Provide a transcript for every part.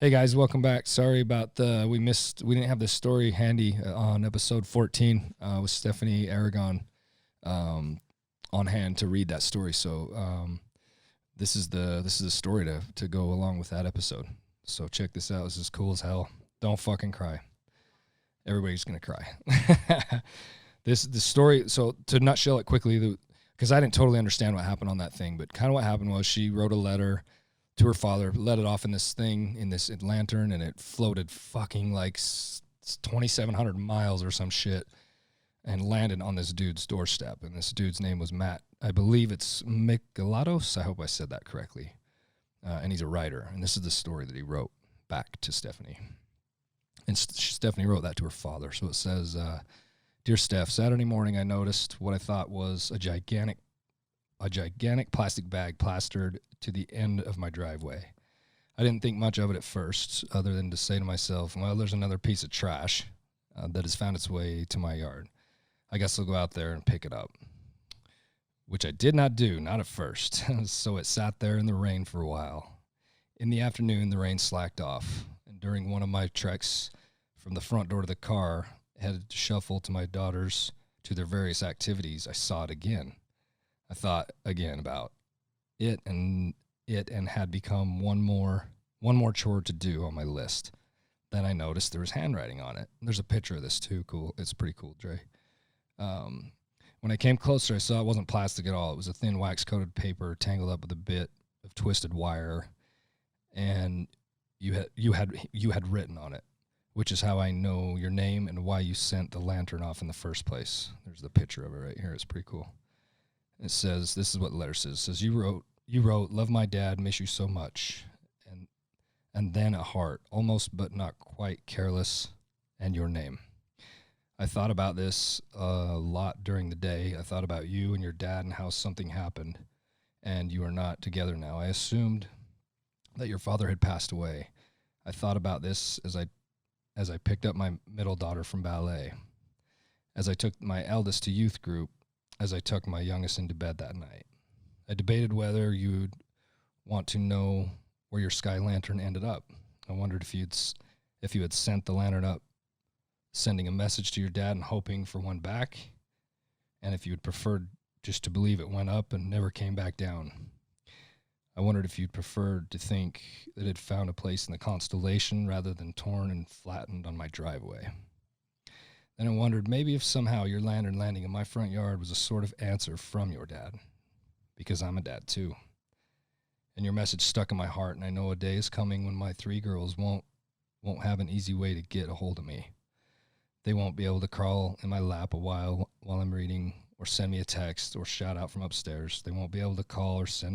Hey guys, welcome back. Sorry about we didn't have this story handy on episode 14 with Stephanie Aragon um, on hand to read that story. So this is the story to go along with that episode. So check this out. This is cool as hell. Don't fucking cry. Everybody's gonna cry. This story. So to nutshell it quickly, because I didn't totally understand what happened on that thing, but kind of what happened was she wrote a letter to her father, let it off in this thing, in this lantern, and it floated fucking like 2,700 miles or some shit and landed on this dude's doorstep. And this dude's name was Matt. I believe it's Michelados. I hope I said that correctly. And he's a writer. And this is the story that he wrote back to Stephanie. And Stephanie wrote that to her father. So it says, Dear Steph, Saturday morning I noticed what I thought was a gigantic plastic bag plastered to the end of my driveway. I didn't think much of it at first, other than to say to myself, well, there's another piece of trash that has found its way to my yard. I guess I'll go out there and pick it up. Which I did not do, not at first. So it sat there in the rain for a while. In the afternoon, the rain slacked off, and during one of my treks from the front door to the car, headed to shuffle to my daughters to their various activities, I saw it again. I thought again about it and had become one more chore to do on my list. Then I noticed there was handwriting on it. There's a picture of this too. Cool. It's pretty cool, Dre. When I came closer, I saw it wasn't plastic at all. It was a thin wax-coated paper tangled up with a bit of twisted wire, and you had written on it, which is how I know your name and why you sent the lantern off in the first place. There's the picture of it right here. It's pretty cool. It says, this is what the letter says. It says, you wrote, love my dad, miss you so much. And then a heart, almost but not quite careless, and your name. I thought about this a lot during the day. I thought about you and your dad and how something happened, and you are not together now. I assumed that your father had passed away. I thought about this as I picked up my middle daughter from ballet, as I took my eldest to youth group, as I took my youngest into bed that night. I debated whether you'd want to know where your sky lantern ended up. I wondered if you had sent the lantern up, sending a message to your dad and hoping for one back, and if you would preferred just to believe it went up and never came back down. I wondered if you'd preferred to think that it found a place in the constellation rather than torn and flattened on my driveway. Then I wondered maybe if somehow your lantern landing in my front yard was a sort of answer from your dad, because I'm a dad too. And your message stuck in my heart, and I know a day is coming when my 3 girls won't have an easy way to get a hold of me. They won't be able to crawl in my lap a while I'm reading, or send me a text, or shout out from upstairs. They won't be able to call or send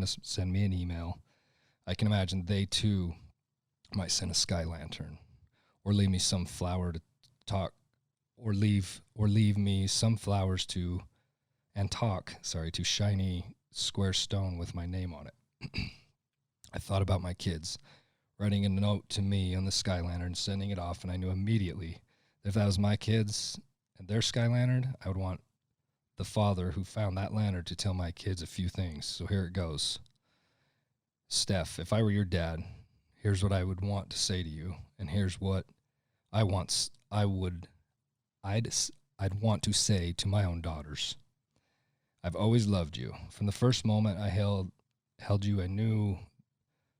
me an email. I can imagine they too might send a sky lantern, or leave me some flower to talk, or leave me some flowers to shiny square stone with my name on it. I thought about my kids, writing a note to me on the sky lantern, sending it off, and I knew immediately that if that was my kids and their sky lantern, I would want the father who found that lantern to tell my kids a few things. So here it goes. Steph, if I were your dad, here's what I would want to say to you, and here's what I'd want to say to my own daughters. I've always loved you. From the first moment I held you, I knew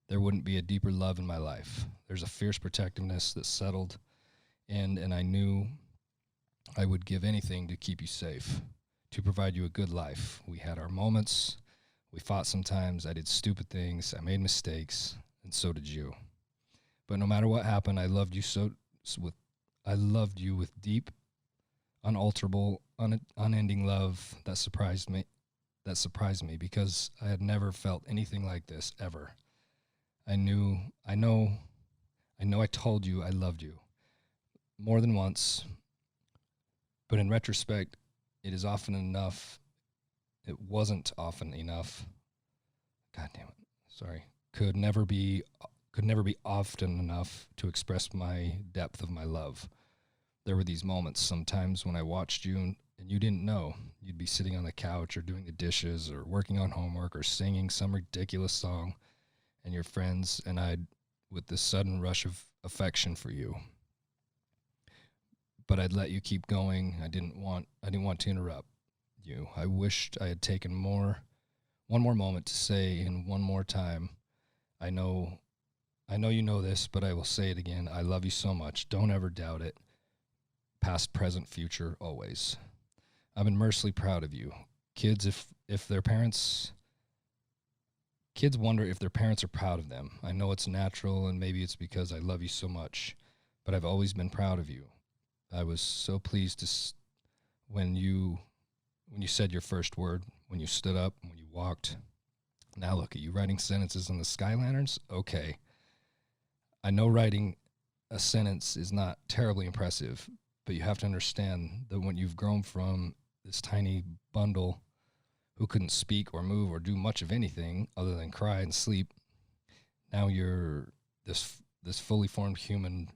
there wouldn't be a deeper love in my life. There's a fierce protectiveness that settled in, and I knew I would give anything to keep you safe, to provide you a good life. We had our moments. We fought sometimes. I did stupid things. I made mistakes, and so did you. But no matter what happened, I loved you with deep, unalterable, unending love that surprised me because I had never felt anything like this ever. I know I told you I loved you more than once, but in retrospect, it wasn't often enough. God damn it. Sorry. Could never be often enough to express my depth of my love. There were these moments sometimes when I watched you and you didn't know. You'd be sitting on the couch or doing the dishes or working on homework or singing some ridiculous song, and your friends and with this sudden rush of affection for you. But I'd let you keep going. I didn't want to interrupt you. I wished I had taken one more moment to say in one more time, I know you know this, but I will say it again. I love you so much. Don't ever doubt it. Past, present, future, always. I'm immensely proud of you. Kids, if their parents kids wonder if their parents are proud of them. I know it's natural and maybe it's because I love you so much, but I've always been proud of you. I was so pleased when you said your first word, when you stood up, when you walked. Now look at you writing sentences on the sky lanterns. Okay. I know writing a sentence is not terribly impressive, but you have to understand that when you've grown from this tiny bundle who couldn't speak or move or do much of anything other than cry and sleep, now you're this fully formed human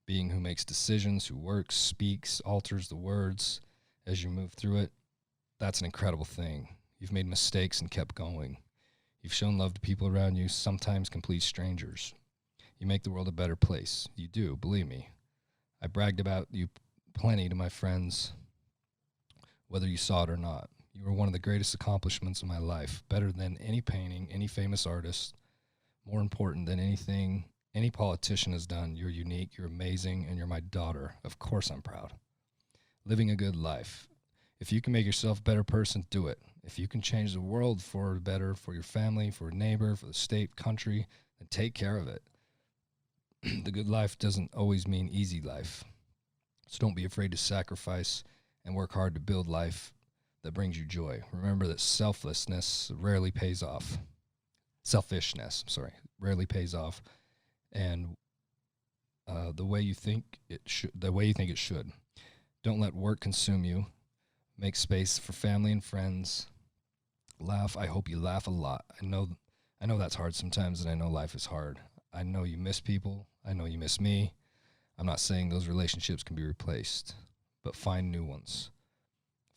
being who makes decisions, who works, speaks, alters the words as you move through it. That's an incredible thing. You've made mistakes and kept going. You've shown love to people around you, sometimes complete strangers. You make the world a better place. You do, believe me. I bragged about you plenty to my friends, whether you saw it or not. You were one of the greatest accomplishments of my life, better than any painting, any famous artist, more important than anything any politician has done. You're unique, you're amazing, and you're my daughter. Of course I'm proud. Living a good life. If you can make yourself a better person, do it. If you can change the world for the better, for your family, for a neighbor, for the state, country, then take care of it. The good life doesn't always mean easy life. So don't be afraid to sacrifice and work hard to build life that brings you joy. Remember that selfishness rarely pays off. Rarely pays off. And the way you think it should. Don't let work consume you. Make space for family and friends. Laugh. I hope you laugh a lot. I know that's hard sometimes, and I know life is hard. I know you miss people. I know you miss me. I'm not saying those relationships can be replaced, but find new ones.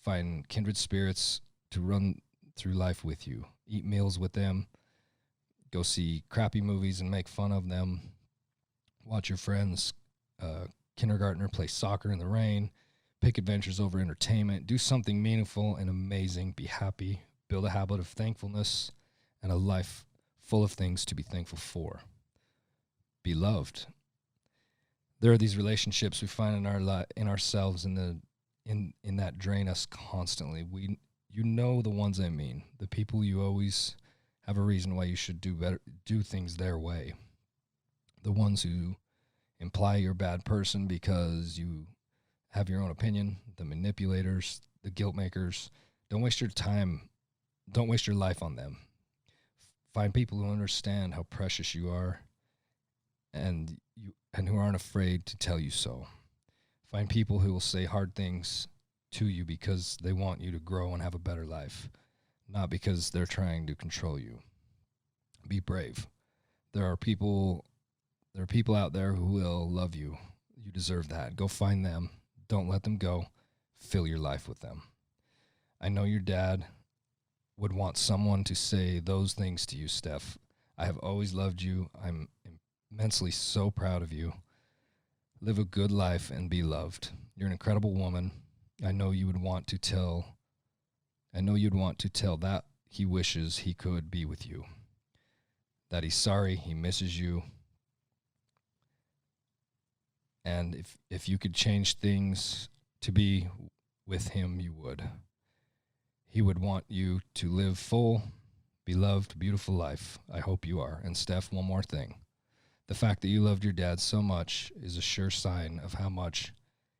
Find kindred spirits to run through life with you. Eat meals with them. Go see crappy movies and make fun of them. Watch your friends, kindergartner, play soccer in the rain. Pick adventures over entertainment. Do something meaningful and amazing. Be happy. Build a habit of thankfulness and a life full of things to be thankful for. Be loved. There are these relationships we find in ourselves in that drain us constantly. You know the ones I mean. The people you always have a reason why you should do things their way. The ones who imply you're a bad person because you have your own opinion, the manipulators, the guilt makers. Don't waste your time. Don't waste your life on them. Find people who understand how precious you are and who aren't afraid to tell you so. Find people who will say hard things to you because they want you to grow and have a better life, not because they're trying to control you. Be brave. There are people out there who will love you. You deserve that. Go find them. Don't let them go. Fill your life with them. I know your dad would want someone to say those things to you, Steph. I have always loved you. I'm immensely so proud of you. Live a good life and be loved. You're an incredible woman. I know you'd want to tell that he wishes he could be with you. That he's sorry, he misses you. And if you could change things to be with him, you would. He would want you to live full, beloved, beautiful life. I hope you are. And Steph, one more thing. The fact that you loved your dad so much is a sure sign of how much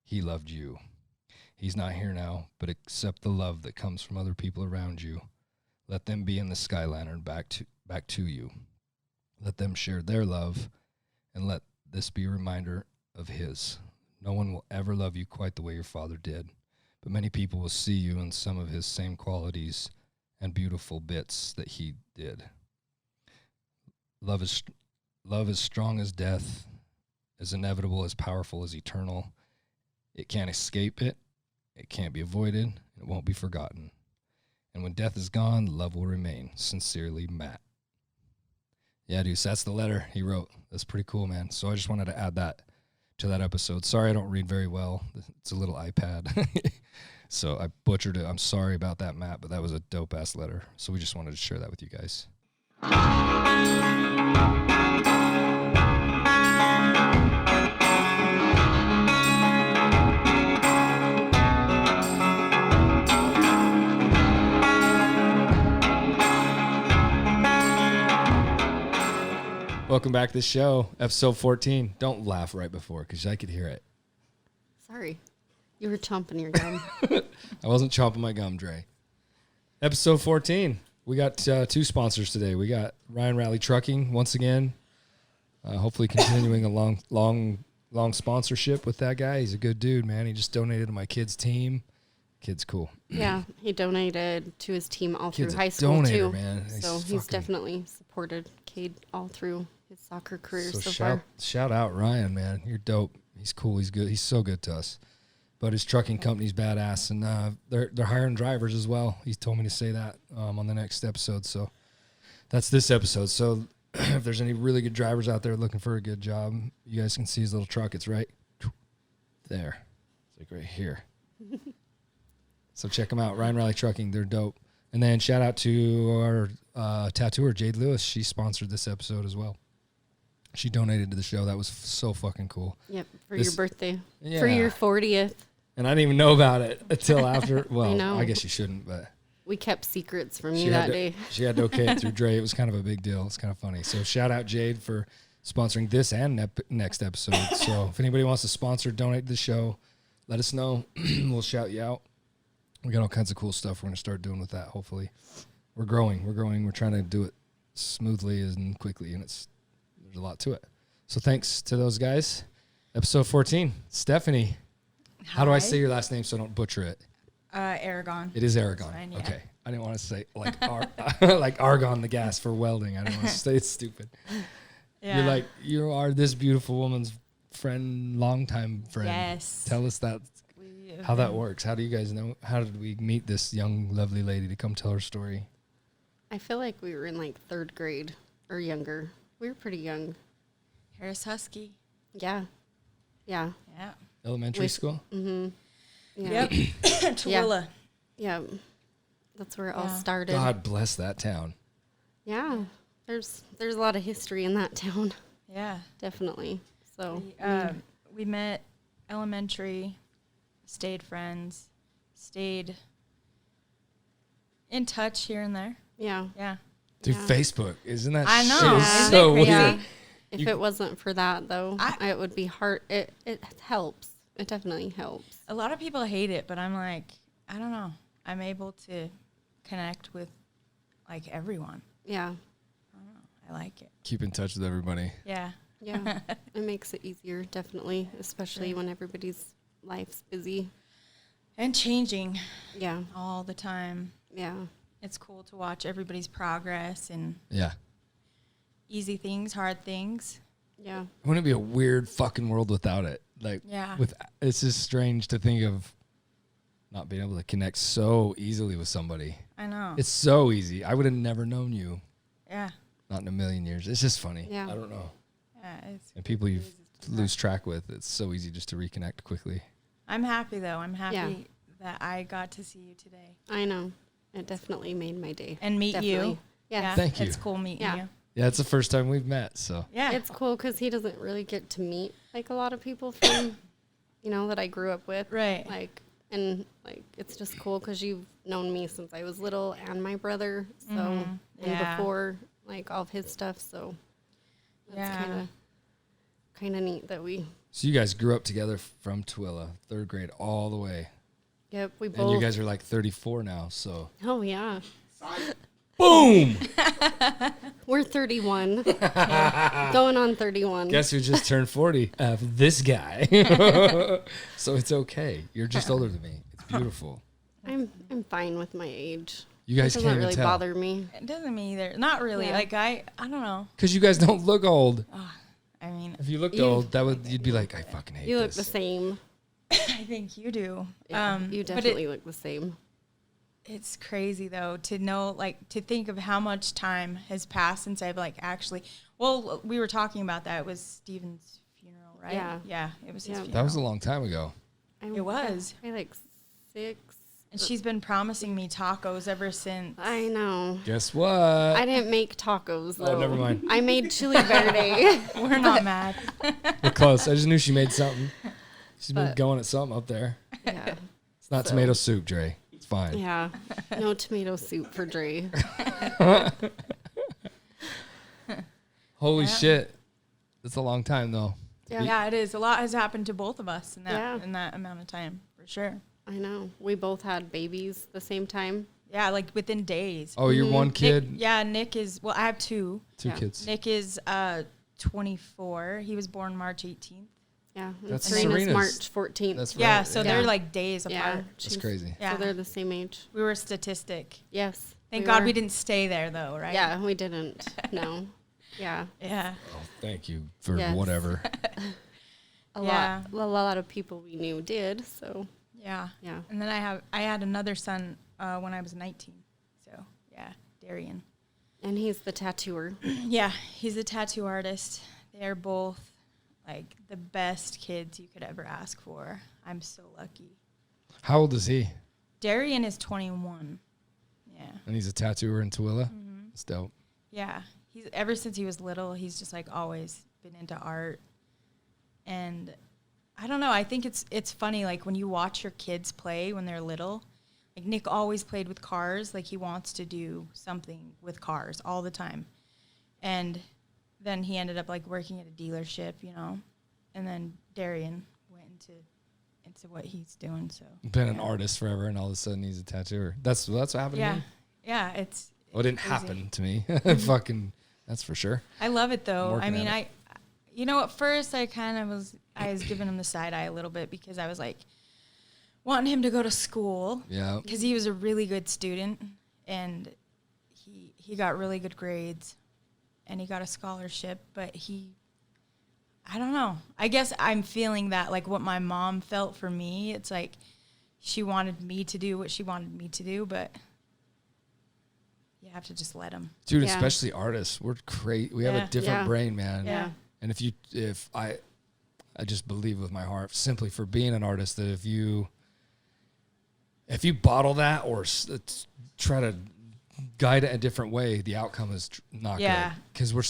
he loved you. He's not here now, but accept the love that comes from other people around you. Let them be in the sky lantern back to you. Let them share their love, and let this be a reminder of his. No one will ever love you quite the way your father did, but many people will see you in some of his same qualities and beautiful bits that he did. Love is strong as death, as inevitable, as powerful, as eternal. It can't escape it. It can't be avoided. It won't be forgotten. And when death is gone, love will remain. Sincerely, Matt. Yeah, dude, so that's the letter he wrote. That's pretty cool, man. So I just wanted to add that to that episode. Sorry I don't read very well. It's a little iPad. So I butchered it. I'm sorry about that, Matt, but that was a dope-ass letter. So we just wanted to share that with you guys. Welcome back to the show, episode 14. Don't laugh right before, because I could hear it. Sorry. You were chomping your gum. I wasn't chomping my gum, Dre. Episode 14. We got 2 sponsors today. We got Ryan Rally Trucking, once again. Hopefully continuing a long sponsorship with that guy. He's a good dude, man. He just donated to my kid's team. Kid's cool. Yeah, he donated to his team all Kid's through high school, too. Man. So he's definitely supported Cade all through his soccer career so far. Shout out Ryan, man. You're dope. He's cool. He's good. He's so good to us. But his trucking company's badass, and they're hiring drivers as well. He told me to say that on the next episode. So that's this episode. So if there's any really good drivers out there looking for a good job, you guys can see his little truck. It's right there. It's like right here. So check them out. Ryan Rally Trucking. They're dope. And then shout out to our tattooer, Jade Lewis. She sponsored this episode as well. She donated to the show. That was so fucking cool. Yep, for your birthday. Yeah. For your 40th. And I didn't even know about it until after. Well, I guess you shouldn't, but we kept secrets from you that day. She had to okay it through Dre. It was kind of a big deal. It's kind of funny. So shout out Jade for sponsoring this and next episode. So if anybody wants to sponsor, donate to the show, let us know. We'll shout you out. We got all kinds of cool stuff we're going to start doing with that, hopefully. We're growing. We're trying to do it smoothly and quickly, and there's a lot to it. So thanks to those guys. Episode 14. Stephanie. Hi. How do I say your last name so I don't butcher it? Aragon. It is Aragon. Fine, yeah. Okay. I didn't want to say like Argon the gas for welding. I didn't want to say it's stupid. Yeah. You are this beautiful woman's friend, longtime friend. Yes. Tell us that. How that works. How do you guys know? How did we meet this young, lovely lady to come tell her story? I feel like we were in like 3rd grade or younger. We were pretty young. Harris Husky. Yeah. Yeah. Yeah. Elementary school? Mm-hmm. Yeah. Yep. Tooele. Yeah. That's where it all started. God bless that town. Yeah. There's a lot of history in that town. Yeah. Definitely. So we met elementary, stayed friends, stayed in touch here and there. Yeah. Yeah. Dude, Facebook. Isn't that I know. shit Isn't so it crazy? weird? If it wasn't for that, though, it would be hard. It helps. It definitely helps. A lot of people hate it, but I'm like, I don't know. I'm able to connect with like everyone. Yeah. I don't know. I like it. Keep in touch with everybody. Yeah. Yeah. It makes it easier, definitely, especially when everybody's life's busy. And changing. Yeah. All the time. Yeah. It's cool to watch everybody's progress and Yeah. easy things, hard things. Yeah. Wouldn't it be a weird fucking world without it? Like, Yeah. It's just strange to think of not being able to connect so easily with somebody. I know. It's so easy. I would have never known you. Yeah. Not in a million years. It's just funny. Yeah. I don't know. Yeah. It's And people you lose track with, it's so easy just to reconnect quickly. I'm happy, though. I'm happy that I got to see you today. I know. It definitely made my day. And meet Definitely. you. Yeah. Thank you. It's cool meeting Yeah. you. Yeah, it's the first time we've met, so. Yeah. It's cool because he doesn't really get to meet, like, a lot of people from, that I grew up with. Right. And it's just cool because you've known me since I was little and my brother. So, and before, all of his stuff. So, that's kind of neat that we. So you guys grew up together from Tooele, 3rd grade, all the way. Yep, we both. And you guys are like 34 now, so. Oh, yeah. Boom! We're 31. Going on 31. Guess who just turned 40? This guy. So it's okay. You're just older than me. It's beautiful. I'm fine with my age. You guys It can't doesn't even really tell. bother me. It doesn't me either. Not really. Yeah. I don't know. Because you guys don't look old. I mean, If you looked You- old, you'd be like, I fucking hate You look this. the same. I think you do. Yeah, you but definitely look the same. It's crazy though to know, like, to think of how much time has passed since I've like actually. Well, we were talking about that. It was Steven's funeral, right? Yeah, it was his funeral. That was a long time ago. It was. Probably like 6. And she's been promising me tacos ever since. I know. Guess what? I didn't make tacos though. Oh, never mind. I made chili verde. We're not mad. We're close. I just knew she made something. She's been going at something up there. Yeah. It's not tomato soup, Dre. It's fine. Yeah. No tomato soup for Dre. Holy shit. That's a long time, though. Yeah, it is. A lot has happened to both of us in that Yeah. in that amount of time, for sure. I know. We both had babies the same time. Yeah, like within days. Oh, you're one kid? Nick is, well, I have two. Two kids. Nick is 24. He was born March 18th. Yeah. And That's Serena's Serena's. March 14th. That's right. Yeah, so they're Yeah. like days yeah. apart. That's crazy. Yeah. So they're the same age. We were a statistic. Yes. Thank God we didn't stay there, though, right? Yeah, we didn't. No. Yeah. Yeah. Oh, thank you for Yes. whatever. A lot of people we knew did. So Yeah. yeah. And then I had another son when I was 19. So, yeah, Darian. And he's the tattooer. Yeah, he's a tattoo artist. They're both like the best kids you could ever ask for. I'm so lucky. How old is he? Darian is 21. Yeah. And he's a tattooer in Tooele? That's dope. Yeah. He's ever since he was little, he's just like always been into art. And I don't know, I think it's funny, like when you watch your kids play when they're little, like Nick always played with cars, like he wants to do something with cars all the time. And then he ended up like working at a dealership, you know. And then Darian went into what he's doing. So Been an artist forever, and all of a sudden he's a tattooer. That's what happened to me? Yeah, it's Well, it didn't crazy. happen to me. Fucking, that's for sure. I love it though. Working I mean, at you know, at first I was giving him the side eye a little bit because I was like wanting him to go to school. Yeah. Because he was a really good student and he got really good grades and he got a scholarship, but I don't know. I guess I'm feeling that like what my mom felt for me. It's like she wanted me to do what she wanted me to do, but you have to just let him. Dude, Yeah. especially artists. We're crazy. We have a Yeah. different Yeah. brain, man. Yeah. And if I just believe with my heart, simply for being an artist, that if you bottle that or try to guide it a different way, the outcome is not Yeah. good. Because we're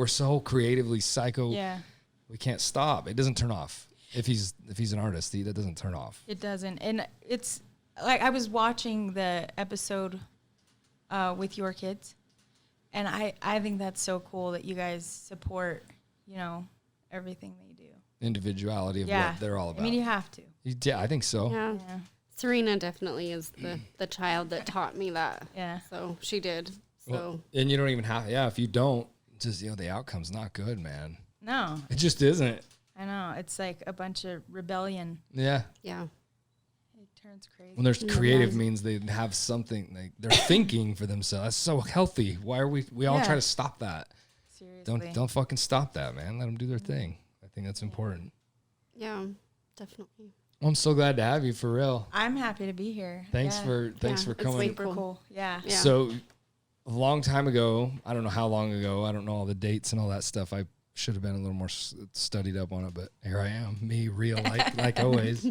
so creatively psycho. Yeah. We can't stop. It doesn't turn off. If he's an artist, that doesn't turn off. It doesn't. And it's like I was watching the episode with your kids, and I think that's so cool that you guys support, you know, everything they do. Individuality of what they're all about. I mean, you have to. Yeah, I think so. Yeah. Yeah. Serena definitely is the child that taught me that. Yeah. So she did. So Well, and you don't even have. Yeah, if you don't, just the outcome's not good, man. No, It just isn't. I know. It's like a bunch of rebellion. Yeah. yeah. It turns crazy. When there's Yeah. creative means they have something, like they're thinking for themselves. That's so healthy. Why are we all Yeah. try to stop that? Seriously. Don't fucking stop that, man. Let them do their thing. I think that's important. Yeah. Definitely. Well, I'm so glad to have you, for real. I'm happy to be here. Thanks Yeah. for it's coming. Super cool. Yeah. Yeah. So a long time ago, I don't know how long ago, I don't know all the dates and all that stuff. I should have been a little more studied up on it, but here I am, me, real, like always.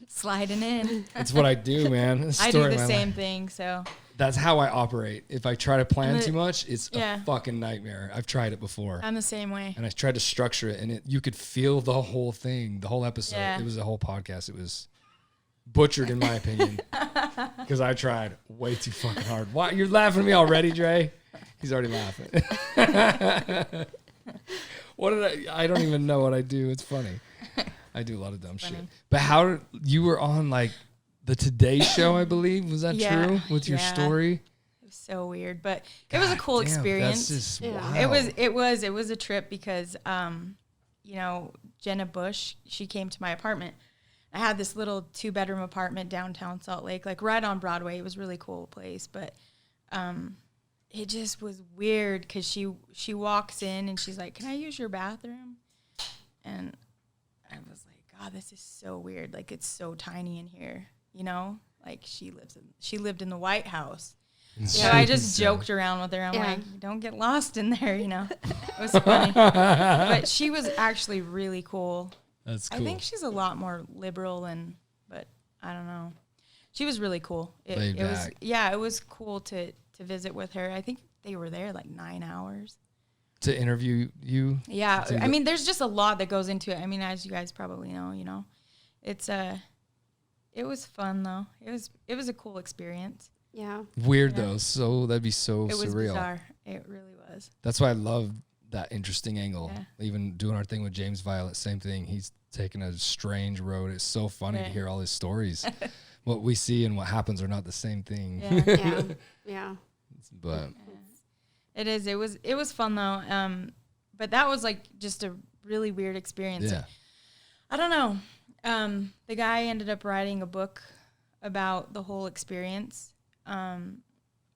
Sliding in. That's what I do, man. It's I story do of the my same life. thing. So That's how I operate. If I try to plan I'm the- too much, it's Yeah. a fucking nightmare. I've tried it before. I'm the same way. And I tried to structure it, and you could feel the whole thing, the whole episode. Yeah. It was a whole podcast. It was butchered, in my opinion, because I tried way too fucking hard. Why you're laughing at me already, Dre? He's already laughing. What did I don't even know what I do. It's funny. I do a lot of dumb shit. But how you were on like the Today Show, I believe. Was that Yeah. true with your Yeah. story? It was so weird, but it was a cool Damn, experience. That's just Yeah. wild. It was a trip because you know, Jenna Bush, she came to my apartment. I had this little 2-bedroom apartment downtown Salt Lake, like right on Broadway. It was a really cool place, but it just was weird because she walks in and she's like, "Can I use your bathroom?" And I was like, "God, this is so weird. Like, it's so tiny in here, you know? Like she lived in the White House. And So I just joked around with her. I'm Yeah. like, don't get lost in there, you know. It was funny. But she was actually really cool. That's cool. I think she's a lot more liberal but I don't know. She was really cool. It was, yeah, it was cool to visit with her. I think they were there like 9 hours. To interview you? Yeah. I mean, there's just a lot that goes into it. I mean, as you guys probably know, you know, it was fun though. It was a cool experience. Yeah. Weird though. So that'd be so surreal. It was bizarre. It really was. That's why I love that interesting angle. Yeah. Even doing our thing with James Violet, same thing. He's taken a strange road. It's so funny to hear all his stories. What we see and what happens are not the same thing. Yeah. Yeah. Yeah. But it is. It was fun though. But that was like just a really weird experience. yeah. I don't know. The guy ended up writing a book about the whole experience,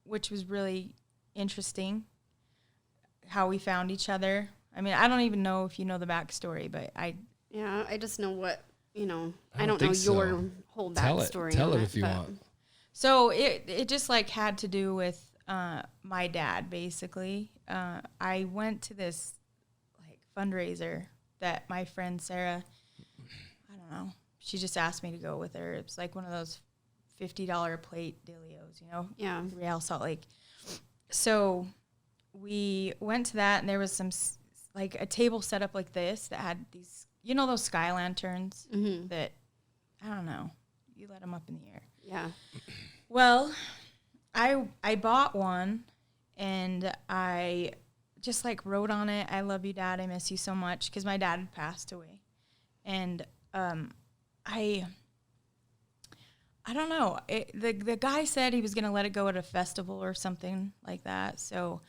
which was really interesting. How we found each other. I mean, I don't even know if you know the backstory, but I just know what, you know, I I don't don't know think so. your whole backstory. Tell on it if you want. So it just like had to do with my dad basically. I went to this like fundraiser that my friend Sarah, I don't know, she just asked me to go with her. It was like one of those $50 a plate dealios, you know? Yeah. Real Salt Lake. So we went to that and there was some like a table set up like this that had these, you know, those sky lanterns that, I don't know, you let them up in the air. Yeah. Well, I bought one and I just like wrote on it, "I love you, Dad. I miss you so much," because my dad had passed away. And I don't know. The guy said he was going to let it go at a festival or something like that. So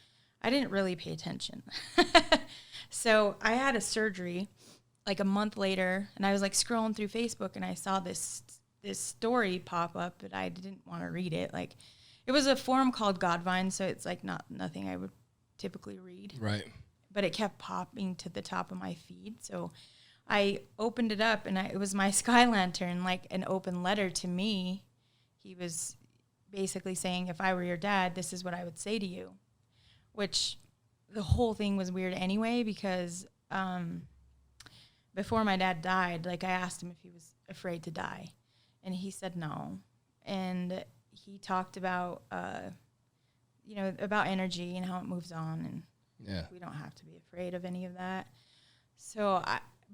I didn't really pay attention. So I had a surgery like a month later, and I was like scrolling through Facebook, and I saw this story pop up, but I didn't want to read it. Like, it was a forum called Godvine, so it's like nothing I would typically read. Right. But it kept popping to the top of my feed, so I opened it up, and it was my sky lantern, like an open letter to me. He was basically saying, if I were your dad, this is what I would say to you, which the whole thing was weird anyway, because before my dad died, like I asked him if he was afraid to die, and he said no. And he talked about, about energy and how it moves on, and we don't have to be afraid of any of that. So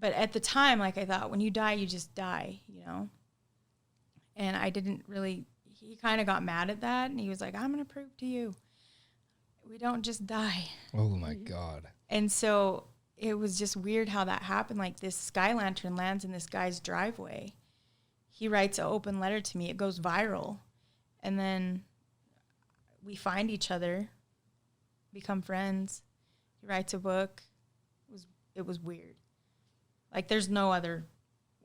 but at the time, like I thought, when you die, you just die, you know? And I didn't really, he kind of got mad at that, and he was like, I'm going to prove to you, we don't just die. Oh my God. And so it was just weird how that happened. Like, this sky lantern lands in this guy's driveway. He writes an open letter to me. It goes viral. And then we find each other, become friends. He writes a book. It was weird. Like, there's no other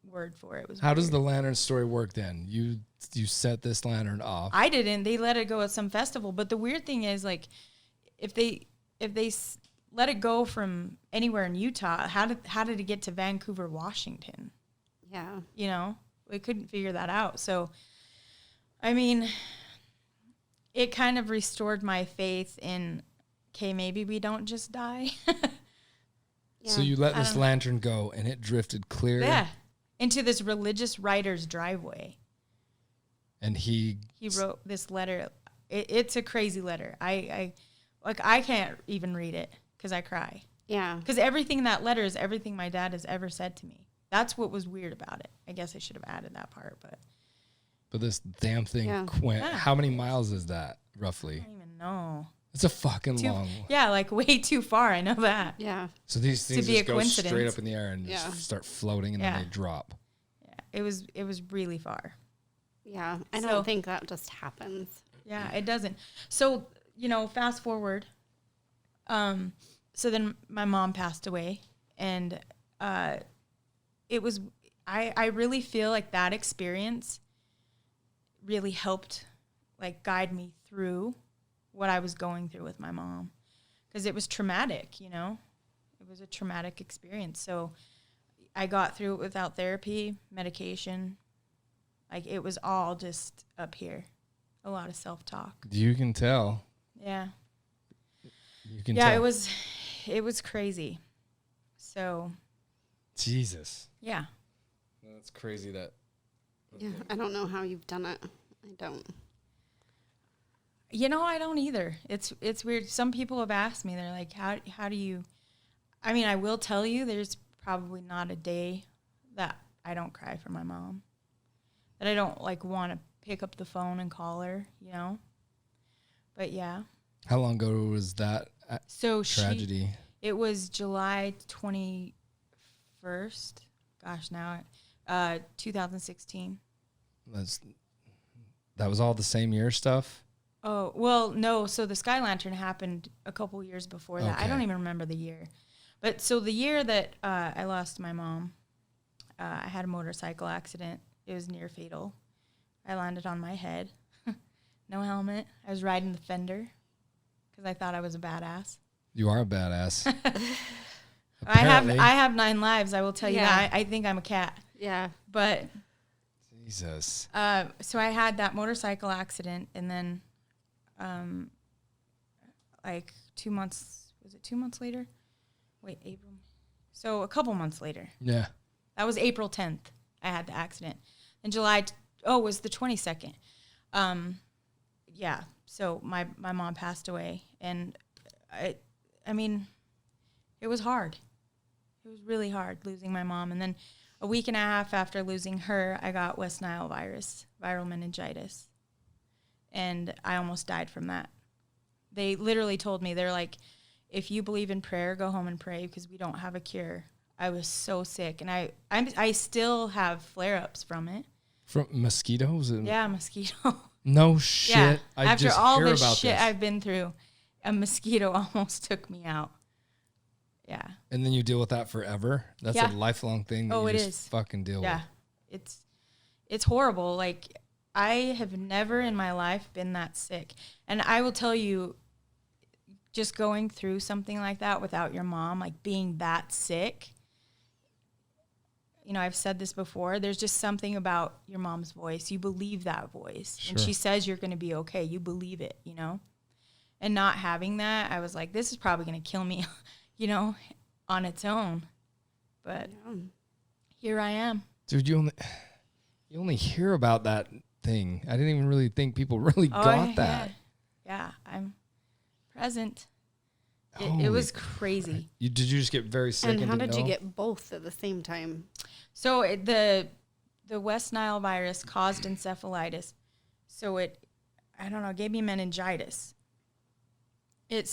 word for it. It was How weird. does the lantern story work then? You set this lantern off. I didn't. They let it go at some festival. But the weird thing is, like, if they let it go from anywhere in Utah, how did it get to Vancouver, Washington? Yeah. You know, we couldn't figure that out. So, I mean, it kind of restored my faith in, okay, maybe we don't just die. Yeah. So you let this lantern go, and it drifted clear. Yeah, into this religious writer's driveway. And he wrote this letter. It's a crazy letter. I can't even read it because I cry. Yeah. Because everything in that letter is everything my dad has ever said to me. That's what was weird about it. I guess I should have added that part, but this damn thing went. Yeah. How many miles is that roughly? I don't even know. It's a fucking long. Yeah, like way too far. I know that. Yeah. So these things be just a go straight coincidence. up in the air and just start floating, and then they drop. Yeah, it was really far. Yeah. I don't think that just happens. Yeah, it doesn't. So, fast forward. So then my mom passed away, and it was, I really feel like that experience really helped, like, guide me through what I was going through with my mom, because it was traumatic, it was a traumatic experience. So I got through it without therapy, medication. Like, it was all just up here. A lot of self-talk. You can tell. Yeah. You can Yeah, tell. it was crazy. So. Jesus. Yeah. That's crazy that. Yeah, I don't know how you've done it. I don't. You know, I don't either. It's weird. Some people have asked me, they're like, how do you, I mean, I will tell you, there's probably not a day that I don't cry for my mom. That I don't, like, want to pick up the phone and call her, you know? But, yeah. How long ago was that tragedy? It was July 21st. Gosh, now, 2016. That was all the same year stuff? Oh, well, no. So the Sky Lantern happened a couple years before that. I don't Okay. even remember the year. But so the year that I lost my mom, I had a motorcycle accident. It was near fatal. I landed on my head. No helmet. I was riding the fender because I thought I was a badass. You are a badass. I have 9 lives. I will tell you Yeah. that. I think I'm a cat. Yeah. But Jesus. so I had that motorcycle accident, and then like 2 months, was it 2 months later? Wait, April. So a couple months later. Yeah. That was April 10th. I had the accident. And July, was the 22nd. Yeah. So my mom passed away, and I mean, it was hard. It was really hard losing my mom. And then a week and a half after losing her, I got West Nile virus, viral meningitis. And I almost died from that. They literally told me, they're like, if you believe in prayer, go home and pray because we don't have a cure. I was so sick. And I still have flare-ups from it. From mosquitoes? Yeah, mosquito. No shit. Yeah. I After just all hear this about shit this. I've been through, a mosquito almost took me out. Yeah. And then you deal with that forever? That's Yeah. a lifelong thing that Oh, you it just is. fucking deal Yeah. with. It's horrible. Like, I have never in my life been that sick. And I will tell you, just going through something like that without your mom, like being that sick, you know, I've said this before, there's just something about your mom's voice. You believe that voice. Sure. And she says you're going to be okay. You believe it, you know? And not having that, I was like, this is probably going to kill me, you know, on its own. But here I am. Dude, you only hear about that thing. I didn't even really think people really got that. Yeah, I'm present. It Holy was crazy. Did you just get very sick? And how didn't did you know? get both at the same time? So the West Nile virus caused encephalitis. So it gave me meningitis. It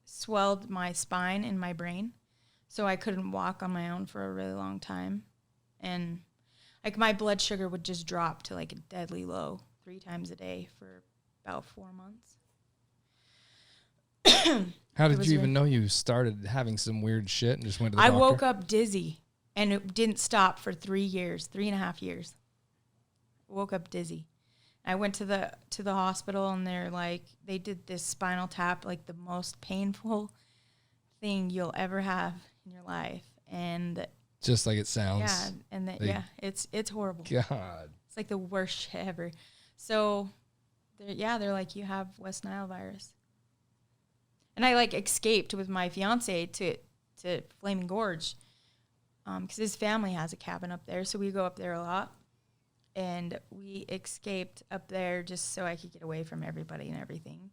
swelled my spine and my brain. So I couldn't walk on my own for a really long time. And like my blood sugar would just drop to like a deadly low 3 times a day for about 4 months. How It did was you really- even know you started having some weird shit and just went to the I doctor? woke up dizzy, and it didn't stop for 3.5 years. Woke up dizzy. I went to the hospital, and they're like, they did this spinal tap, like the most painful thing you'll ever have in your life, and Just like it sounds. yeah, and it's horrible. God. It's like the worst shit ever. So, they're like, you have West Nile virus. And I like escaped with my fiance to Flaming Gorge, because his family has a cabin up there, so we go up there a lot. And we escaped up there just so I could get away from everybody and everything.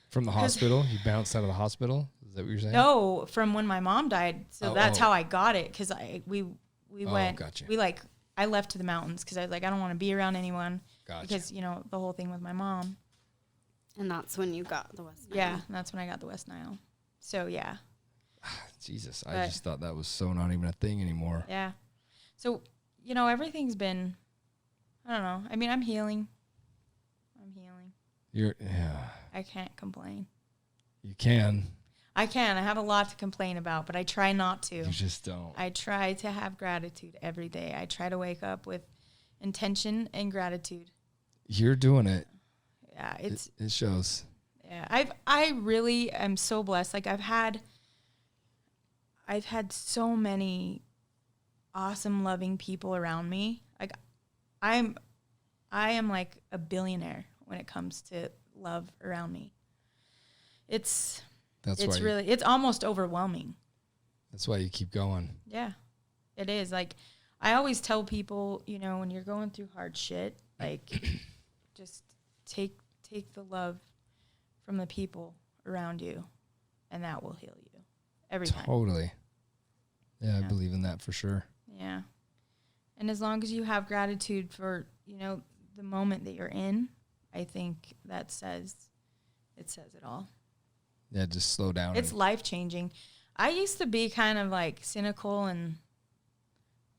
From the hospital? You bounced out of the hospital? Is that what you're saying? No, from when my mom died. So that's how I got it, because we went. Gotcha. I left to the mountains because I was like, I don't want to be around anyone. Gotcha. Because you know the whole thing with my mom. And that's when you got the West Nile. Yeah, and that's when I got the West Nile. So yeah. Jesus, I But- just thought that was so not even a thing anymore. Yeah. So, you know, everything's been, I don't know. I mean, I'm healing. I can't complain. You can. I can. I have a lot to complain about, but I try not to. You just don't. I try to have gratitude every day. I try to wake up with intention and gratitude. You're doing it. Yeah, It shows. yeah. I really am so blessed. Like I've had so many awesome, loving people around me. Like I am like a billionaire when it comes to love around me. It's almost overwhelming. That's why you keep going. Yeah, it is. Like I always tell people, you know, when you're going through hard shit, like just take the love from the people around you, and that will heal you every time. Totally. Yeah, I believe in that for sure. Yeah. And as long as you have gratitude for, you know, the moment that you're in, I think it says it all. Yeah, just slow down. It's life-changing. I used to be kind of like cynical and,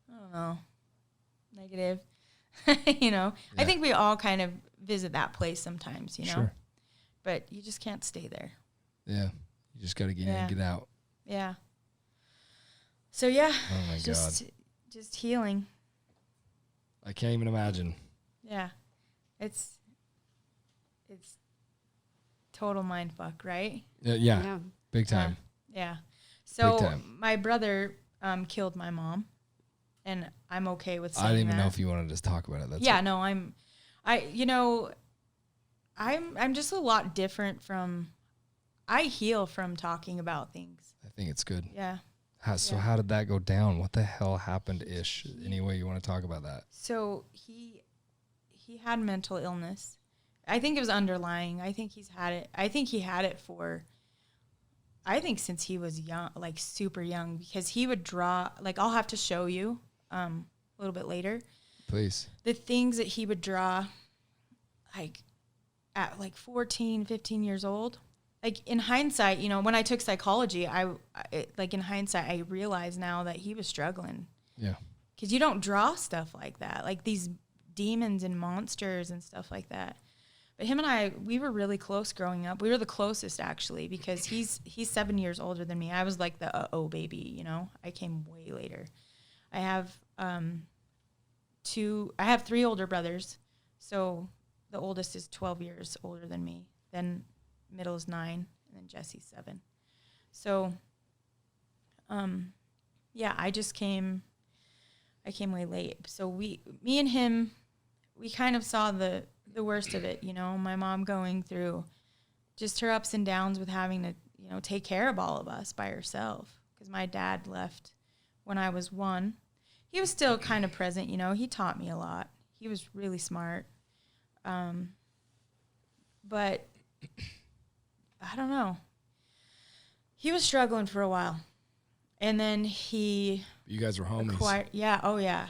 I don't know, negative. You know, yeah. I think we all kind of visit that place sometimes, you know. Sure. But you just can't stay there. Yeah. You just got to get in and get out. Yeah. So, yeah. Oh, my God. Just healing. I can't even imagine. Yeah. It's total mind fuck, right? Yeah. Big time. Yeah. So my brother killed my mom, and I'm okay with saying that. I didn't even know if you wanted to talk about it. That's no, I'm just a lot different from. I heal from talking about things. I think it's good. Yeah. How did that go down? What the hell happened-ish? Any way you want to talk about that? So he had mental illness. I think it was underlying. I think he had it since he was young, like super young, because he would draw, like I'll have to show you a little bit later. Please. The things that he would draw, like at like 14, 15 years old. Like in hindsight, you know, when I took psychology, in hindsight, I realize now that he was struggling. Yeah. Because you don't draw stuff like that, like these demons and monsters and stuff like that. But him and I, we were really close growing up. We were the closest, actually, because he's 7 years older than me. I was like the baby, you know. I came way later. I have 3 older brothers. So the oldest is 12 years older than me. Then middle is 9, and then Jesse's 7. So, I came way late. So me and him, we kind of saw the worst of it, you know, my mom going through just her ups and downs with having to, you know, take care of all of us by herself. Because my dad left when I was 1. He was still kind of present, you know, he taught me a lot. He was really smart. But I don't know. He was struggling for a while. And then You guys were homies. Yeah.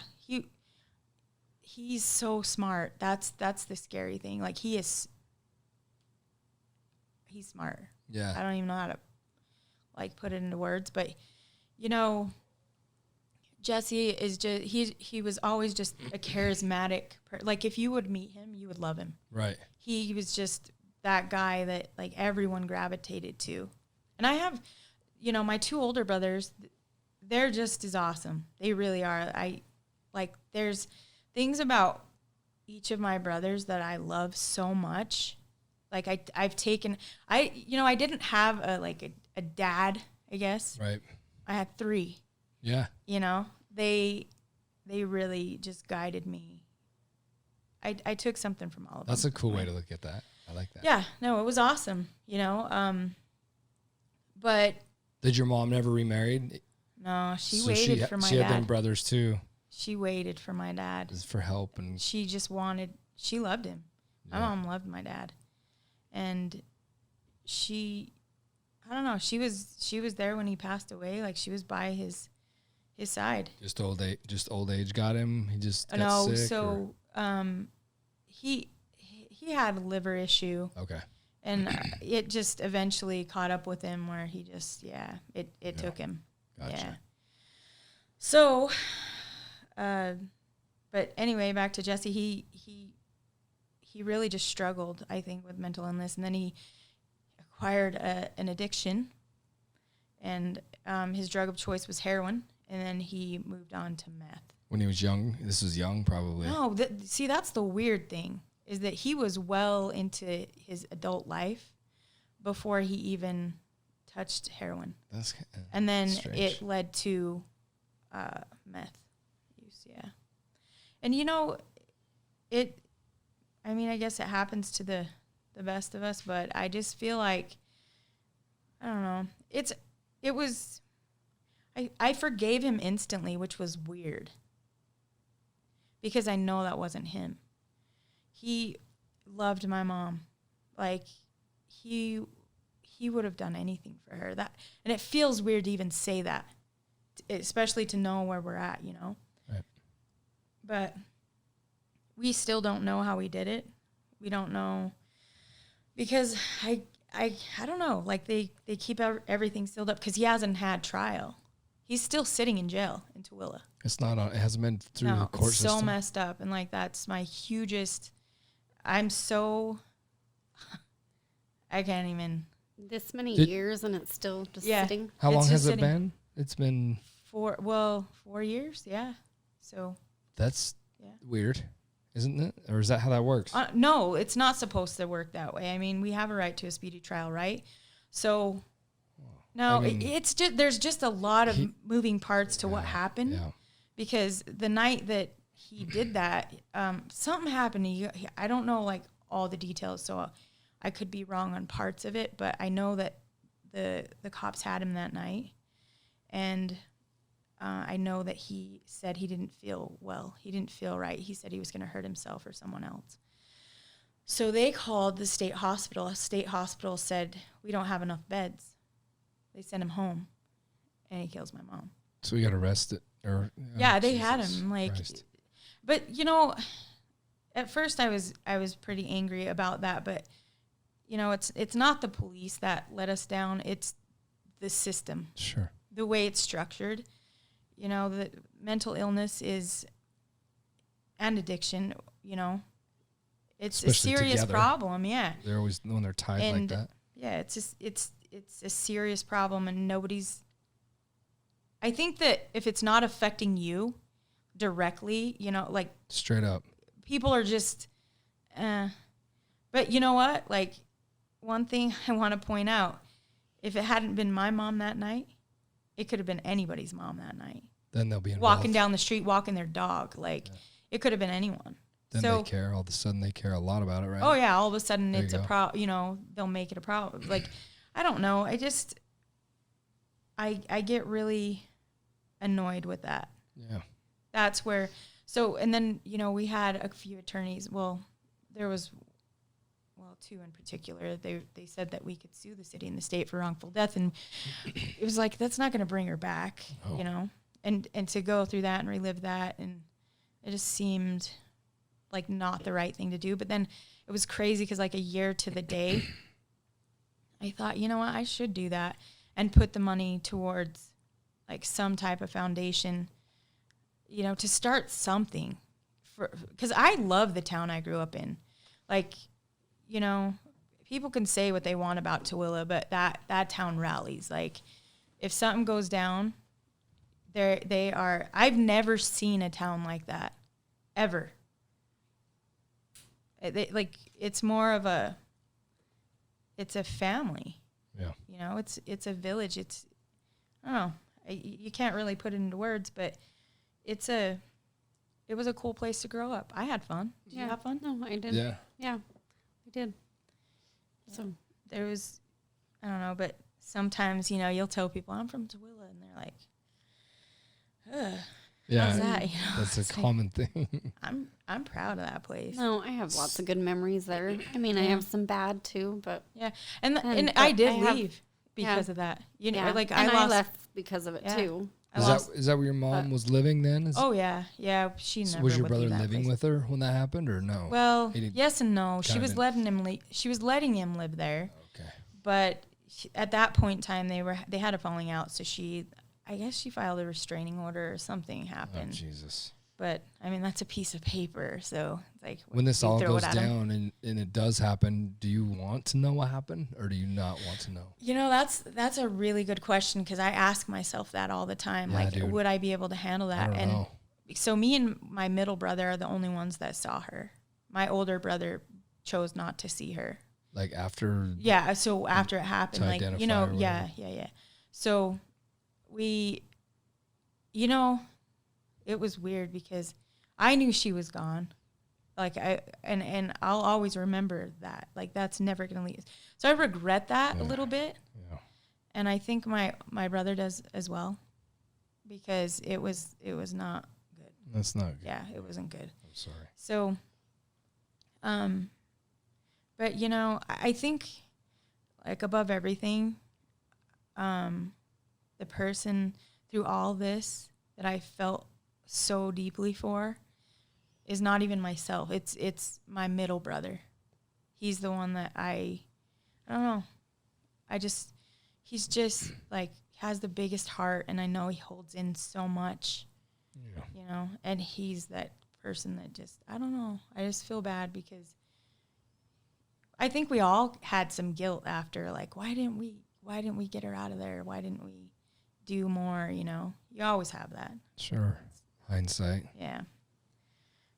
He's so smart. That's the scary thing. Like he's smart. Yeah. I don't even know how to like put it into words, but you know, Jesse is just he was always just a charismatic like if you would meet him, you would love him. Right. He was just that guy that like everyone gravitated to. And I have, you know, my 2 older brothers, they're just as awesome. They really are. There's things about each of my brothers that I love so much. Like I didn't have a dad, I guess. Right. I had 3. Yeah. You know, they really just guided me. I took something from all of them. That's a cool way to look at that. I like that. Yeah. No, it was awesome. You know, but. Did your mom never remarried? No, she waited for my dad. She had them brothers too. She waited for my dad. Just for help and. She loved him. Yeah. My mom loved my dad. And I don't know, she was there when he passed away. Like she was by his side. Just old age got him. He just got sick. So he had a liver issue. Okay. And it just eventually caught up with him where he just it took him. Gotcha. Yeah. So, but anyway, back to Jesse. He really just struggled, I think, with mental illness, and then he acquired an addiction, and his drug of choice was heroin, and then he moved on to meth. When he was young? This was young, probably. No, see, that's the weird thing, is that he was well into his adult life before he even touched heroin. That's and then strange. It led to meth. abuse, yeah. And I guess it happens to the best of us, but I just feel like, I don't know. I forgave him instantly, which was weird. Because I know that wasn't him. He loved my mom. Like, he would have done anything for her. And it feels weird to even say that, especially to know where we're at, Right. But we still don't know how he did it. We don't know, because I don't know. Like, they keep everything sealed up because he hasn't had trial. He's still sitting in jail in Tooele. It hasn't been through the court it's system. so messed up, and like that's my hugest. I can't even. This many years and it's still just sitting. How long has it sitting. been? It's been 4 years, yeah. So that's weird, isn't it? Or is that how that works? No, it's not supposed to work that way. I mean, we have a right to a speedy trial, right? So no, it's just there's just a lot of moving parts to what happened. Yeah. Because the night that he did that, something happened. I don't know like all the details, so I could be wrong on parts of it, but I know that the cops had him that night, and I know that he said he didn't feel well. He didn't feel right. He said he was going to hurt himself or someone else. So they called the state hospital. A state hospital said, we don't have enough beds. They sent him home, and he kills my mom. So he got arrested? They had him. Christ. But, at first I was pretty angry about that, but it's not the police that let us down. It's the system. Sure. The way it's structured. The mental illness and addiction, it's Especially a serious together. problem. Yeah. They're always, when they're tied like that. Yeah, it's a serious problem, and I think that if it's not affecting you directly, like straight up, people are just, but you know what? Like, one thing I want to point out, if it hadn't been my mom that night, it could have been anybody's mom that night. Then they'll be involved. Walking down the street, walking their dog. Like, it could have been anyone. Then they care. All of a sudden, they care a lot about it, right? Oh, yeah. All of a sudden, There it's you a go. problem. They'll make it a problem. Like, I don't know. I get really annoyed with that. Yeah. That's where, and then, we had a few attorneys. Well, there was, two in particular. They said that we could sue the city and the state for wrongful death. And it was like, that's not going to bring her back, and to go through that and relive that. And it just seemed like not the right thing to do. But then it was crazy because like a year to the day, I thought, you know what, I should do that and put the money towards like some type of foundation, to start something because I love the town I grew up in. Like, people can say what they want about Tooele, but that town rallies. Like, if something goes down, they are. I've never seen a town like that, ever. It's more of a. It's a family. Yeah. It's a village. It's, I don't know. You can't really put it into words, but it was a cool place to grow up. I had fun. Did you have fun? No, I did. Yeah. Yeah, I did. So there was, I don't know, but sometimes, you'll tell people I'm from Tooele, and they're like, ugh. Yeah. How's that? That's a common thing. I'm proud of that place. No, I have lots of good memories there. I mean, I have some bad too, but yeah, and I did leave because of that. I left because of it too. Is that where your mom was living then? Yeah. She never. Was your would brother leave that living place. with her when that happened, or no? Well, yes and no. She was kinda letting him. She was letting him live there. Okay. But at that point in time, they had a falling out. So I guess she filed a restraining order or something happened. Oh, Jesus. But I mean, that's a piece of paper. So it's like When this you all throw goes it at 'em. down and it does happen, do you want to know what happened, or do you not want to know? That's a really good question because I ask myself that all the time. Yeah, like, dude. would I be able to handle that? I don't know. So me and my middle brother are the only ones that saw her. My older brother chose not to see her. Like after? Yeah. So after it happened, like, identify or yeah. So we, it it was weird because I knew she was gone. Like and I'll always remember that. Like that's never going to leave. So I regret that a little bit. Yeah. And I think my brother does as well, because it was not good. That's not good. Yeah, it wasn't good. I'm sorry. So, but you know, I think like above everything, the person through all this that I felt so deeply for is not even myself. It's my middle brother. He's the one that I don't know. He's just like has the biggest heart, and I know he holds in so much. Yeah. You know, and he's that person that just, I don't know. I just feel bad because I think we all had some guilt after, like, why didn't we get her out of there? Why didn't we do more? You know, you always have that. Sure. Hindsight. Yeah.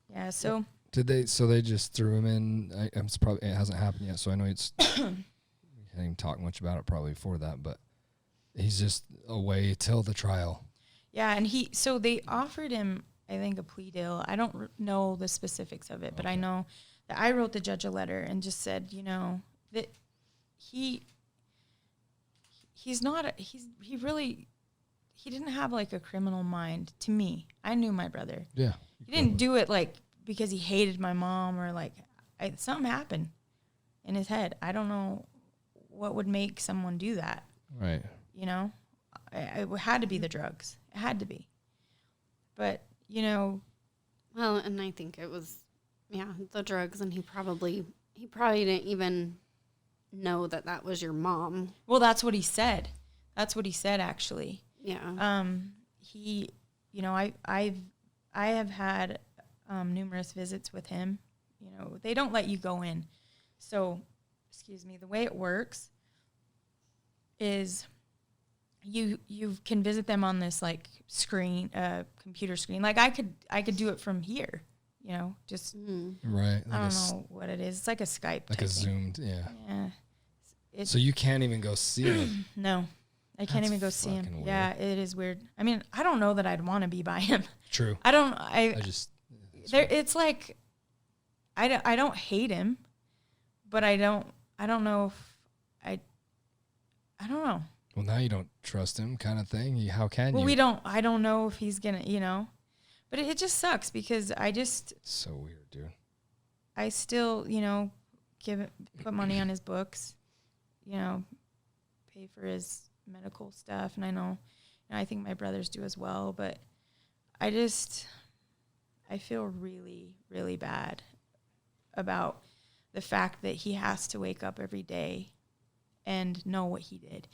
Yeah. So So they just threw him in. It hasn't happened yet. So I know we can't even talk much about it probably before that, but he's just away till the trial. yeah. And so they offered him, I think, a plea deal. I don't know the specifics of it, but I know that I wrote the judge a letter and just said, you know, that he didn't have like a criminal mind to me. I knew my brother. Yeah. He didn't do it like because he hated my mom or like something happened in his head. I don't know what would make someone do that. Right. You know, it had to be the drugs. It had to be. But, you know. Well, and I think it was, the drugs, and he probably didn't even know that was your mom. Well, that's what he said. That's what he said, actually. Yeah. He, you know, I have had numerous visits with him. You know, they don't let you go in. So, excuse me, the way it works is you can visit them on this like screen, computer screen. Like I could do it from here, you know, just right. I don't know what it is. It's like a Skype, like a zoomed, yeah. Yeah. So you can't even go see him. No, I can't even go see him. Weird. Yeah, it is weird. I mean, I don't know that I'd want to be by him. True. It's like I don't hate him, but I don't know if I don't know. Well, now you don't trust him, kind of thing. How can you? Well, I don't know if he's gonna, you know, but it just sucks because it's so weird, dude. I still, you know, put money on his books, you know, pay for his medical stuff, and I know, and I think my brothers do as well. But I feel really, really bad about the fact that he has to wake up every day and know what he did.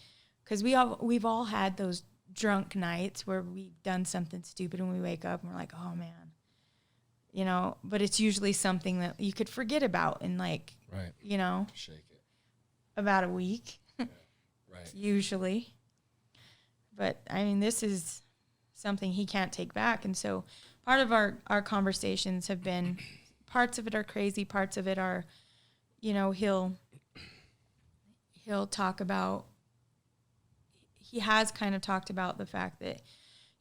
Because we've all had those drunk nights where we've done something stupid and we wake up and we're like, oh man, you know, but it's usually something that you could forget about in like, right. you know, shake it about a week, yeah. Right. usually. But I mean, this is something he can't take back. And so part of our conversations have been, parts of it are crazy, parts of it are, you know, he'll talk about, he has kind of talked about the fact that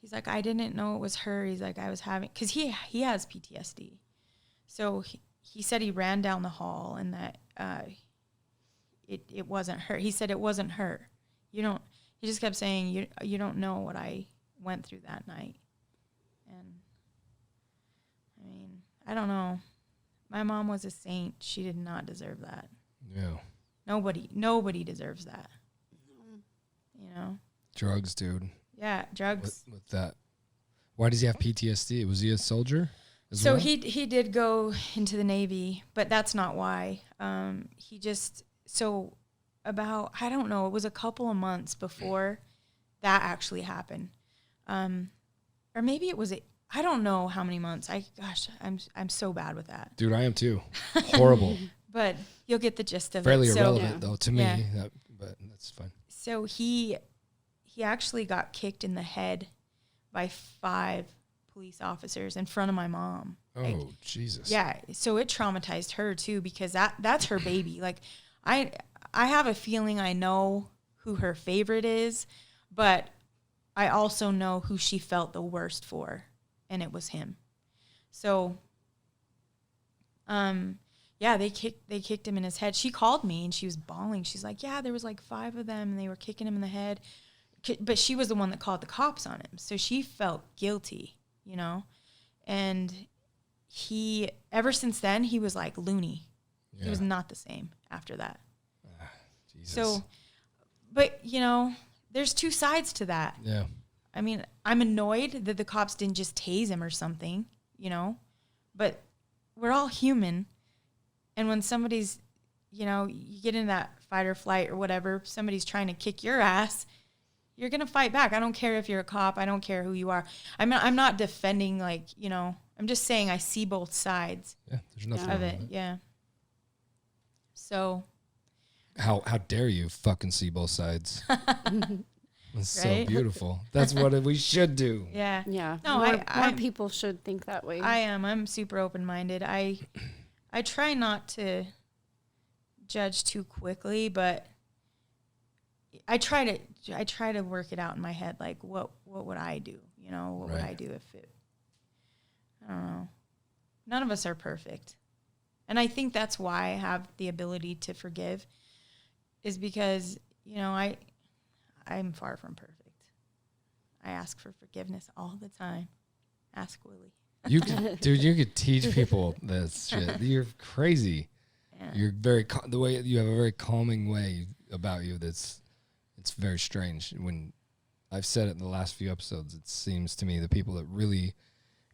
he's like, I didn't know it was her. He's like, I was having, because he has PTSD. So he said he ran down the hall and that it wasn't her. He said it wasn't her. He just kept saying, you don't know what I went through that night. And I mean, I don't know. My mom was a saint. She did not deserve that. Yeah. Nobody deserves that. You know? Drugs, dude. Yeah, drugs. With that. Why does he have PTSD? Was he a soldier as so well? he did go into the Navy, but that's not why. About, I don't know, it was a couple of months before that actually happened. Or maybe it was, I don't know how many months. I'm so bad with that. Dude, I am too. Horrible. But you'll get the gist of Fairly it. irrelevant though to me, Yeah. But that's fine. So he actually got kicked in the head by 5 police officers in front of my mom. Oh, Jesus. Yeah. So it traumatized her too, because that's her baby. Like I have a feeling I know who her favorite is, but I also know who she felt the worst for. and it was him. So, yeah, they kicked him in his head. She called me and she was bawling. She's like, yeah, there was like 5 of them and they were kicking him in the head. But she was the one that called the cops on him. So she felt guilty, you know? And ever since then, he was like loony. Yeah. He was not the same after that. Jesus. So, but, you know, there's 2 sides to that. Yeah. I mean, I'm annoyed that the cops didn't just tase him or something, you know? But we're all human. And when somebody's, you know, you get in that fight or flight or whatever, somebody's trying to kick your ass, you're going to fight back. I don't care if you're a cop. I don't care who you are. I'm not defending, like, you know, I'm just saying I see both sides there's nothing of wrong it. with it. Yeah. So. How dare you fucking see both sides? It's Right? so beautiful. That's what we should do. Yeah. Yeah. No, more people should think that way. I'm super open-minded. I try not to judge too quickly, but I try to work it out in my head. Like, what would I do? You know, what would I do if it? I don't know. None of us are perfect, and I think that's why I have the ability to forgive, is because, you know, I'm far from perfect. I ask for forgiveness all the time. Ask Willie. You could teach people this shit. You're crazy. Yeah. You're the way you have a very calming way about you. It's very strange. When I've said it in the last few episodes, it seems to me the people that really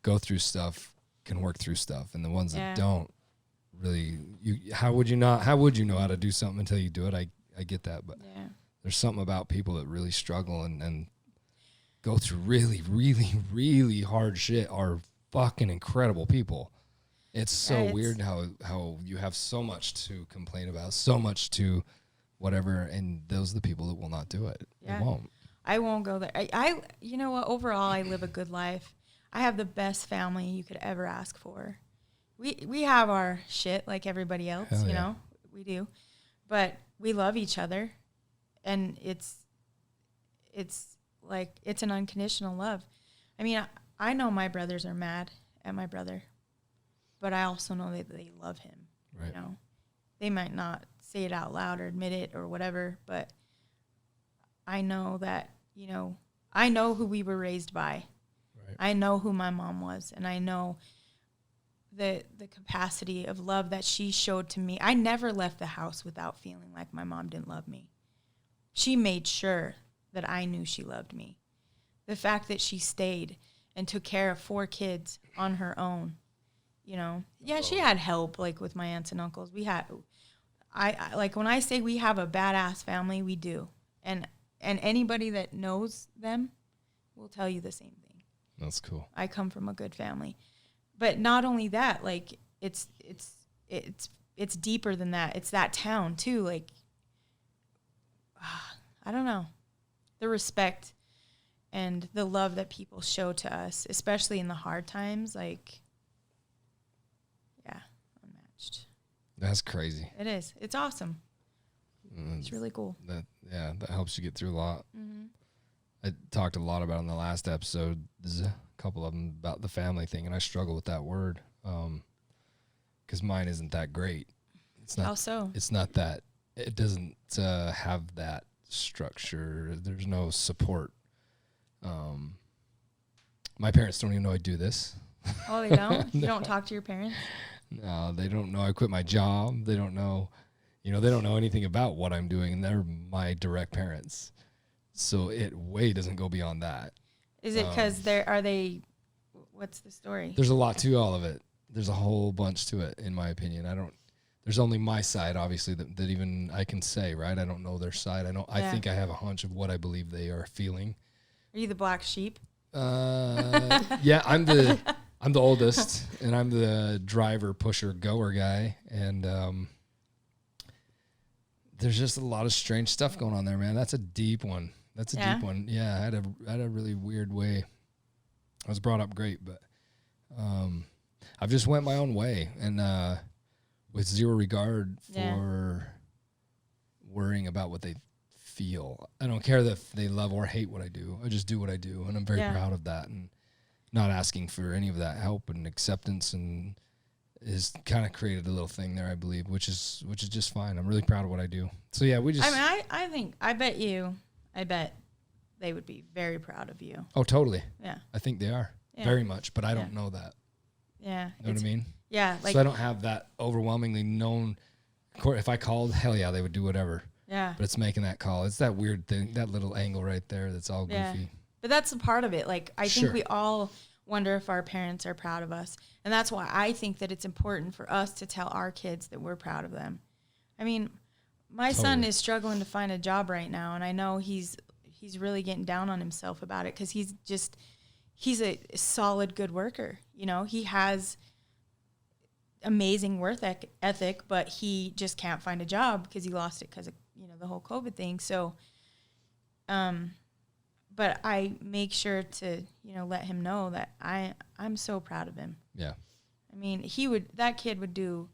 go through stuff can work through stuff, and the ones that don't really, how would you know how to do something until you do it? I get that, but there's something about people that really struggle and go through really, really, really hard shit are fucking incredible people. It's so weird how you have so much to complain about, so much to whatever, and those are the people that will not do it. Yeah. They won't. I won't go there. I you know what? Overall, I live a good life. I have the best family you could ever ask for. We have our shit like everybody else, Hell you know? We do. But we love each other, and it's like, it's an unconditional love. I mean, I know my brothers are mad at my brother, but I also know that they love him. Right. You know, they might not say it out loud or admit it or whatever, but I know that, you know, I know who we were raised by. Right. I know who my mom was, and I know the capacity of love that she showed to me. I never left the house without feeling like my mom didn't love me. She made sure that I knew she loved me. The fact that she stayed and took care of 4 kids on her own, you know. Yeah, she had help, like, with my aunts and uncles. I like, when I say we have a badass family, we do. And anybody that knows them will tell you the same thing. That's cool. I come from a good family. But not only that, like, it's deeper than that. It's that town too. Like, I don't know, the respect and the love that people show to us, especially in the hard times. Like, yeah, unmatched. That's crazy. It is. It's awesome. It's really cool. That helps you get through a lot. Mm-hmm. I talked a lot about in the last episode. There's a couple of them about the family thing, and I struggle with that word because mine isn't that great. It's not. How so? It's not that. It doesn't have that structure. There's no support. My parents don't even know I do this. Oh, they don't? No. You don't talk to your parents? No, they don't know I quit my job. They don't know, they don't know anything about what I'm doing, and they're my direct parents. So it doesn't go beyond that. Is it because what's the story? There's a lot to all of it. There's a whole bunch to it, in my opinion. There's only my side, obviously, that even I can say, right? I don't know their side. I think I have a hunch of what I believe they are feeling. Are you the black sheep? Yeah, I'm the oldest, and I'm the driver, pusher, goer guy, and there's just a lot of strange stuff going on there, man. That's a deep one. Deep one. Yeah, I had a really weird way. I was brought up great, but I've just went my own way, and with zero regard for worrying about what they feel. I don't care if they love or hate what I do. I just do what I do, and I'm very proud of that. And not asking for any of that help and acceptance, and is kind of created a little thing there, I believe, which is just fine. I'm really proud of what I do. So yeah, we just. I mean, I bet they would be very proud of you. Oh, totally. Yeah. I think they are very much, but I don't know that. Yeah. You know what I mean? Yeah. So I don't have that overwhelmingly known. If I called, hell yeah, they would do whatever. Yeah. But it's making that call. It's that weird thing, that little angle right there that's all goofy. But that's a part of it. Like, I think we all wonder if our parents are proud of us. And that's why I think that it's important for us to tell our kids that we're proud of them. I mean, my son is struggling to find a job right now, and I know he's really getting down on himself about it because he's a solid, good worker. You know, he has amazing work ethic, but he just can't find a job because he lost it because of, you know, the whole COVID thing. So, but I make sure to, you know, let him know that I'm so proud of him. Yeah. I mean, that kid would do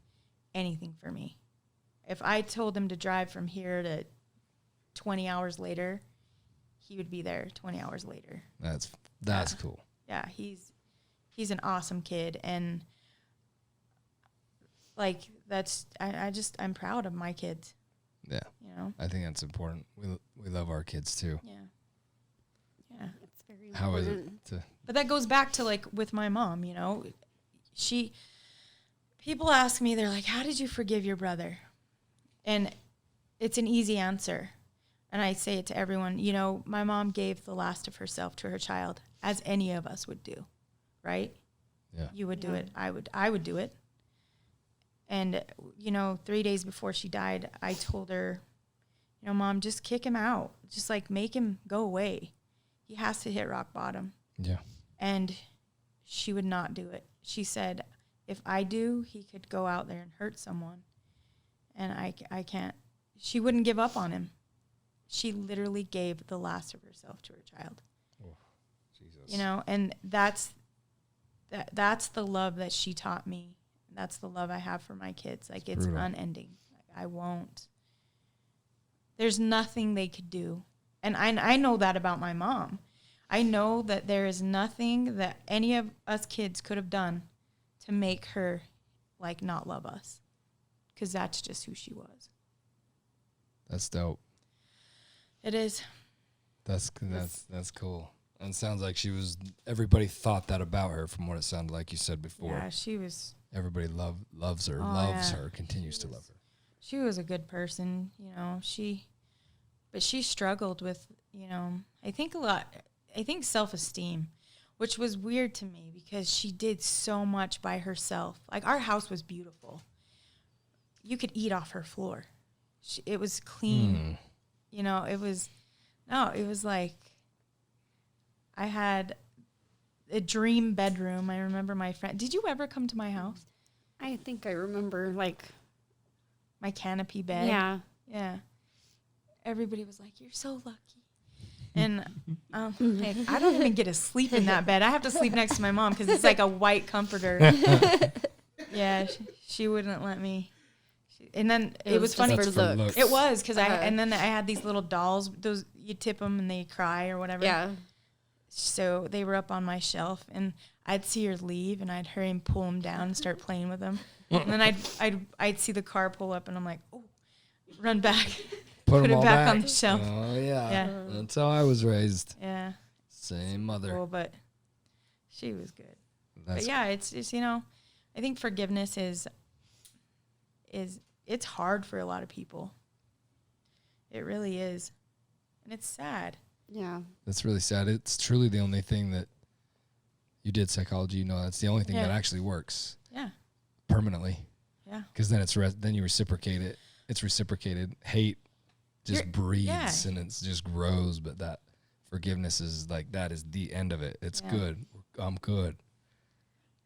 anything for me. If I told him to drive from here to 20 hours later, he would be there 20 hours later. That's cool. Yeah, he's an awesome kid, and like I'm proud of my kids. Yeah. You know? I think that's important. We love our kids too. Yeah. Yeah. It's very important. How is it But that goes back to like with my mom, you know. People ask me, they're like, "How did you forgive your brother?" And it's an easy answer. And I say it to everyone, you know, my mom gave the last of herself to her child, as any of us would do, right? Yeah. You would do it. I would do it. And, you know, 3 days before she died, I told her, you know, Mom, just kick him out. Just like make him go away. He has to hit rock bottom. Yeah. And she would not do it. She said, if I do, he could go out there and hurt someone. And I can't. She wouldn't give up on him. She literally gave the last of herself to her child. Oh, Jesus. You know, and that's the love that she taught me. That's the love I have for my kids. Like, it's unending. Like, I won't. There's nothing they could do. And I know that about my mom. I know that there is nothing that any of us kids could have done to make her, like, not love us. Because that's just who she was. That's dope. It is. That's cool. And it sounds like everybody thought that about her from what it sounded like you said before. Yeah, she was. Everybody loves her, continues to love her. She was a good person, you know. But she struggled with, you know, I think self-esteem, which was weird to me because she did so much by herself. Like, our house was beautiful. You could eat off her floor. It was clean. You know, it was like I had a dream bedroom. I remember my friend. Did you ever come to my house? I think I remember, like, my canopy bed. Yeah. Yeah. Everybody was like, "You're so lucky." And hey, I don't even get to sleep in that bed. I have to sleep next to my mom because it's like a white comforter. Yeah, she wouldn't let me. And then it was funny. For looks. It was because and then I had these little dolls. Those you tip them and they cry or whatever. Yeah. So they were up on my shelf, and I'd see her leave, and I'd hurry and pull them down and start playing with them. And then I'd see the car pull up, and I'm like, oh, run back, put it back on the shelf. Oh yeah, Yeah. That's how I was raised. Yeah. Same mother. Cool, but she was good. But yeah, it's you know, I think forgiveness is it's hard for a lot of people. It really is, and it's sad. Yeah. That's really sad. It's truly the only thing that you did psychology. You know, that's the only thing that actually works. Yeah. Permanently. Yeah. Because then then you reciprocate it. It's reciprocated. Hate just breeds and it just grows. But that forgiveness is like, that is the end of it. It's good. I'm good.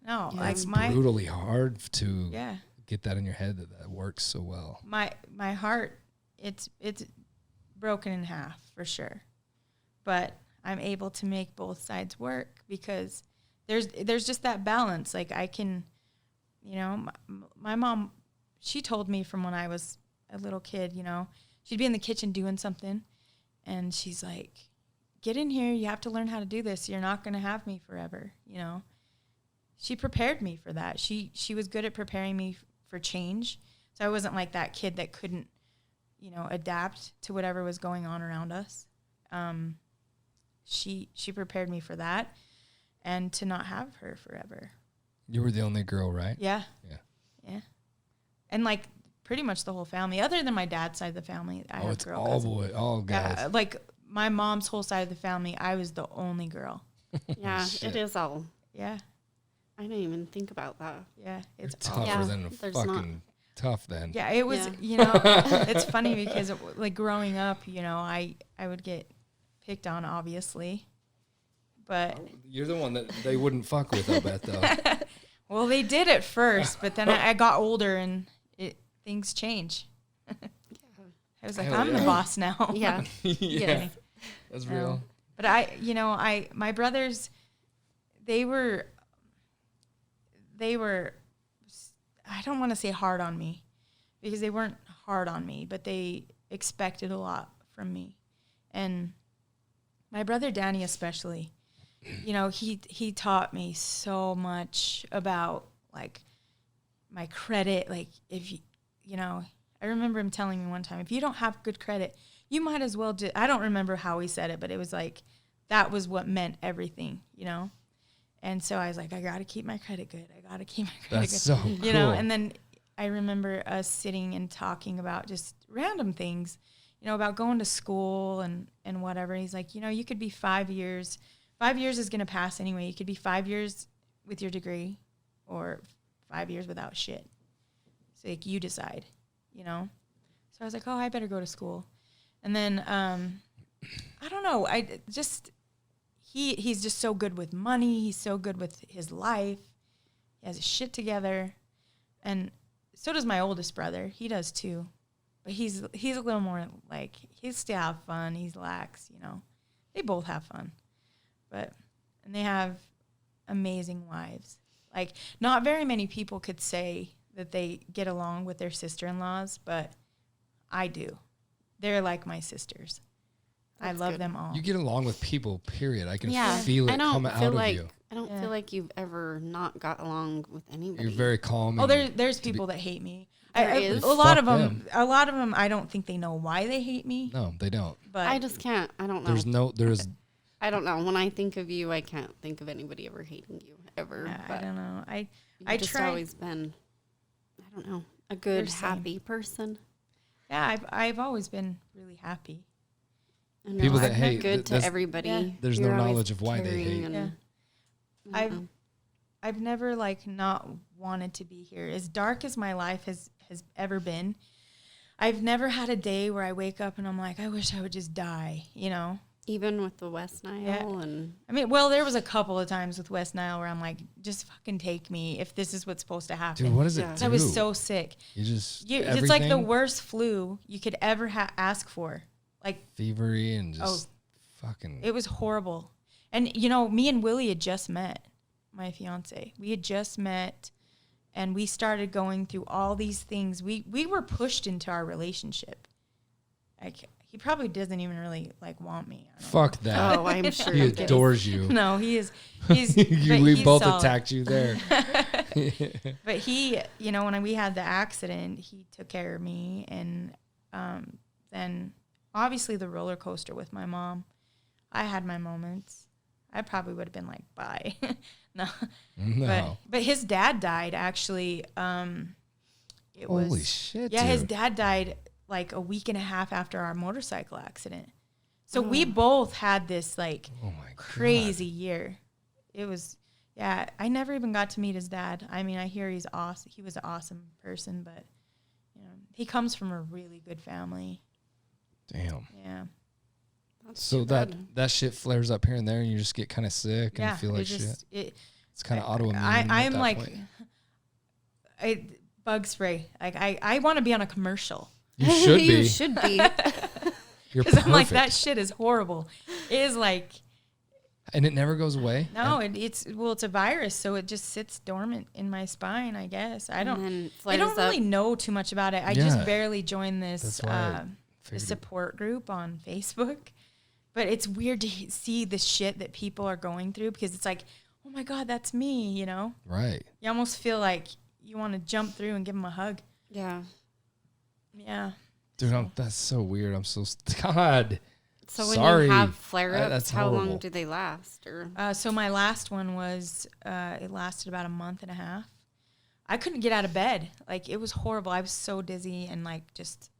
No, Yeah. like It's brutally hard to yeah. get that in your head that works so well. My heart, it's broken in half for sure, but I'm able to make both sides work because there's just that balance. Like I can, you know, my mom, she told me from when I was a little kid, you know, she'd be in the kitchen doing something, and she's like, get in here. You have to learn how to do this. You're not going to have me forever, you know. She prepared me for that. She was good at preparing me for change. So I wasn't like that kid that couldn't, you know, adapt to whatever was going on around us. She prepared me for that and to not have her forever. You were the only girl, right? Yeah. Yeah. Yeah. And like pretty much the whole family, other than my dad's side of the family, I have it's girl all cousins. all guys. Yeah, like my mom's whole side of the family, I was the only girl. Yeah, Shit. it is all. Yeah. I didn't even think about that. Yeah. You're It's tougher awful. Yeah, than there's fucking tough then. Yeah, it was, Yeah. you know, it's funny because like growing up, you know, I would get picked on, obviously. But You're the one that they wouldn't fuck with, I bet, though. well, they did at first, but then I got older and things change. I was like, Hell I'm yeah. the boss now. Yeah. Yeah. Yes. That's real. But my brothers, they were, I don't want to say hard on me because they weren't hard on me, but they expected a lot from me. And my brother Danny especially, you know, he taught me so much about like my credit. Like if you know, I remember him telling me one time, if you don't have good credit, you might as well just, I don't remember how he said it, but it was like, that was what meant everything, you know? And so I was like, I got to keep my credit good. I got to keep my credit That's good. so cool. You know, and then I remember us sitting and talking about just random things, you know, about going to school and whatever. He's like, you know, you could be 5 years. 5 years is going to pass anyway. You could be 5 years with your degree or 5 years without shit. So like, you decide, you know? So I was like, oh, I better go to school. And then, I don't know. He's just so good with money. He's so good with his life. He has his shit together. And so does my oldest brother. He does too. But he's a little more like, he still have fun. He's lax, you know. They both have fun. And they have amazing wives. Like, not very many people could say that they get along with their sister-in-laws, but I do. They're like my sisters. I That's love good. them all. You get along with people, period. I can Yeah. feel it I don't come feel out like of you. I don't Yeah. feel like you've ever not got along with anybody. You're very calm. Oh, there's people that hate me. There is. A lot Fuck of them. I don't think they know why they hate me. No, they don't. But I just can't. I don't know. There's I don't know. When I think of you, I can't think of anybody ever hating you ever. I but don't know. you've I just try. always been, I don't know, a good, You're same. happy person. Yeah, I've always been really happy. I know, People that you're hate, good to that's- everybody. Yeah. There's no You're always knowledge of why they caring hate. and- Yeah. I don't know. I've never like not wanted to be here. As dark as my life has ever been, I've never had a day where I wake up and I'm like, I wish I would just die, you know? Even with the West Nile Yeah. and I mean, well, there was a couple of times with West Nile where I'm like, just fucking take me if this is what's supposed to happen. Dude, what does it Yeah. do? I was so sick. You just It's like the everything worst flu you could ever ask for. Like, fevery and just fucking. it was horrible. And, you know, me and Willie had just met, my fiance. We had just met, and we started going through all these things. We were pushed into our relationship. Like, he probably doesn't even really, like, want me. I don't Fuck that. oh, I'm sure He he does. adores you. know. No, he is. He's, but We he's both solid. attacked you there. But he, you know, when we had the accident, he took care of me. And then obviously the roller coaster with my mom. I had my moments. I probably would have been like, bye. No. No. But his dad died actually. Holy shit. Yeah, dude. his dad died like a week and a half after our motorcycle accident. So we both had this like Oh my God. crazy year. It was, yeah, I never even got to meet his dad. I mean, I hear he's awesome. He was an awesome person, but you know, he comes from a really good family. Damn. Yeah. That's So too that bad. that shit flares up here and there, and you just get kind of sick and feel like it just, shit. It's kind of autoimmune. I'm at that like, point. bug spray. Like I want to be on a commercial. You should be. You should be. You're Because perfect. I'm like, that shit is horrible. It is like, and it never goes away. no, it's a virus, so it just sits dormant in my spine, I guess. I And don't then I don't flares really up. know too much about it. I just Yeah. barely joined this That's why I the figured it- support group on Facebook. But it's weird to see the shit that people are going through because it's like, oh my God, that's me, you know? Right. You almost feel like you want to jump through and give them a hug. Yeah. Yeah. Dude, that's so weird. I'm so, God. So when Sorry. you have flare-ups, That's how long horrible. do they last? Or So my last one was, it lasted about a month and a half. I couldn't get out of bed. Like, it was horrible. I was so dizzy and, like, just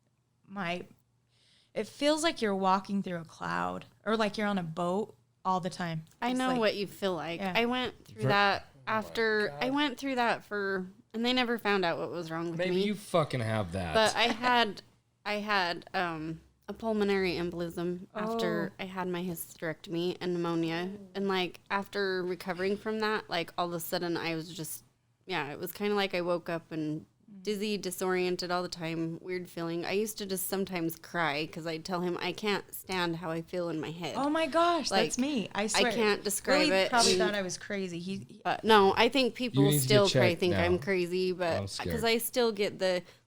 it feels like you're walking through a cloud or like you're on a boat all the time. I Just know like, what you feel like. Yeah. I went through that after, I went through that and they never found out what was wrong with Maybe me. you fucking have that. But I had a pulmonary embolism after I had my hysterectomy and pneumonia. And like after recovering from that, like all of a sudden I was just, it was kind of like I woke up and dizzy, disoriented all the time, weird feeling. I used to just sometimes cry because I'd tell him I can't stand how I feel in my head. Oh my gosh, Like, that's me. I swear. I can't describe Willie it. probably thought I was crazy. But no, I think You people need to still get probably checked think now. I'm crazy, I'm but scared. because I still get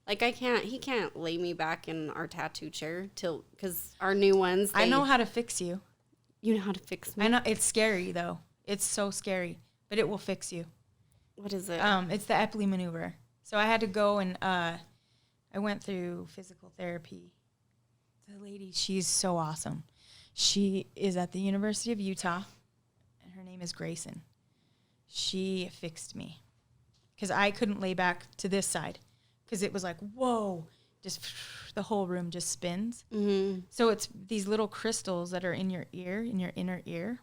he can't lay me back in our tattoo chair because our new ones. I know how to fix you. You know how to fix me. I know it's scary though. It's so scary, but it will fix you. What is it? It's the Epley maneuver. So I had to go and I went through physical therapy. The lady, she's so awesome. She is at the University of Utah, and her name is Grayson. She fixed me because I couldn't lay back to this side because it was like, whoa, just the whole room just spins. Mm-hmm. So it's these little crystals that are in your ear, in your inner ear,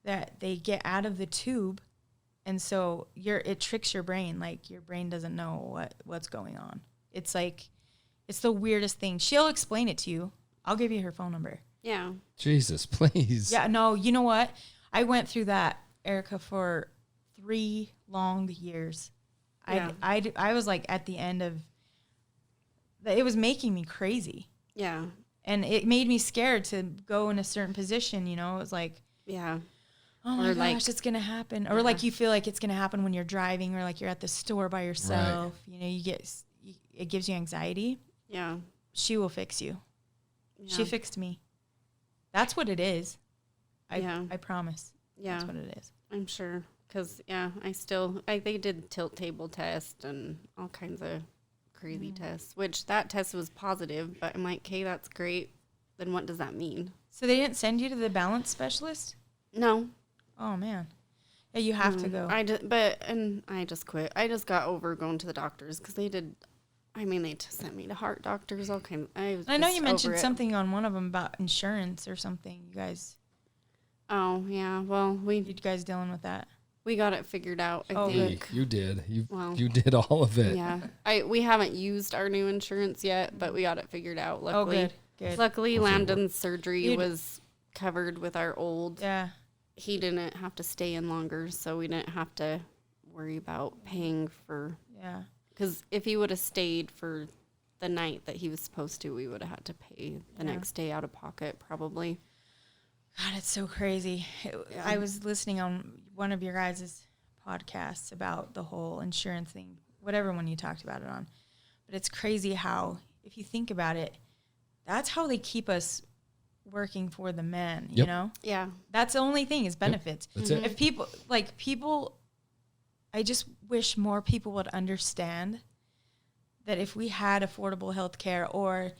that they get out of the tube. And so it tricks your brain. Like your brain doesn't know what's going on. It's like, it's the weirdest thing. She'll explain it to you. I'll give you her phone number. Yeah. Jesus, please. Yeah, no, you know what? I went through that, Erica, for 3 long years. Yeah. I was like at the end of, it was making me crazy. Yeah. And it made me scared to go in a certain position, you know? It was like, Yeah. oh my Or gosh, like- it's going to happen. Or like you feel like it's going to happen when you're driving or like you're at the store by yourself. You know, it gives you anxiety. Yeah. She will fix you. Yeah. She fixed me. That's what it is. Yeah. I promise. Yeah. That's what it is. I'm sure. Because, they did tilt table test and all kinds of crazy tests, which that test was positive, but I'm like, okay, that's great. Then what does that mean? So they didn't send you to the balance specialist? No. Oh, man. Yeah, you have to go. I just quit. I just got over going to the doctors because they just sent me to heart doctors, all kinds. I know you mentioned something on one of them about insurance or something. You guys, Oh, yeah. Well, you guys dealing with that? we got it figured out, I Oh, think. You did. Well, You did all of it. Yeah. We haven't used our new insurance yet, but we got it figured out, luckily. Oh, good. Luckily, Hopefully Landon's surgery You'd- was covered with our old. Yeah. He didn't have to stay in longer, so we didn't have to worry about paying for. Yeah. Because if he would have stayed for the night that he was supposed to, we would have had to pay the next day out of pocket, probably. God, it's so crazy. I was listening on one of your guys' podcasts about the whole insurance thing, whatever one you talked about it on. But it's crazy how, if you think about it, that's how they keep us working for the men, you Yep. know? Yeah. That's the only thing is benefits. That's it. If people, I just wish more people would understand that if we had affordable health care or,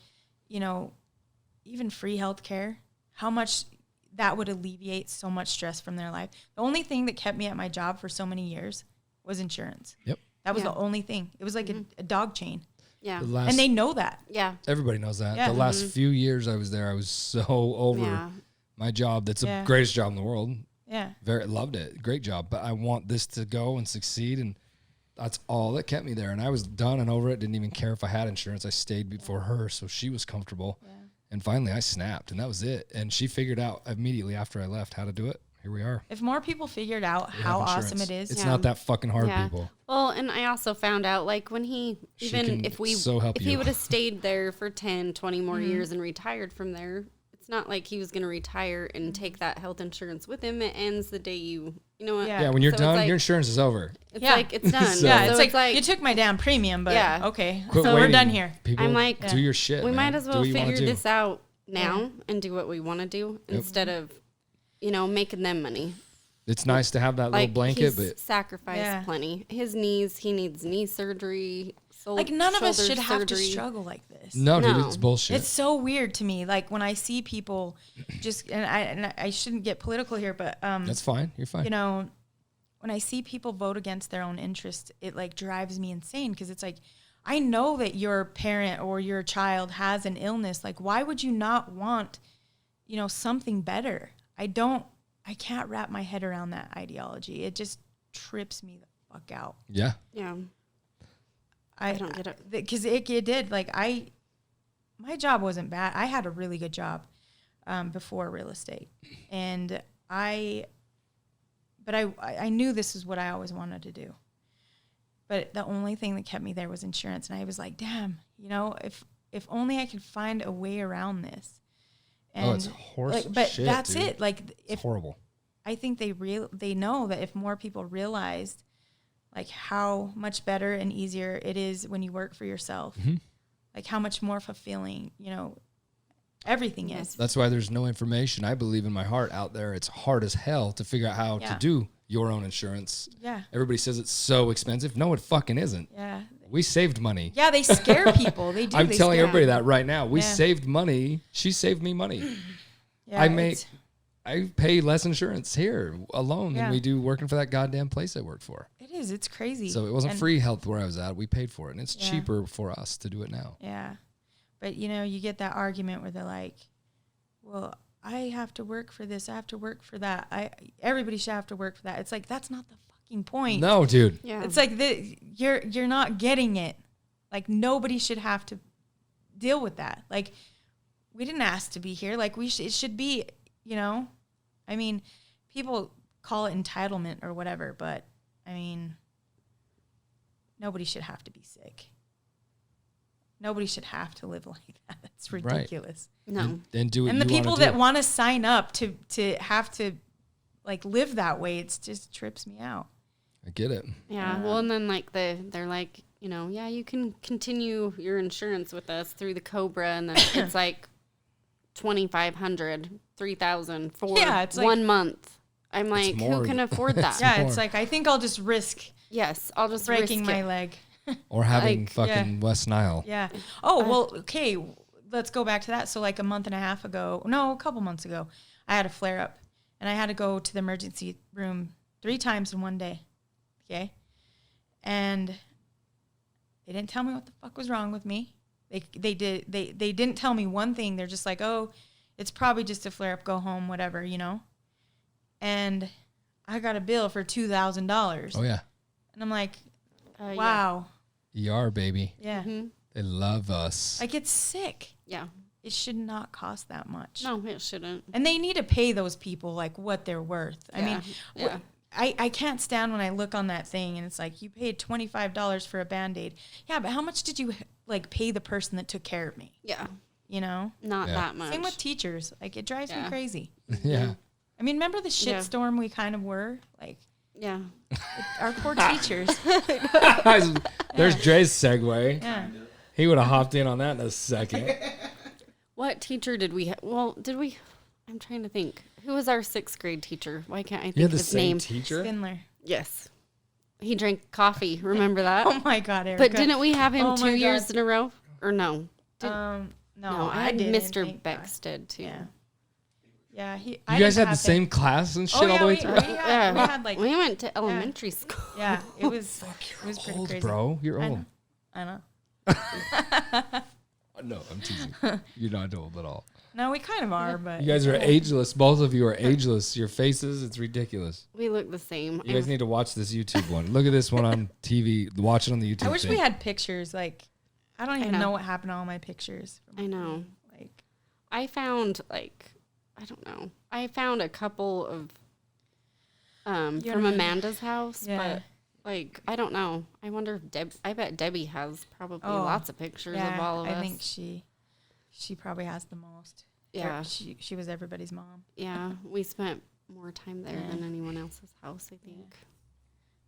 you know, even free health care, how much that would alleviate so much stress from their life. The only thing that kept me at my job for so many years was insurance. Yep. That was Yeah. the only thing. It was like a dog chain. Yeah. The last, And they know that. Yeah. everybody knows that. Yeah. The last few years I was there, I was so over Yeah. my job. That's the Yeah. greatest job in the world. Yeah. Very loved it. Great job. But I want this to go and succeed. And that's all that kept me there. And I was done and over it. Didn't even care if I had insurance. I stayed before her, so she was comfortable. Yeah. And finally I snapped, and that was it. And she figured out immediately after I left how to do it. Here we are. If more people figured out We how have awesome insurance. it is. It's Yeah. not that fucking hard, Yeah. people. Well, and I also found out, like, when he, She even can if we, so help if he you. would have stayed there for 10, 20 more years and retired from there, it's not like he was going to retire and take that health insurance with him. It ends the day you know what? Yeah. Yeah, when you're So it's done, like- your insurance is over. It's Yeah. like, it's done. So- Yeah, So it's like, you took my damn premium, but Yeah. okay. Quit So waiting. we're done here. People, I'm like, do your shit. we man. might as Do well what you wanna figure do. this out now and do what we want to do instead of, making them money. It's nice to have that little blanket, but sacrificed plenty. His knees, he needs knee surgery. Like none of us should have to struggle like this. No, dude, it's bullshit. It's so weird to me. Like when I see people just, and I shouldn't get political here, but that's fine. You're fine. When I see people vote against their own interests, it like drives me insane because it's like, I know that your parent or your child has an illness. Like, why would you not want, something better? I can't wrap my head around that ideology. It just trips me the fuck out. Yeah. Yeah. I don't get it. Because it did. Like, my job wasn't bad. I had a really good job before real estate. And I knew this is what I always wanted to do. But the only thing that kept me there was insurance. And I was like, damn, if only I could find a way around this. And it's horse but shit, that's dude. it. Like, it's horrible. I think they know that if more people realized like how much better and easier it is when you work for yourself, like how much more fulfilling, everything is. That's why there's no information, I believe in my heart, out there. It's hard as hell to figure out how to do your own insurance. Yeah. Everybody says it's so expensive. No, it fucking isn't. Yeah. We saved money. Yeah, they scare people. They do. I'm telling everybody that right now. We saved money. She saved me money. Yeah, I pay less insurance here alone than we do working for that goddamn place I worked for. It is. It's crazy. So it wasn't free health where I was at. We paid for it, and it's cheaper for us to do it now. Yeah. But, you get that argument where they're like, well, I have to work for this. I have to work for that. Everybody should have to work for that. It's like, that's not the fucking point. No, dude. Yeah. It's like you're not getting it. Like nobody should have to deal with that. Like we didn't ask to be here. Like it should be, I mean, people call it entitlement or whatever, but I mean, nobody should have to be sick. Nobody should have to live like that. That's ridiculous. Right. No. Then do it. And the people that want to sign up to have to like live that way, it just trips me out. I get it. Yeah. Well, and then like they're like, you can continue your insurance with us through the COBRA, and then it's like $2,500, $3,000 for it's 1 month. I'm like, who can afford that? It's like I think I'll just risk. Yes, I'll just breaking my leg. Or having fucking West Nile. Yeah. Oh, well, okay. Let's go back to that. So like a couple months ago, I had a flare up and I had to go to the emergency room 3 times in one day. Okay. And they didn't tell me what the fuck was wrong with me. They didn't tell me one thing. They're just like, oh, it's probably just a flare up, go home, whatever, And I got a bill for $2,000. Oh yeah. And I'm like, wow. ER, baby. Yeah. Mm-hmm. They love us. I get sick. Yeah. It should not cost that much. No, it shouldn't. And they need to pay those people like what they're worth. I mean, I can't stand when I look on that thing and it's like, you paid $25 for a Band-Aid. Yeah, but how much did you like pay the person that took care of me? Yeah. Not that much. Same with teachers. Like it drives me crazy. Yeah. I mean, remember the shitstorm we kind of were? Like, yeah. Our poor teachers. There's Dre's segue. Yeah. He would have hopped in on that in a second. What teacher did we have? Well, did we? I'm trying to think. Who was our 6th grade teacher? Why can't I think of his name? Teacher? Spindler. Yes. He drank coffee. Remember that? Oh my God, Erica. But didn't we have him 2 years in a row? Or no? No, I had Mr. Beckstead too. Yeah. You guys had the same class and shit all the way through? We had like... We went to elementary school. Yeah, it was pretty old, crazy. bro. You're old. I know. No, I'm teasing. You're not old at all. No, we kind of are, but... You guys are ageless. Both of you are ageless. Your faces, it's ridiculous. We look the same. You guys need to watch this YouTube one. Look at this one on TV. Watch it on the YouTube I wish we had pictures. Like, I don't even know what happened to all my pictures. I know. Like, I found, like... I don't know. I found a couple of from Amanda's house, but like I don't know. I wonder if I bet Debbie has probably lots of pictures of all of us. I think she probably has the most. Yeah, she was everybody's mom. Yeah, we spent more time there than anyone else's house, I think. Yeah.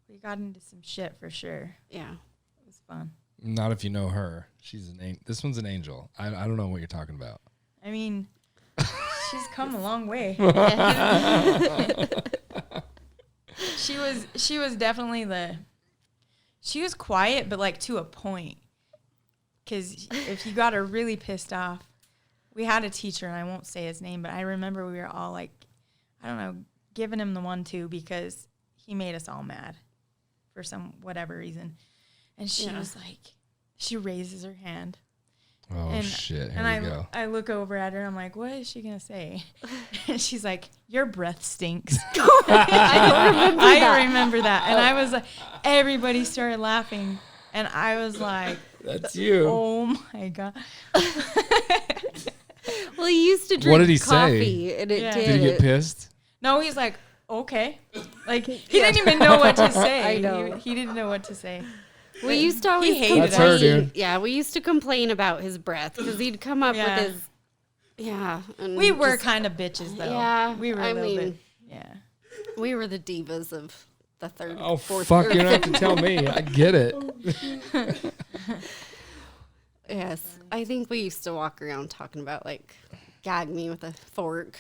We got into some shit for sure. Yeah, it was fun. Not if you know her. She's this one's an angel. I don't know what you're talking about. I mean, she's come a long way. She was definitely she was quiet, but like to a point. Because if you got her really pissed off, we had a teacher, and I won't say his name, but I remember we were all like, I don't know, giving him the 1-2 because he made us all mad for some whatever reason. And she was like, she raises her hand. Oh, shit. Here we go. I look over at her. I'm like, what is she going to say? And she's like, your breath stinks. I remember that. And I was like, everybody started laughing. And I was like, that's you. Oh, my God. Well, he used to drink what did he coffee. Say? And it Did he get pissed? No, he's like, okay. Like, he didn't even know what to say. I know. He didn't know what to say. We used to always hated That's her, dude. Yeah, we used to complain about his breath because he'd come up with his. Yeah. And we were kind of bitches, though. Yeah. We were a little bit. Yeah. We were the divas of the third, Oh, fourth, fuck, third, you don't have to tell me. I get it. Yes. I think we used to walk around talking about, like, gag me with a fork,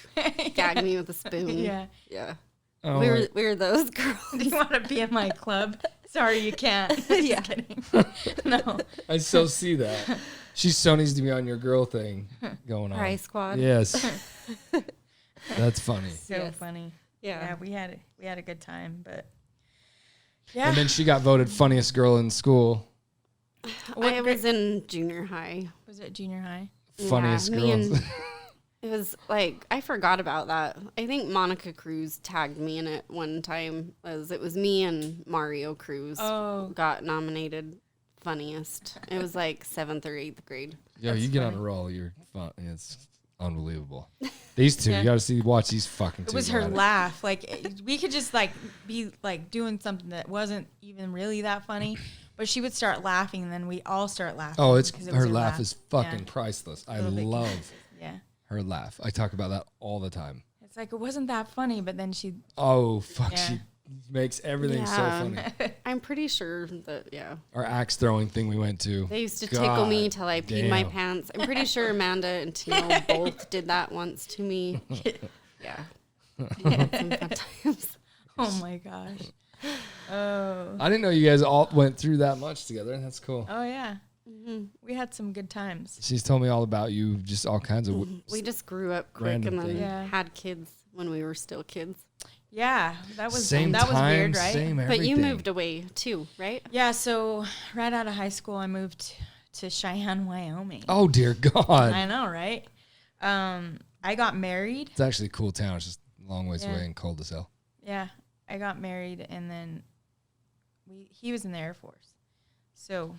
gag me with a spoon. Yeah. Yeah. Oh, We were those girls. Do you want to be in my club? Sorry, you can't. Yeah. Just kidding. No. I still see that. She so needs to be on your girl thing going on. High squad. Yes. That's funny. So funny. Yeah. We had a good time, but yeah. And then she got voted funniest girl in school. I was in junior high. Was it junior high? Funniest me girl. and- It was like, I forgot about that. I think Monica Cruz tagged me in it one time. It was me and Mario Cruz got nominated funniest. It was like 7th or 8th grade. Yo, you get on a roll. You're fun. It's unbelievable. These two, you got to watch these fucking two. It was her at it. laugh. Like, we could just like be like doing something that wasn't even really that funny, but she would start laughing, and then we all start laughing. Oh, it's because it her was laugh is fucking Yeah. priceless. I Little bit love Yeah. her laugh. I talk about that all the time. It's like, it wasn't that funny, but then she. Oh, fuck. Yeah. She makes everything so Yeah. funny. I'm pretty sure that, Our axe throwing thing we went to. they used to tickle me God till I peed my damn. pants. I'm pretty sure Amanda and Tino both did that once to me. Yeah. Some fun times. Oh my gosh. Oh. I didn't know you guys all went through that much together. That's cool. Oh yeah. We had some good times. She's told me all about you, just all kinds of. We just grew up quick Random and then thing. had kids when we were still kids. Yeah, that was Same that was time, weird, right? Same But you everything. moved away too, right? Yeah, so right out of high school, I moved to Cheyenne, Wyoming. Oh dear God! I know, right? I got married. It's actually a cool town. It's just a long ways Yeah. away and cold as hell. Yeah, I got married, and then he was in the Air Force, so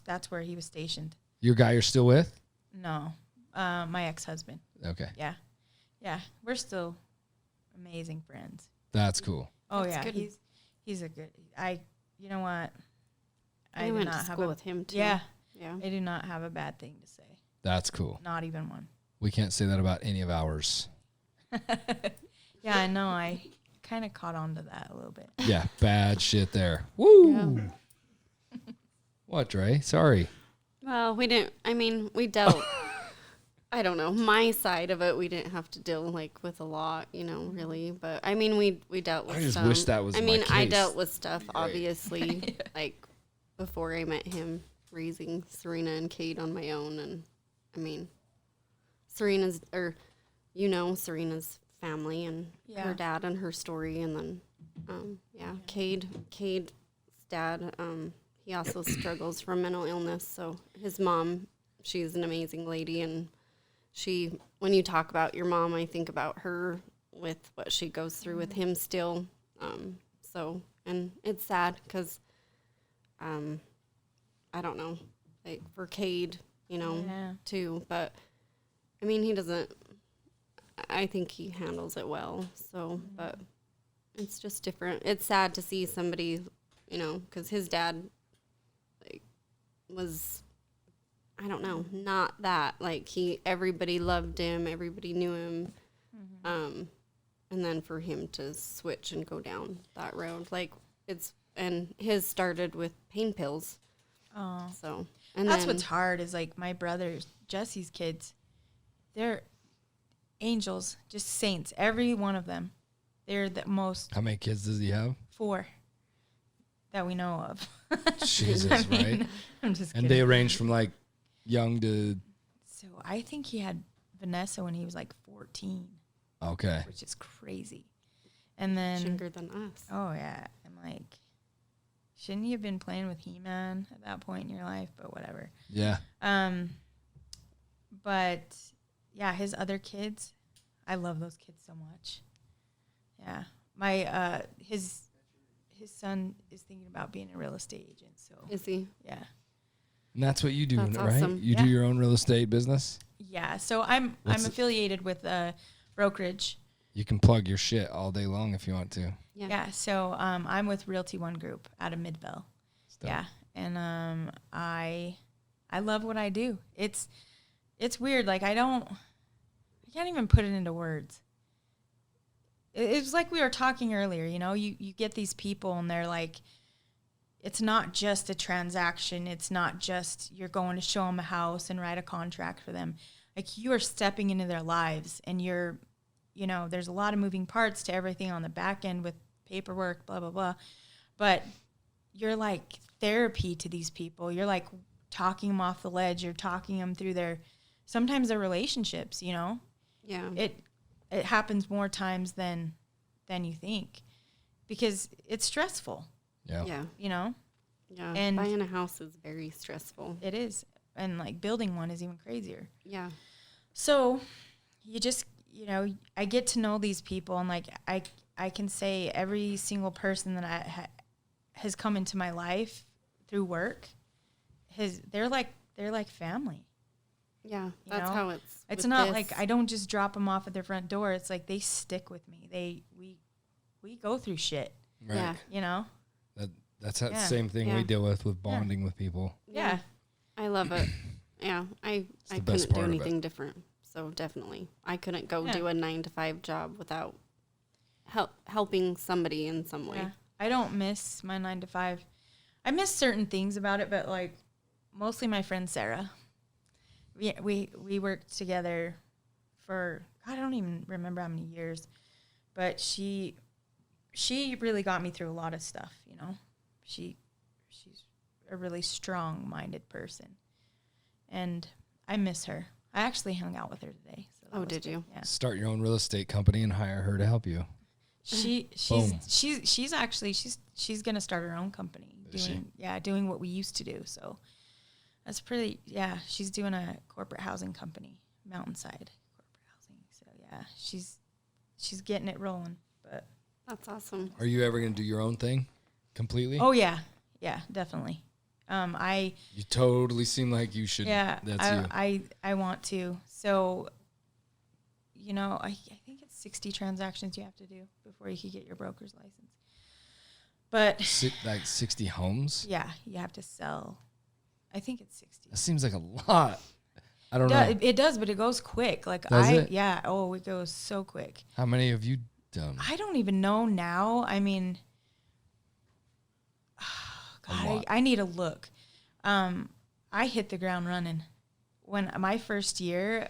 that's where he was stationed. Your guy you're still with? No, my ex-husband. Okay, Yeah, we're still amazing friends. that's cool. Oh That's yeah, good. he's a good. You know what? I do went to not have school with him too. Yeah, Yeah. I do not have a bad thing to say. That's cool. Not even one. We can't say that about any of ours. Yeah, I know. I kind of caught on to that a little bit. Yeah, bad shit there. Woo! Yeah. What, Dre? Sorry. Well, we dealt, I don't know, my side of it, we didn't have to deal like with a lot, really. But I mean, we dealt with I just some. wish that was I my mean, I case. dealt with stuff, obviously, like before I met him, raising Serena and Cade on my own. And I mean, Serena's family and her dad and her story. And then, Cade's dad, he also struggles from mental illness. So his mom, she's an amazing lady. And when you talk about your mom, I think about her with what she goes through with him still. And it's sad because, I don't know, like for Cade, too. But I mean, I think he handles it well. So, but it's just different. It's sad to see somebody, because his dad, was, I don't know, not that. Like, everybody loved him, everybody knew him. And then for him to switch and go down that road, and his started with pain pills. Oh. So, And that's what's hard is like my brother, Jesse's kids, they're angels, just saints, every one of them. They're the most. How many kids does he have? 4 that we know of. Jesus, I mean, right? I'm just And kidding. they range from like young to So I think he had Vanessa when he was like 14, okay. which is crazy. And then Younger than us. oh yeah, I'm like, shouldn't you have been playing with He-Man at that point in your life? But whatever. Yeah. But yeah, his other kids, I love those kids so much. Yeah, my his son is thinking about being a real estate agent. So Is he? yeah, And that's what you do, That's right? awesome. You do your own real estate business. yeah. So I'm affiliated with a brokerage. You can plug your shit all day long if you want to. Yeah. So I'm with Realty One Group out of Midvale. Dope. Yeah, and I love what I do. It's weird. Like I can't even put it into words. It's like we were talking earlier. You know, you get these people and they're like, it's not just a transaction. It's not just you're going to show them a house and write a contract for them. Like you are stepping into their lives and you're, you know, there's a lot of moving parts to everything on the back end with paperwork, blah, blah, blah. But you're like therapy to these people. You're like talking them off the ledge. You're talking them through sometimes their relationships, you know. Yeah. It happens more times than you think because it's stressful. Yeah. Yeah. You know? Yeah. And buying a house is very stressful. It is. And like building one is even crazier. Yeah. So you just, you know, I get to know these people and like I can say every single person that has come into my life through work, they're like family. Yeah. You That's know? how it's. It's with not this. like I don't just drop them off at their front door. It's like they stick with me. We go through shit, Right. Yeah. you know? That's that Yeah. same thing Yeah. we deal with bonding with people. Yeah. I love it. Yeah. I the best couldn't do part of it. anything different. So definitely. I couldn't go Yeah. do a 9-to-5 job without helping somebody in some way. Yeah. I don't miss my 9 to 5. I miss certain things about it, but like mostly my friend Sarah. We worked together for I don't even remember how many years, but she really got me through a lot of stuff, you know. She's a really strong-minded person. And I miss her. I actually hung out with her today. So that Oh, was did good. you? Yeah. Start your own real estate company and hire her to help you. Boom. She's actually gonna start her own company Is she? doing what we used to do. So that's pretty she's doing a corporate housing company, Mountainside Corporate Housing. So yeah, she's getting it rolling. But That's awesome. Are you ever going to do your own thing completely? oh yeah, definitely. You totally seem like you should. Yeah, That's you. I want to. So, you know, I think it's 60 transactions you have to do before you can get your broker's license. But Like 60 homes? yeah, you have to sell. I think it's 60. That seems like a lot. I don't know. It does, but it goes quick. Like Does it? Yeah. Oh, it goes so quick. How many have you done? I don't even know now. I mean, God, lot. I need to look. I hit the ground running. When my first year,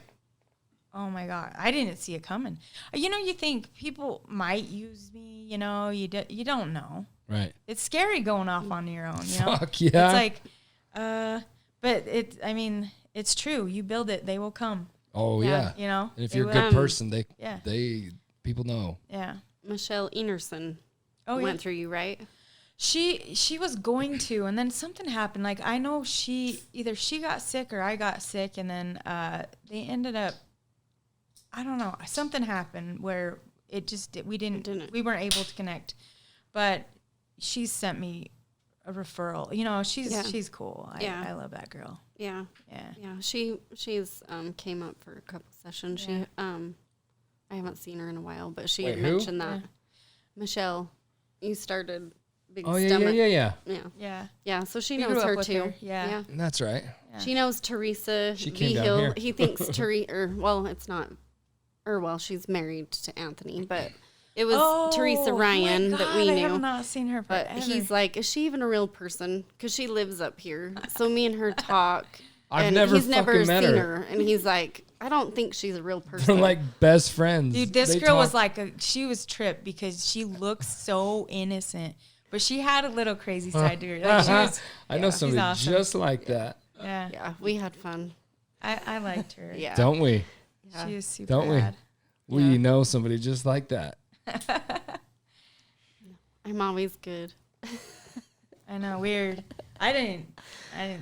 oh my God, I didn't see it coming. You know, you think people might use me, you know, you don't know. Right. It's scary going off on your own, you know? Fuck yeah. It's like, but it's true. You build it, they will come, Oh, yeah. you know? And if They you're a will. good person, Yeah. people know. Yeah. Michelle Enerson Oh, went yeah. through you, right? She was going to, and then something happened. Like I know either she got sick or I got sick, and then they ended up. I don't know. Something happened where we weren't able to connect, but she sent me a referral. You know, she's cool. Yeah. I love that girl. Yeah. Yeah. Yeah. She's came up for a couple sessions. Yeah. She I haven't seen her in a while, but she Wait, had who? mentioned that. Yeah. Michelle, you started Big Oh, Stomach. yeah. Yeah. Yeah. Yeah, so she We knows grew up her with too. her, yeah. That's right. Yeah. She knows Teresa She came down Hill. here. He thinks it's not, she's married to Anthony, but it was Teresa Ryan that we I knew. have not seen her But forever. he's like, is she even a real person? Because she lives up here. So me and her talk. I've and never he's never fucking met seen her. her. And he's like, I don't think she's a real They're person. like best friends. Dude, this They girl was talk- like she was tripped because she looks so innocent, but she had a little crazy side to her. Like she was, I know she's somebody awesome. just like that. Yeah, Yeah, we had fun. I liked her. Yeah. Don't we? Yeah. She was super Don't we? rad. We Yeah. know somebody just like that. I'm always good. I know, weird. I didn't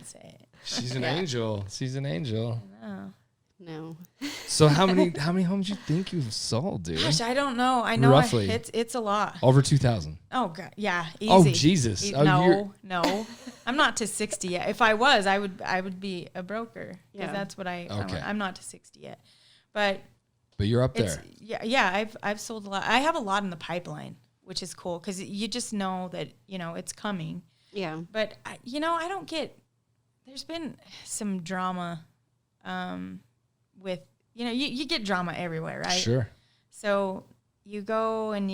say it. She's an Yeah. angel. She's an angel. No. No. So how many homes you think you've sold, dude? Gosh, I don't know. I know Roughly. it's a lot. Over 2,000. Oh god, yeah, easy. Oh Jesus! Oh, you're- No, I'm not to 60 yet. If I was, I would be a broker because Yeah. that's what I. Okay. I'm not to 60 yet, but but you're up it's there. yeah. I've sold a lot. I have a lot in the pipeline, which is cool because you just know that it's coming. Yeah. But I don't get. There's been some drama, with you get drama everywhere, right? Sure. So you go and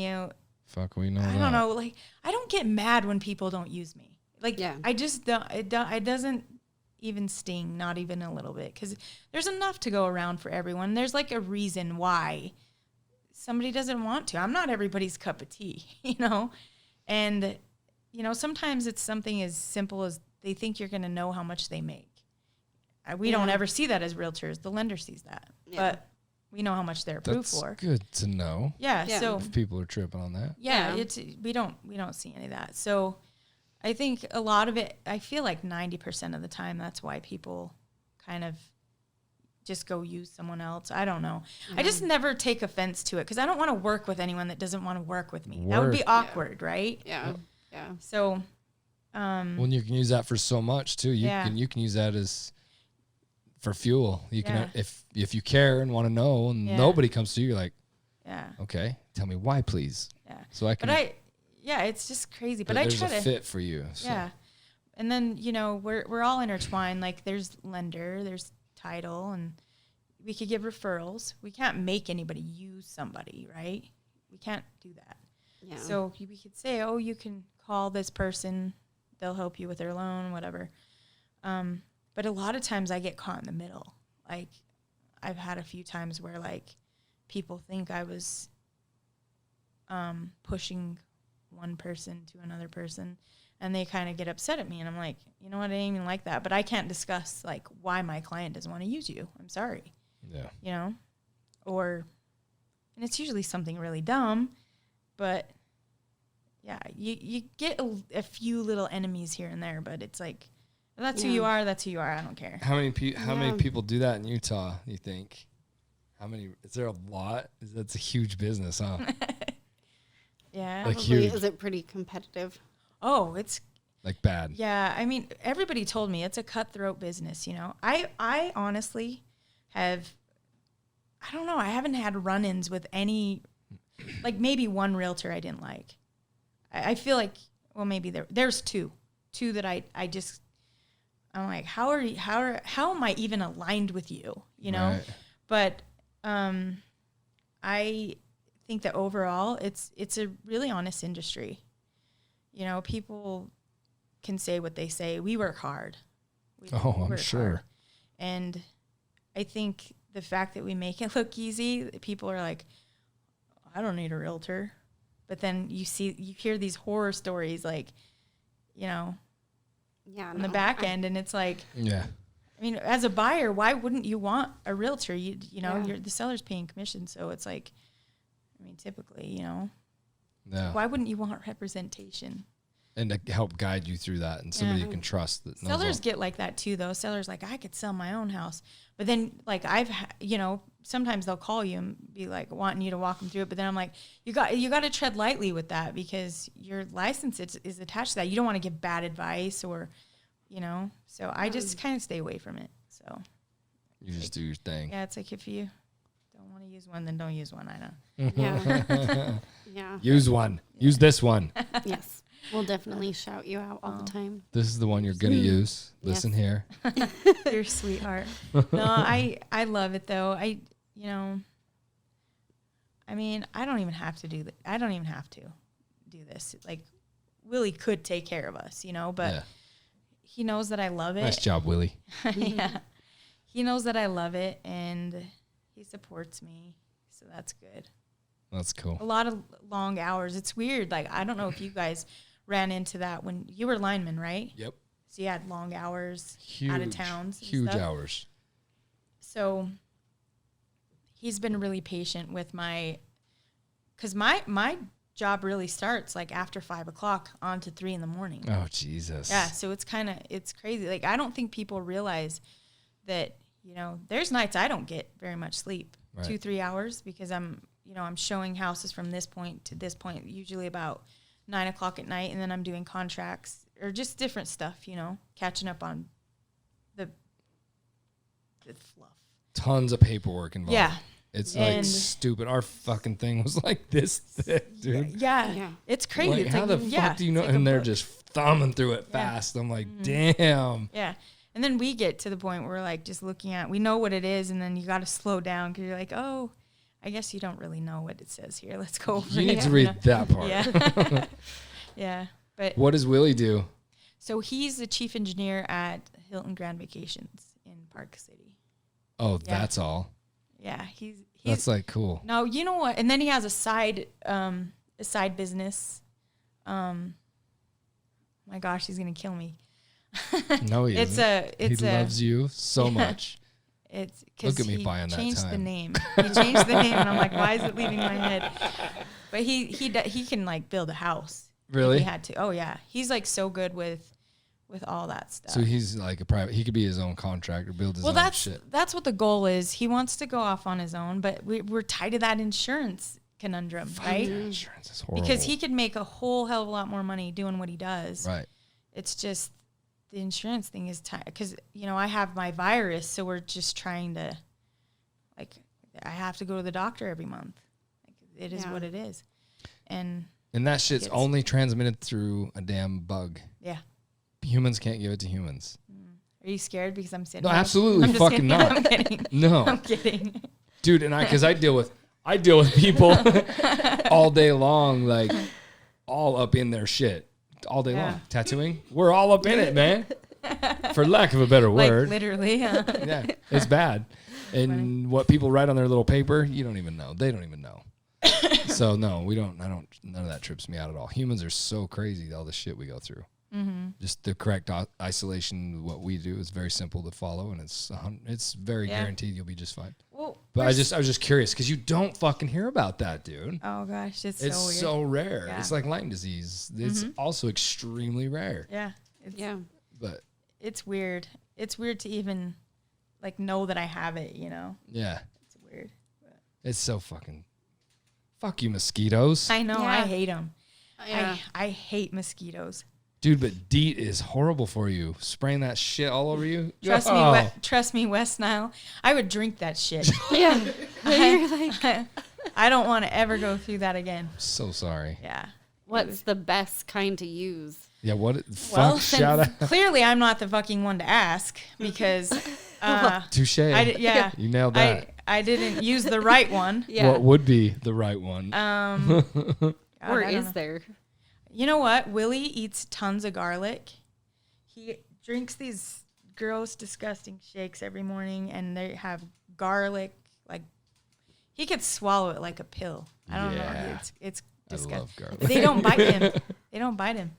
Fuck, we know. I that. don't know. Like, I don't get mad when people don't use me. Like, Yeah. I just don't. It doesn't even sting, not even a little bit, because there's enough to go around for everyone. There's like a reason why somebody doesn't want to. I'm not everybody's cup of tea, and sometimes it's something as simple as they think you're going to know how much they make. We don't Yeah. ever see that as realtors. The lender sees that, Yeah. but we know how much they're approved That's for. good to know. Yeah, Yeah. so If people are tripping on that. yeah, Yeah. it's we don't see any of that. So I think a lot of it, I feel like 90% of the time that's why people kind of just go use someone else. I don't know. I just never take offense to it because I don't want to work with anyone that doesn't want to work with me. That would be Word. awkward, right? Yeah. Yeah. So Well, you can use that for so much too. You Yeah. can use that as for fuel. You can Yeah. if you care and want to know, and Yeah. nobody comes to you, you're like, yeah. okay, tell me why, please. Yeah. So I can. But it's just crazy. But I there's try a to fit for you. So. Yeah. And then, we're all intertwined. Like there's lender, there's title, and we could give referrals. We can't make anybody use somebody, right? We can't do that. Yeah. So we could say, oh, you can call this person. They'll help you with their loan, whatever. But a lot of times I get caught in the middle. Like I've had a few times where like people think I was pushing one person to another person, and they kind of get upset at me, and I'm like, you know what, I didn't even like that, but I can't discuss like why my client doesn't want to use you. I'm sorry, Yeah. and it's usually something really dumb, but yeah, you get a few little enemies here and there, but it's like, if that's who you are, that's who you are. I don't care. How many Yeah. people do that in Utah? You think? How many? Is there a lot? That's a huge business, huh? Yeah. Like Probably, huge. is it pretty competitive? Oh, it's Like bad. yeah. I mean, everybody told me it's a cutthroat business. I honestly have. I don't know. I haven't had run-ins with any, like maybe one realtor I didn't like. I feel like, well, maybe there's two that I just, I'm like, how am I even aligned with you? Right. But I think that overall it's a really honest industry. People can say what they say. We work hard. We I'm work sure. hard. And I think the fact that we make it look easy, people are like, I don't need a realtor. But then you hear these horror stories like, Yeah. on the back end, and it's like, Yeah. I mean, as a buyer, why wouldn't you want a realtor? Yeah. You're the seller's paying commission, so it's like, I mean, typically, Yeah. why wouldn't you want representation? And to help guide you through that, and somebody Yeah. you can trust that knows Sellers all- get like that too, though. Sellers like, I could sell my own house, but then like sometimes they'll call you and be like wanting you to walk them through it, but then I'm like, you got to tread lightly with that because your license is attached to that. You don't want to give bad advice or, so I just kind of stay away from it. So You just do your thing. yeah, it's like if you don't want to use one, then don't use one. I know. Yeah. Yeah. Use one. Use this one. Yes. We'll definitely shout you out all the time. This is the one you're gonna use. Listen here. You're a sweetheart. No, I love it though. I mean, I don't even have to do that. I don't even have to do this. Like Willie could take care of us, but Yeah. he knows that I love it. Nice job, Willie. Yeah. he knows that I love it, and he supports me, so that's good. That's cool. A lot of long hours. It's weird. Like, I don't know if you guys ran into that when you were lineman, right? Yep. So you had long hours Huge, out of towns. Huge hours. So he's been really patient with because my job really starts like after 5 o'clock on to 3 a.m. Oh, Jesus. Yeah. So it's crazy. Like, I don't think people realize that, there's nights I don't get very much sleep, Right. 2-3 hours, because I'm showing houses from this point to this point, usually about 9 o'clock at night. And then I'm doing contracts or just different stuff, catching up on the fluff. Tons of paperwork involved. Yeah. It's like stupid. Our fucking thing was like this thick, dude. Yeah. It's crazy. Like, it's how the fuck do you know? And they're just thumbing through it fast. I'm like, damn. Yeah. And then we get to the point where we're like just looking at, we know what it is, and then you got to slow down because you're like, oh, I guess you don't really know what it says here. Let's go over You it. need to read that part. Yeah. Yeah. But What does Willie do? so he's the chief engineer at Hilton Grand Vacations in Park City. Oh, Yeah. that's all. Yeah. He's That's like cool. no, you know what? And then he has a side business. My gosh, he's going to kill me. No, he isn't. He loves you so much. It's because Look at me buying that changed the time. name. He changed the name, and I'm like, why is it leaving my head? But he can like build a house. Really? If he had to. Oh yeah, he's like so good with all that stuff. So he's like a private. He could be his own contractor, build his own shit. That's what the goal is. He wants to go off on his own, but we're tied to that insurance conundrum, right? Insurance is horrible. Because he could make a whole hell of a lot more money doing what he does. Right. It's just the insurance thing is tight because I have my virus, so we're just trying to, like, I have to go to the doctor every month. Like, it is what it is, and that shit's only transmitted through a damn bug. Yeah. Humans can't give it to humans. Are you scared because I'm sitting? No, here? absolutely I'm just fucking kidding. not. I'm kidding. No, I'm kidding. dude, and because I deal with people all day long, like all up in their shit all day long. Tattooing, we're all up in it, man. For lack of a better word, Like literally. yeah, it's bad. And what people write on their little paper, you don't even know. They don't even know. So no, we don't. None of that trips me out at all. Humans are so crazy. All the shit we go through. Mm-hmm. Just the correct isolation. What we do is very simple to follow, and it's very guaranteed you'll be just fine. Well, But I was just curious because you don't fucking hear about that, dude. oh gosh, it's It's so weird. so rare. Yeah. It's like Lyme disease. It's also extremely rare. Yeah. But It's weird. It's weird to even like know that I have it. yeah, It's weird. it's so fucking. Fuck you, mosquitoes. I know. Yeah. I hate them. Yeah. I hate mosquitoes. Dude, but DEET is horrible for you. Spraying that shit all over you. Trust me, West Nile. I would drink that shit. Yeah. You're like, I don't want to ever go through that again. So sorry. Yeah. what's the best kind to use? Yeah, what? Well, Fuck, shout out. clearly I'm not the fucking one to ask because Touche. yeah. You nailed that. I didn't use the right one. Yeah. What would be the right one? God, or I don't is know. there? You know what? Willie eats tons of garlic. He drinks these gross, disgusting shakes every morning, and they have garlic. Like, he could swallow it like a pill. I don't know. Yeah. It's I disgusting. love garlic. They don't bite him. They don't bite him.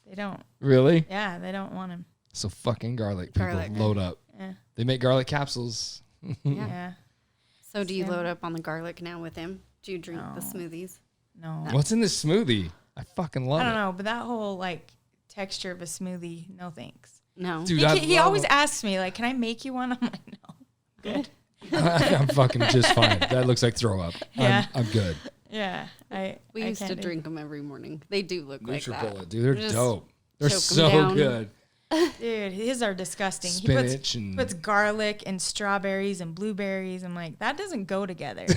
They don't. Really? Yeah, they don't want him. So fucking garlic people Garlic. load up. Yeah. They make garlic capsules. Yeah. So do you Same. load up on the garlic now with him? Do you drink the smoothies? No. What's in this smoothie? I fucking love I don't it. know, but that whole like texture of a smoothie, no thanks. No. Dude, He I always love asks me like, "Can I make you one?" I'm like, "No, good." I'm fucking just fine. That looks like throw up. Yeah. I'm good. Yeah, We I used to can't do- drink them every morning. They do look like that. Nutribullet, dude. They're Just dope. They're choke 'em so down. good. Dude, his are disgusting. Spinach he and puts garlic and strawberries and blueberries. I'm like, that doesn't go together.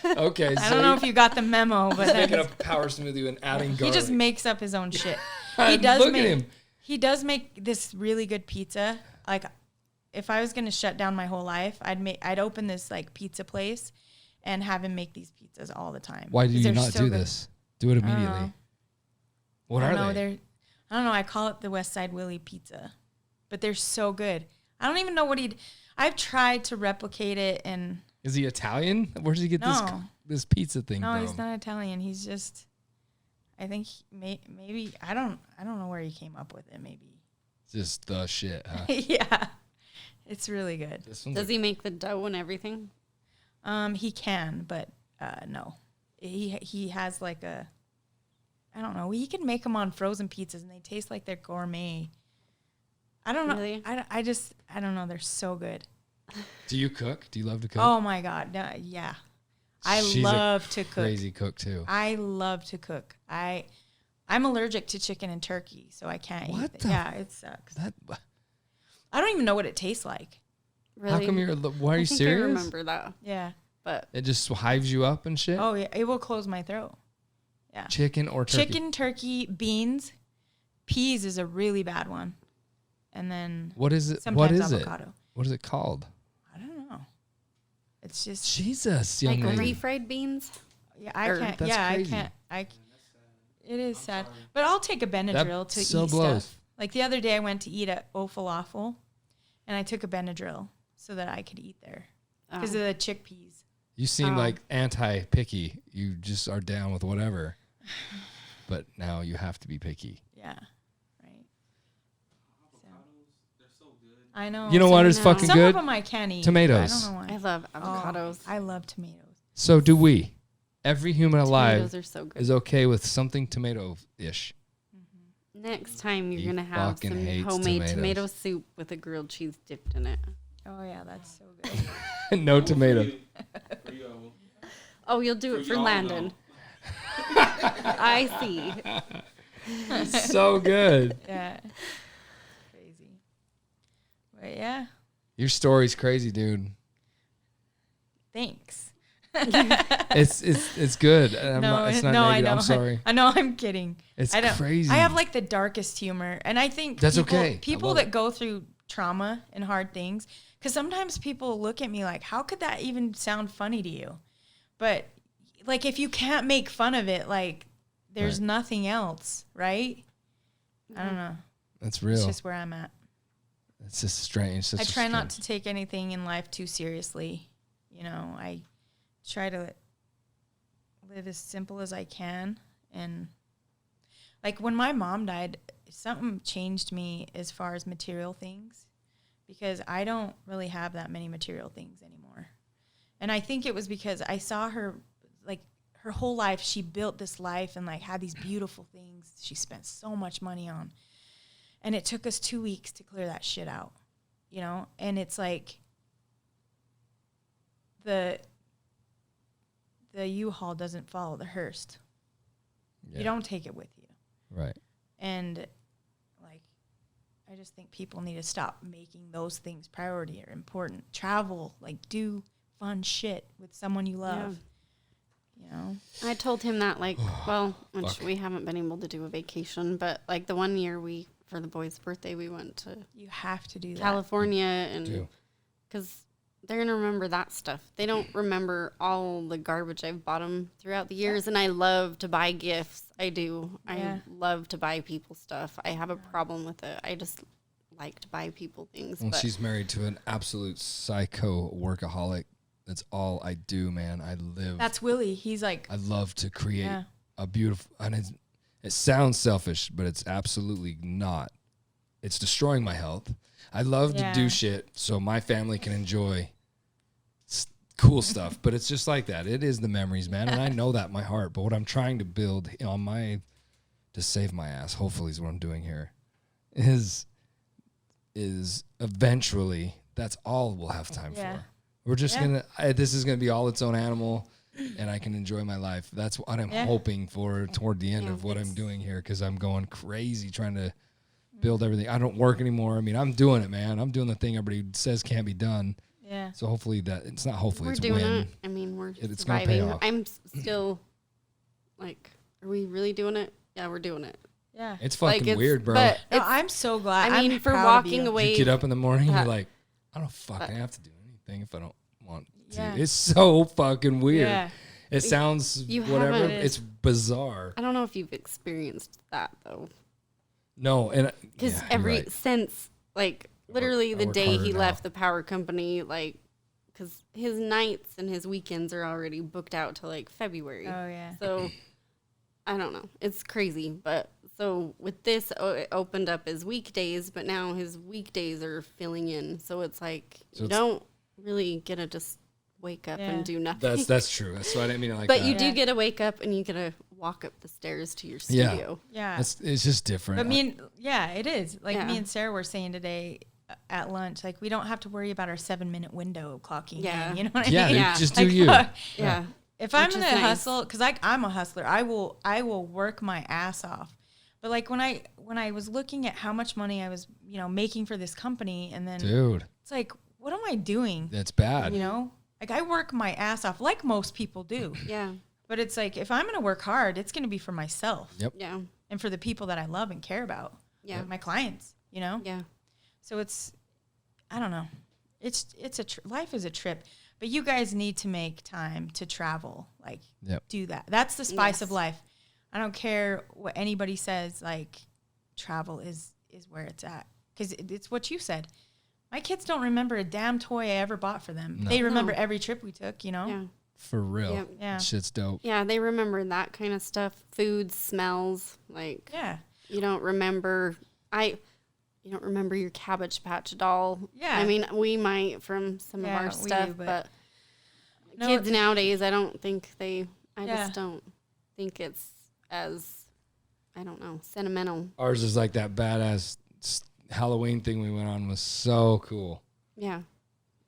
okay. I don't know if you got the memo, but making a that's, power smoothie and adding garlic. he just makes up his own shit. Look at him. He does make this really good pizza. Like, if I was gonna shut down my whole life, I'd open this like pizza place and have him make these pizzas all the time. Why do 'Cause you they're not so do good. this? Do it immediately. What I are don't know, they? I don't know. I call it the West Side Willie Pizza, but they're so good. I don't even know what I've tried to replicate it, and is he Italian? Where does he get this pizza thing no, from? he's not Italian. He's just, I think maybe I don't know where he came up with it. Maybe just the shit, huh? Yeah, it's really good. Does he make the dough and everything? He can, but no, he has like a, I don't know. He can make them on frozen pizzas, and they taste like they're gourmet. I don't know. Really? I don't know. They're so good. Do you cook? Do you love to cook? Oh my God. No, yeah. She's love to cook. Crazy cook too. I love to cook. I'm allergic to chicken and turkey, so I can't eat it. Yeah, it sucks. I don't even know what it tastes like. Really? How come why are you serious? I remember that. Yeah. But it just hives you up and shit? Oh yeah, it will close my throat. Yeah. Chicken or turkey? Chicken, turkey, beans, peas is a really bad one. And then what is it? Sometimes What is avocado. it? What is it called? I don't know. It's just Jesus, young like lady. refried beans. Yeah, I can't. That's Yeah, crazy. I can't. It is sad, but I'll take a Benadryl to eat stuff. Like the other day, I went to eat at O Falafel, and I took a Benadryl so that I could eat there because of the chickpeas. You seem like anti-picky. You just are down with whatever, but now you have to be picky. Yeah, right. I know. You know what is fucking Some good? of them I can't eat. Tomatoes. I don't know why. I love avocados. I love tomatoes. So do we. Every human alive Tomatoes are so good. is okay with something tomato-ish. Next time you're He going to have fucking some hates homemade tomatoes. tomato soup with a grilled cheese dipped in it. Oh yeah, that's so good. No tomato. Oh, you'll do it for Landon. I see. So good. Yeah. Crazy. But yeah, Your story's crazy, dude. thanks. It's good. It's not I negative. know. I'm sorry. I know. I'm kidding. It's I don't, crazy. I have like the darkest humor, and I think That's okay. I People love that it. go through trauma and hard things, because sometimes people look at me like, "How could that even sound funny to you?" But like, if you can't make fun of it, like, there's nothing else, right? I don't know. That's real. It's just where I'm at. It's just strange. I try not to take anything in life too seriously. You know, I try to live as simple as I can. And like when my mom died, something changed me as far as material things, because I don't really have that many material things anymore. And I think it was because I saw her, like, her whole life, she built this life and like had these beautiful things she spent so much money on. And it took us 2 weeks to clear that shit out, you know? And it's like the U-Haul doesn't follow the hearse. Yeah. You don't take it with you. Right. And like, I just think people need to stop making those things priority or important. Travel, like, do fun shit with someone you love. You know? I told him that, like, which we haven't been able to do a vacation, but like the one year for the boys' birthday, we went to You have to do that. California, and because they're gonna remember that stuff. They don't remember all the garbage I've bought them throughout the years, and I love to buy gifts. I do. Yeah. I love to buy people stuff. I have a problem with it. I just like to buy people things. Well, but she's married to an absolute psycho workaholic. That's all I do, man. I live. That's Willie. He's like, I love to create a beautiful, and it sounds selfish, but it's absolutely not. It's destroying my health. I love to do shit so my family can enjoy cool stuff, but it's just like that. It is the memories, man, and I know that in my heart. But what I'm trying to build to save my ass, hopefully is what I'm doing here, is eventually that's all we'll have time for. We're just this is gonna be all its own animal, and I can enjoy my life. That's what I'm hoping for toward the end of what I'm doing here, because I'm going crazy trying to build everything. I don't work anymore. I mean, I'm doing it, man. I'm doing the thing everybody says can't be done. yeah. So hopefully it's not hopefully, we're it's doing when. it. I mean, we're It's gonna pay surviving. off. I'm still like, are we really doing it? Yeah, we're doing it. Yeah. It's fucking Like, weird, bro. But No, I'm so glad. I mean, I'm for proud of walking you. away. You get up in the morning, Yeah. you're like, I don't fucking have to do anything if I don't want to. Yeah. It's so fucking weird. Yeah. It sounds You whatever. haven't- It's bizarre. I don't know if you've experienced that though, No, and because you're right. since like literally the work day harder he now. left the power company, like, because his nights and his weekends are already booked out to like February. Oh yeah. So I don't know. It's crazy. But so with this, it opened up his weekdays, but now his weekdays are filling in. So it's like So you it's- don't really get to just wake up Yeah. and do nothing. That's true. That's why I didn't mean it like but that. you Yeah. do get to wake up and you get to walk up the stairs to your Yeah. studio. Yeah. It's just different. But yeah, it is. Like me Yeah. and Sarah were saying today at lunch, like we don't have to worry about our 7-minute window clocking Yeah. in. You know what I yeah, mean? Yeah. just do Like, you. fuck. Yeah. If I'm Which gonna is nice. hustle, because I'm a hustler, I will work my ass off. But like when I was looking at how much money I was, making for this company, and then Dude, it's like, what am I doing? that's bad. You know, like I work my ass off, like most people do. Yeah. But it's like if I'm gonna work hard, it's gonna be for myself Yep. Yeah. and for the people that I love and care about. Yeah. My clients. Yeah. So I don't know. It's life is a trip, but you guys need to make time to travel. Like, Yep. do that. That's the spice Yes. of life. I don't care what anybody says. Like, travel is where it's at, because it's what you said. My kids don't remember a damn toy I ever bought for them. No. They remember No. every trip we took. Yeah. For real. Yep. Yeah. Shit's dope. Yeah, they remember that kind of stuff. Food, smells. Like Yeah. you don't remember. You don't remember your Cabbage Patch doll. Yeah. I mean, we might from some of Yeah, our we stuff, do, but No, kids nowadays, I don't think I Yeah. just don't think it's as, I don't know, sentimental. Ours is like that badass Halloween thing we went on was so cool. Yeah.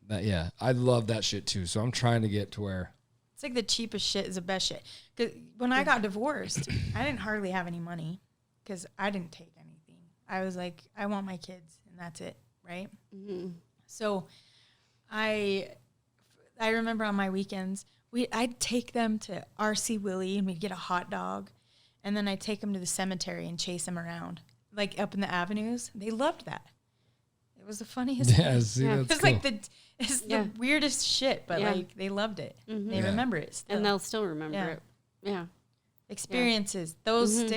Yeah, I love that shit too. So I'm trying to get to where. It's like the cheapest shit is the best shit. Because when I got divorced, I didn't hardly have any money because I didn't take anything. I was like, I want my kids, and that's it, right? Mm-hmm. So I remember on my weekends, I'd take them to RC Willie, and we'd get a hot dog, and then I'd take them to the cemetery and chase them around, like up in the avenues. They loved that. It was the funniest thing. Yeah, see, Yeah. that's It's cool. like it's Yeah. the weirdest shit, but Yeah. like they loved it. Mhm. They Yeah. remember it still. And they'll still remember Yeah. it. Yeah. Experiences, those Mhm.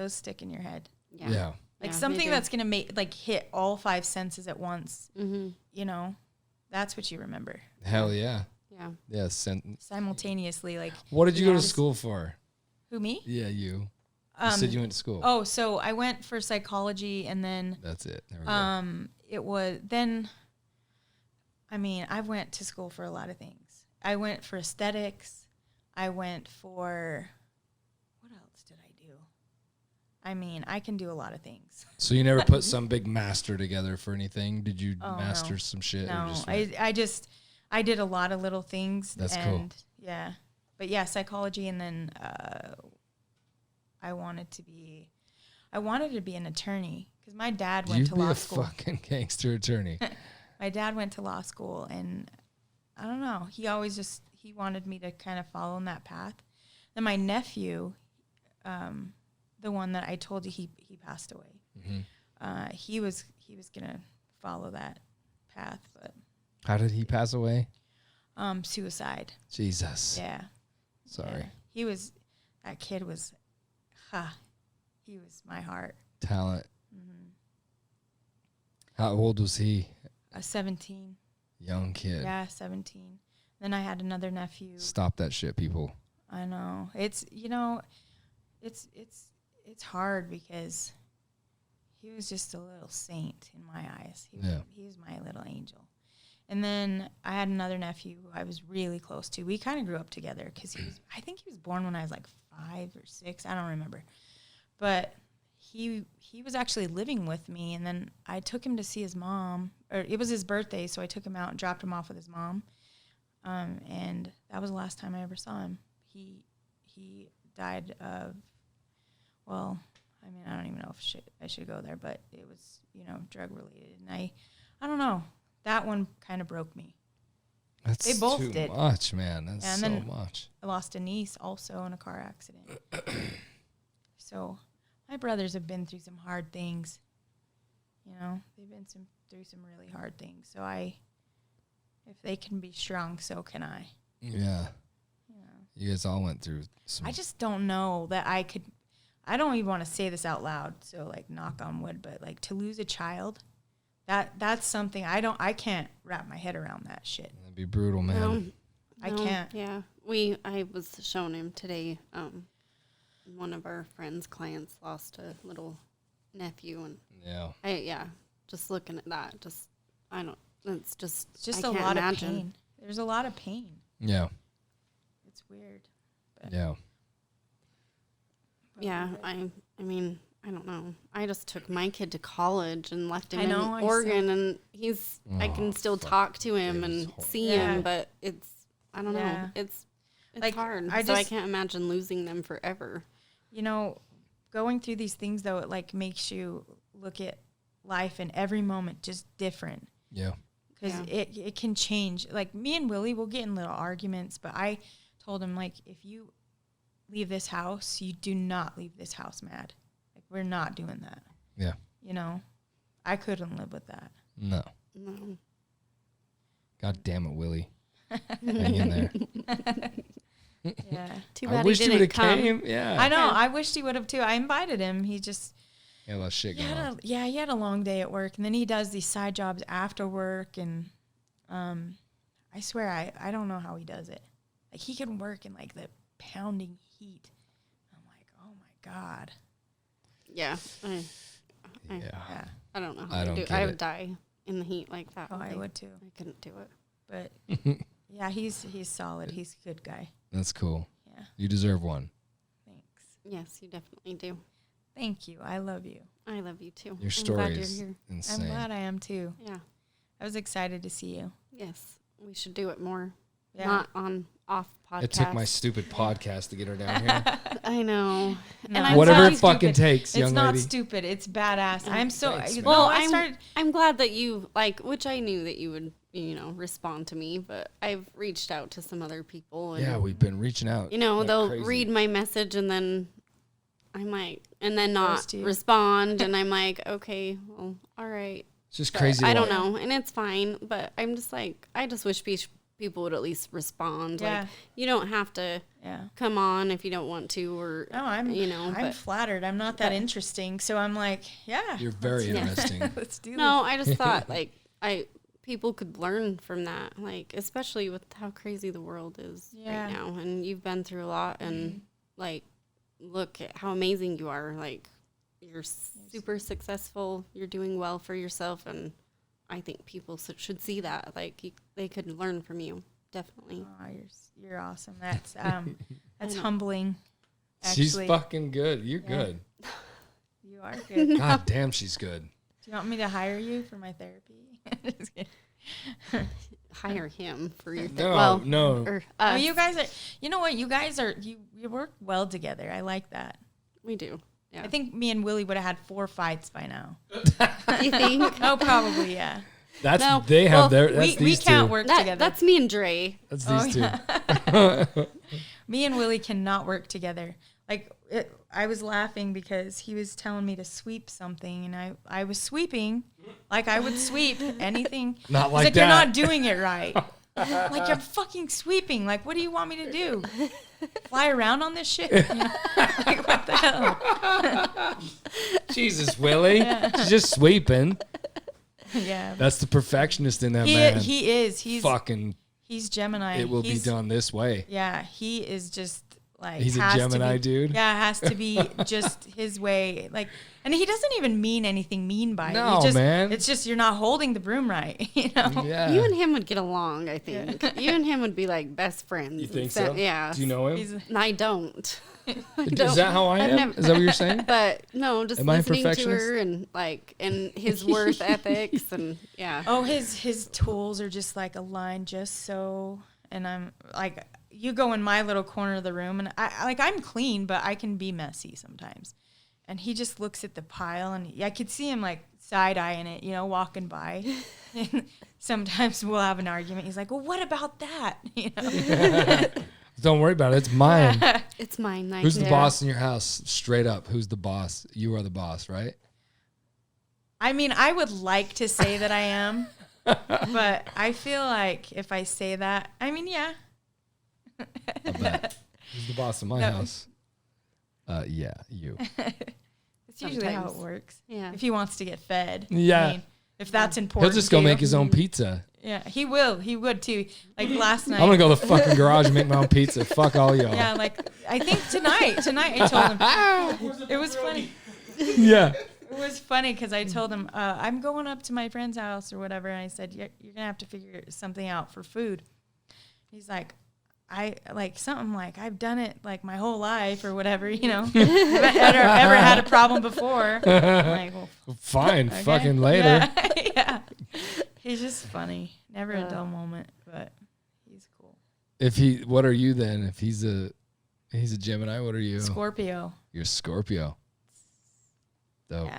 stick in your head. Yeah. Yeah. Like Yeah, something they do. that's gonna make hit all 5 senses at once. Mm-hmm. That's what you remember Hell yeah. Yeah. Yeah. simultaneously. Like What did you go to Yes. school for? who, me? Yeah, you. You said you went to school. Oh, so I went for psychology, and then That's it. There we go. it was then. I mean, I went to school for a lot of things. I went for aesthetics. I went for what else did I do? I mean, I can do a lot of things. So you never put some big master together for anything? Did you Oh, master no. some shit? or No, just I did a lot of little things. That's cool. and yeah, but yeah, psychology, and then I wanted to be an attorney because my dad went You'd to be law a school. fucking gangster attorney. My dad went to law school, and I don't know. He always he wanted me to kind of follow in that path. Then my nephew, the one that I told you he passed away. Mhm. He was gonna follow that path, but How did he pass away? suicide. Jesus. Yeah. Sorry. Yeah. That kid was, he was my heart. Talent. Mm-hmm. How old was he? 17. Young kid. Yeah, 17. Then I had another nephew. Stop that shit, people. I know. It's hard because he was just a little saint in my eyes. He was my little angel. And then I had another nephew who I was really close to. We kind of grew up together because I think he was born when I was like 5 or 6. I don't remember. But he was actually living with me, and then I took him to see his mom. Or it was his birthday, so I took him out and dropped him off with his mom. And that was the last time I ever saw him. He died of, well, I mean, I don't even know if I should go there, but it was, drug related. And I don't know. That one kind of broke me. That's They both too did. much, man. That's And so then- much. I lost a niece also in a car accident. So my brothers have been through some hard things. They've been through some really hard things. So if they can be strong, so can I. Yeah. You guys all went through some. I just don't know that I don't even want to say this out loud. So like knock on wood, but like to lose a child, That's something I can't wrap my head around that shit. That'd be brutal, man. I can't. Yeah. I was showing him today. One of our friends' clients lost a little nephew, and just looking at that, it's just a lot of pain. There's a lot of pain. Yeah. It's weird. Yeah. Yeah. I mean, I don't know. I just took my kid to college and left him in I Oregon, and I can still talk to him and see him, but I don't know. It's like, hard. I can't imagine losing them forever. You know, going through these things, though, it like makes you look at life in every moment just different. Yeah. Because it can change. Like, me and Willie will get in little arguments, but I told him, like, if you leave this house, you do not leave this house mad. Like, we're not doing that. Yeah. You know, I couldn't live with that. No. God damn it, Willie. Hang in there. Yeah. Too bad I wish he he would didn't have come. came. Yeah. I know. I wished he would have, too. I invited him. He just... He had a lot of shit going on. He had a long day at work, and then he does these side jobs after work, and I swear I don't know how he does it. Like, he can work in, like, the pounding heat. I'm like, oh, my God. Yeah. I don't know how to do it. I would die in the heat like that. Oh, I would, too. I couldn't do it. But, yeah, he's solid. He's a good guy. That's cool. Yeah. You deserve one. Thanks. Yes, you definitely do. Thank you. I love you. I love you, too. Your story is insane. I'm glad I am, too. Yeah. I was excited to see you. Yes. We should do it more. Yeah. Not on off podcast. It took my stupid podcast to get her down here. I know. No. And Whatever glad it fucking takes, young It's not lady. stupid. It's badass. I'm so... Thanks, man. Well, I started... I'm glad that you, which I knew that you would, respond to me, but I've reached out to some other people. And, Yeah, we've been reaching out. they'll crazy. read my message and then I'm like, and then not Ghost you. respond. And I'm like, okay, well, all right. It's just But crazy. I don't know. And it's fine. But I'm just like, I just wish people would at least respond. Yeah. Like, you don't have to come on if you don't want to, or, No, I'm flattered. I'm not that interesting. So I'm like, yeah. You're very interesting. Let's do this. No, I just thought people could learn from that, like, especially with how crazy the world is right now. And you've been through a lot, and like, look at how amazing you are. Like, you're super successful. You're doing well for yourself, and I think people should see that. Like, they could learn from you, definitely. Oh, you're awesome. That's humbling. Actually. She's fucking good. You're good. You are good. God damn, she's good. Do you want me to hire you for my therapy? Just kidding. Hire him for your No. Or Well, us. you guys are. You know what? You guys are. You work well together. I like that. We do. Yeah. I think me and Willie would have had 4 fights by now. You think? Oh, probably, yeah. That's No, they have well, their. That's We these can't two. work together. That's me and Dre. That's Oh, these two. Me and Willie cannot work together. Like, I was laughing because he was telling me to sweep something, and I was sweeping like I would sweep anything. Not He's like like, that. you're not doing it right. Like, you're fucking sweeping. Like, what do you want me to do? Fly around on this shit? You know? Like, what the hell? Jesus, Willie. She's just sweeping. Yeah. That's the perfectionist in that man. He is. He's Gemini. It will be done this way. Yeah, he is just like... He's a has to Gemini be- dude? Yeah, it has to be just his way. Like, and he doesn't even mean anything mean by it. No, He just, man. It's just you're not holding the broom right, you know? Yeah. You and him would get along, I think. You and him would be like best friends. You think so? Yeah. Do you know him? He's- I don't. Is that how I I've am? never- Is that what you're saying? But no, just Am I a listening to perfectionist? her and his worth ethics and yeah. Oh, his tools are just like aligned just so, and I'm like, you go in my little corner of the room, and I'm clean, but I can be messy sometimes. And he just looks at the pile, and I could see him like side-eyeing it, you know, walking by. And sometimes we'll have an argument. He's like, well, what about that? You know? Don't worry about it. It's mine. It's mine. Like, Who's the boss in your house? Straight up. Who's the boss? You are the boss, right? I mean, I would like to say that I am, but I feel like if I say that, I mean, yeah. I bet. Who's the boss in my house? Yeah, you. It's usually how it Sometimes. works. Yeah. If he wants to get fed. Yeah. I mean, if that's important. He'll just go to make you. his own pizza. Yeah, he will. He would too. Like last night. I'm gonna go to the fucking garage and make my own pizza. Fuck all y'all. Yeah, like I think tonight I told him. It was funny. Yeah. It was funny because I told him I'm going up to my friend's house or whatever, and I said you're gonna have to figure something out for food. He's like, I like something like I've done it like my whole life or whatever, you know. I've ever had a problem before. I'm like, well, fine, okay. fucking later. Yeah. He's just funny. Never a dull moment, but he's cool. What are you then? If he's a Gemini, what are you? Scorpio. You're a Scorpio. Dope.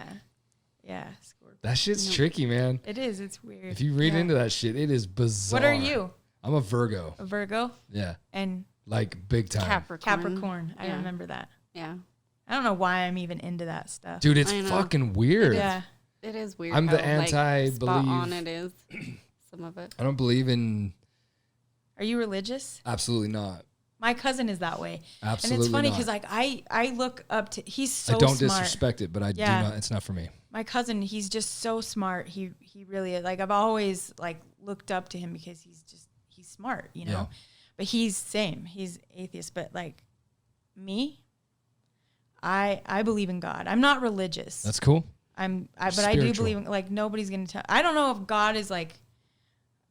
Yeah, Scorpio. That shit's tricky, man. It is. It's weird. If you read into that shit, it is bizarre. What are you? I'm a Virgo. A Virgo? Yeah. And like big time. Capricorn. I remember that. Yeah. I don't know why I'm even into that stuff. Dude, it's fucking weird. Yeah. It is weird. I'm the anti-believe. Spot on it is. Some of it. I don't believe in. Are you religious? Absolutely not. My cousin is that way. Absolutely. And it's funny not. because like I look up to. He's so I don't smart. disrespect it, but I do not. It's not for me. My cousin, he's just so smart. He really is. Like I've always like looked up to him because he's smart, you know. Yeah. But he's same. He's atheist. But like me, I believe in God. I'm not religious. That's cool. But I do believe in, like nobody's gonna tell. I don't know if God is like,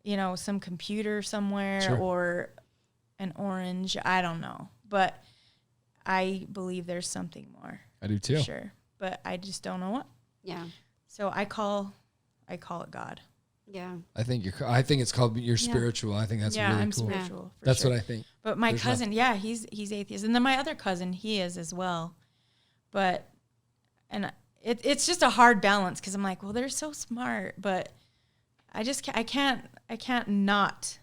you know, some computer somewhere or an orange. I don't know, but I believe there's something more. I do too. Sure, but I just don't know what. Yeah. So I call it God. Yeah. I think it's called you're spiritual. I think that's really I'm cool. spiritual. For That's sure. what I think. But my cousin, he's atheist, and then my other cousin, he is as well. But it's just a hard balance because I'm like, well, they're so smart, but I can't not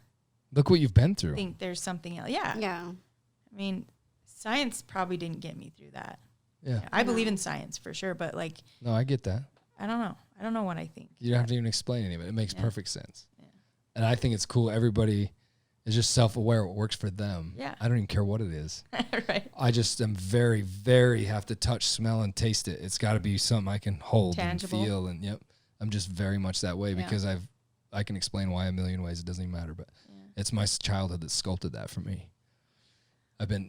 Look what you've been through. think there's something else. Yeah. Yeah. I mean, science probably didn't get me through that. Yeah. I believe in science for sure, but like, No, I get that. I don't know. I don't know what I think. You don't have to even explain any of it. It makes perfect sense. Yeah. And I think it's cool. Everybody is just self-aware what works for them. Yeah. I don't even care what it is. Right. I just am very, very have to touch, smell, and taste it. It's got to be something I can hold Tangible. and feel. And I'm just very much that way because I can explain why a million ways. It doesn't even matter. But it's my childhood that sculpted that for me.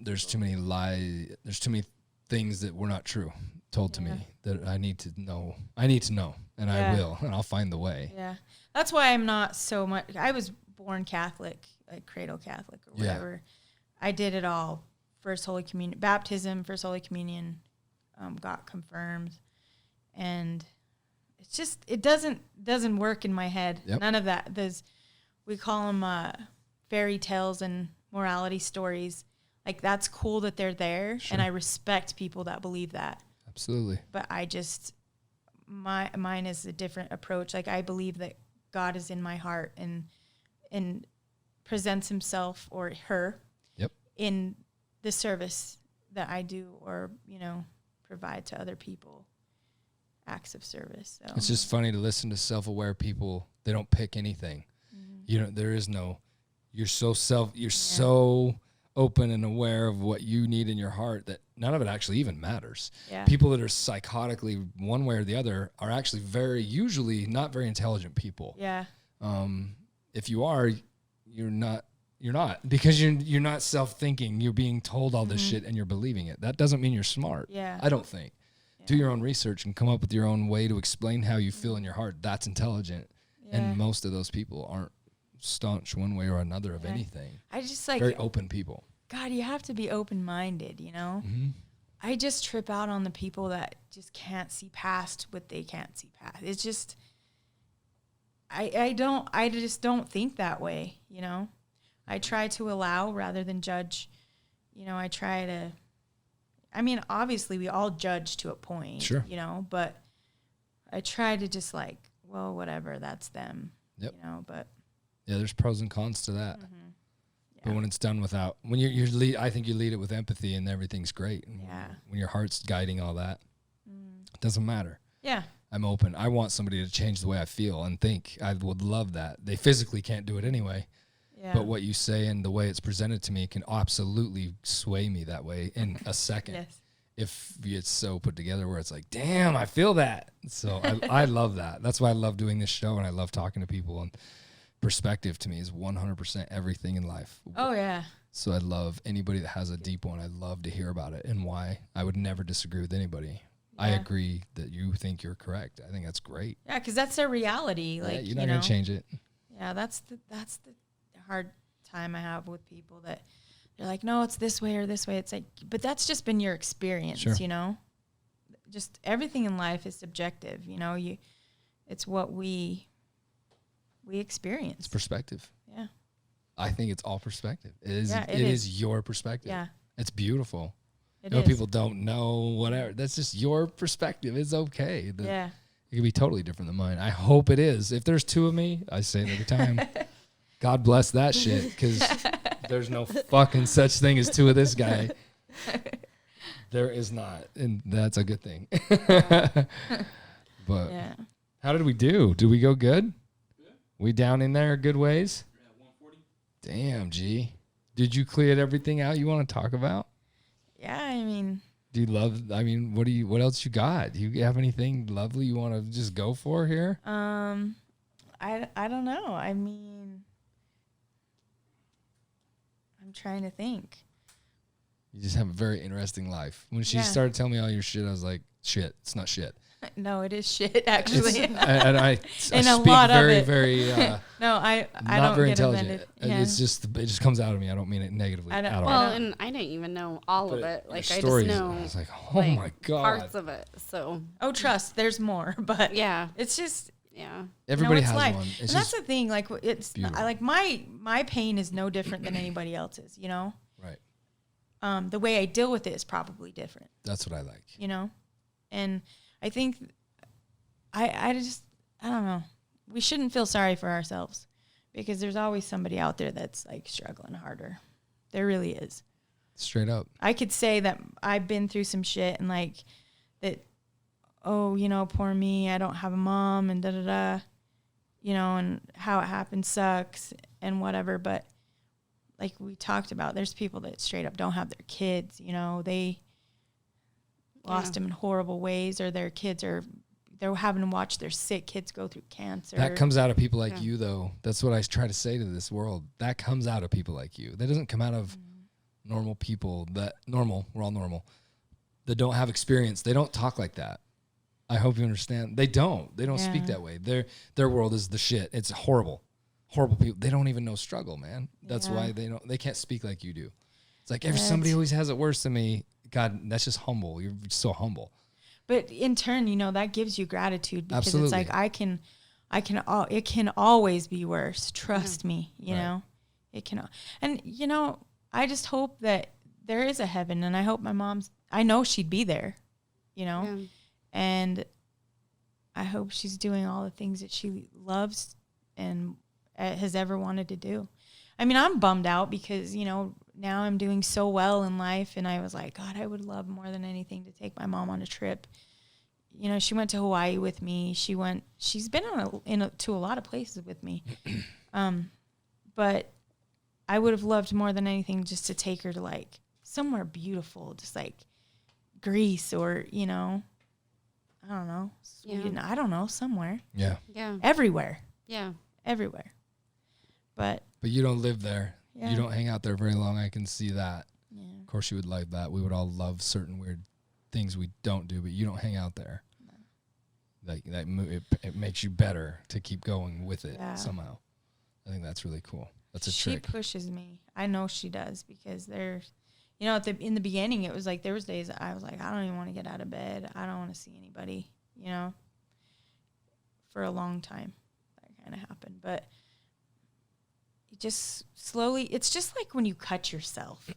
There's too many lies. There's too many things that were not true told to me that I need to know. And I will, and I'll find the way. Yeah. That's why I'm not so much. I was born Catholic, like cradle Catholic or whatever. I did it all. First Holy Communion, baptism, First Holy Communion, got confirmed. And it's just, it doesn't work in my head. Yep. None of that. We call them fairy tales and morality stories. Like, that's cool that they're there. Sure. And I respect people that believe that. Absolutely. But I just, mine is a different approach. Like, I believe that God is in my heart and presents himself or her in the service that I do or, you know, provide to other people, acts of service. So It's just funny to listen to self-aware people. They don't pick anything. You know, there is no, you're so open and aware of what you need in your heart that none of it actually even matters. Yeah. People that are psychotically one way or the other are actually usually not very intelligent people. Yeah. If you are, you're not because you're not self-thinking. You're being told all this shit and you're believing it. That doesn't mean you're smart. Yeah. I don't think. Yeah. Do your own research and come up with your own way to explain how you feel in your heart. That's intelligent. Yeah. And most of those people aren't staunch one way or another of anything. I just like very open people. God, you have to be open-minded, you know? Mm-hmm. I just trip out on the people that just can't see past what they can't see past. It's just, I just don't think that way, you know? I try to allow rather than judge. You know, obviously we all judge to a point, sure, you know, but I try to just like, well, whatever, that's them, you know, but. Yeah, there's pros and cons to that. Mm-hmm. Yeah. But when it's done without, when I think you lead it with empathy and everything's great. And when your heart's guiding all that, it doesn't matter. Yeah. I'm open. I want somebody to change the way I feel and think. I would love that. They physically can't do it anyway. Yeah. But what you say and the way it's presented to me can absolutely sway me that way in a second. Yes. if it's so put together where it's like, damn, I feel that. So I love that. That's why I love doing this show, and I love talking to people. And perspective to me is 100% everything in life. Oh, yeah. So I love anybody that has a deep one. I love to hear about it and why. I would never disagree with anybody. Yeah. I agree that you think you're correct. I think that's great. Yeah, because that's their reality. Like, you're not going to change it. Yeah, that's the hard time I have with people that they're like, no, it's this way or this way. It's like, but that's just been your experience, sure. you know? Just everything in life is subjective, you know? It's what we experience. It's perspective. Yeah. I think it's all perspective. It is your perspective. Yeah. It's beautiful. It is. People don't know, whatever. That's just your perspective. It's okay. Yeah. It can be totally different than mine. I hope it is. If there's two of me, I say it every time. God bless that shit, because there's no fucking such thing as two of this guy. There is not, and that's a good thing. But how did we do? Did we go good? Yeah. We down in there good ways? We're at 140. Damn, G. Did you clear everything out you want to talk about? Yeah, I mean. Do you love, what else you got? Do you have anything lovely you want to just go for here? I don't know. I mean, I'm trying to think. You just have a very interesting life. When she started telling me all your shit, I was like, shit, it's not shit. No, it is shit, actually. And I and speak a lot very, of it. very, no, I not don't very get intelligent. offended. Yeah. It just comes out of me. I don't mean it negatively at all. Well, and I didn't even know all of it. Like, I just know. I was like, oh my God. Parts of it. So. Oh, trust, there's more. But yeah, it's just, yeah. Everybody has life. one. And that's the thing. Like, it's like my pain is no different than anybody else's, you know? Right. The way I deal with it is probably different. That's what I like. You know? And I think I don't know. We shouldn't feel sorry for ourselves, because there's always somebody out there that's like struggling harder. There really is. Straight up. I could say that I've been through some shit and like that, oh, you know, poor me, I don't have a mom and da-da-da, you know, and how it happened sucks and whatever. But like we talked about, there's people that straight up don't have their kids, you know, they lost them in horrible ways, or their kids they're having to watch their sick kids go through cancer. That comes out of people like you, though. That's what I try to say to this world. That comes out of people like you. That doesn't come out of normal people. We're all normal, that don't have experience. They don't talk like that. I hope you understand. They don't speak that way. Their world is the shit. It's horrible people. They don't even know struggle, man. That's why they can't speak like you do. It's like somebody always has it worse than me. God, that's just humble. You're so humble. But in turn, you know, that gives you gratitude, because Absolutely. it's like it can always be worse. Trust me, you know, it can. And you know, I just hope that there is a heaven, and I hope I know she'd be there, you know, and I hope she's doing all the things that she loves and has ever wanted to do. I mean, I'm bummed out because, you know, now I'm doing so well in life, and I was like, God, I would love more than anything to take my mom on a trip. You know, she went to Hawaii with me. She's been to a lot of places with me. But I would have loved more than anything just to take her to like somewhere beautiful, just like Greece, or, you know, I don't know, Sweden. I don't know, somewhere. Yeah. Yeah. Everywhere. Yeah. Everywhere. But you don't live there. Yeah. You don't hang out there very long. I can see that. Yeah. Of course you would like that. We would all love certain weird things we don't do, but you don't hang out there. No. Like it makes you better to keep going with it somehow. I think that's really cool. That's a trick. She pushes me. I know she does, because there's, you know, in the beginning it was like there was days I was like, I don't even want to get out of bed. I don't want to see anybody, you know. For a long time that kind of happened, but just slowly, it's just like when you cut yourself,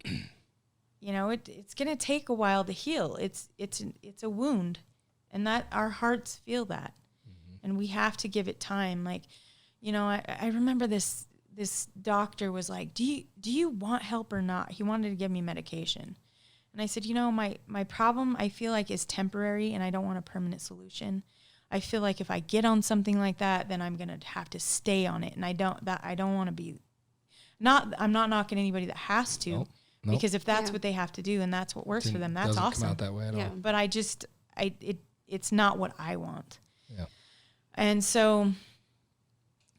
you know, it's going to take a while to heal. It's a wound, and that our hearts feel that, and we have to give it time. Like, you know, I remember this doctor was like, do you want help or not? He wanted to give me medication. And I said, you know, my problem, I feel like, is temporary, and I don't want a permanent solution. I feel like if I get on something like that, then I'm going to have to stay on it. And I don't want to be, I'm not knocking anybody that has to, Nope. Because if that's what they have to do and that's what works for them, that's doesn't awesome. come out that way at all. But it's not what I want. Yeah. And so,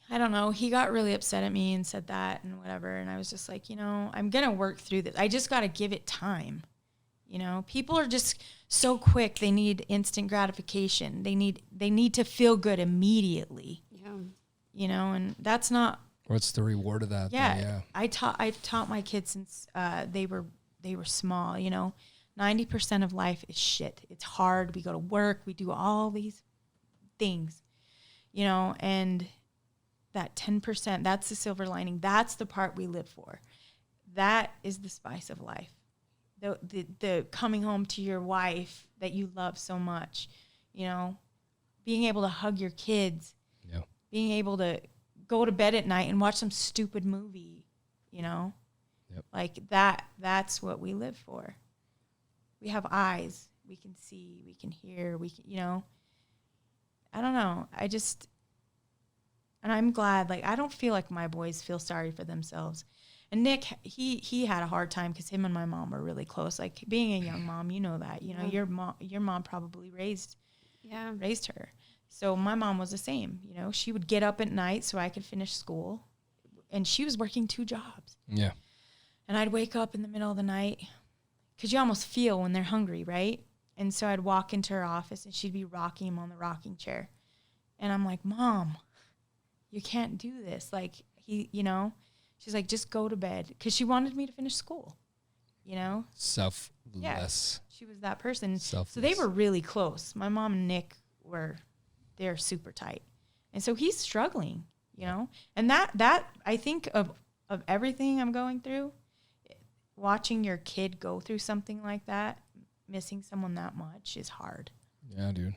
I don't know. He got really upset at me and said that and whatever. And I was just like, I'm going to work through this. I just got to give it time. People are just so quick. They need instant gratification. They need to feel good immediately. Yeah. And that's not. What's the reward of that? Yeah. I've taught my kids since they were small, 90% of life is shit. It's hard. We go to work. We do all these things, and that 10%, that's the silver lining. That's the part we live for. That is the spice of life. The coming home to your wife that you love so much, being able to hug your kids, being able to go to bed at night and watch some stupid movie, like that's what we live for. We have eyes, we can see, we can hear, I don't know. And I'm glad, I don't feel like my boys feel sorry for themselves. And Nick, he had a hard time because him and my mom were really close. Like being a young mom, that, your mom probably raised her. So my mom was the same, she would get up at night so I could finish school, and she was working 2 jobs. Yeah. And I'd wake up in the middle of the night because you almost feel when they're hungry, right? And so I'd walk into her office and she'd be rocking him on the rocking chair. And I'm like, Mom, you can't do this. She's like, just go to bed. Because she wanted me to finish school, Selfless. Yeah, she was that person. Selfless. So they were really close. My mom and Nick they're super tight. And so he's struggling, And that I think of everything I'm going through, watching your kid go through something like that, missing someone that much is hard. Yeah, dude.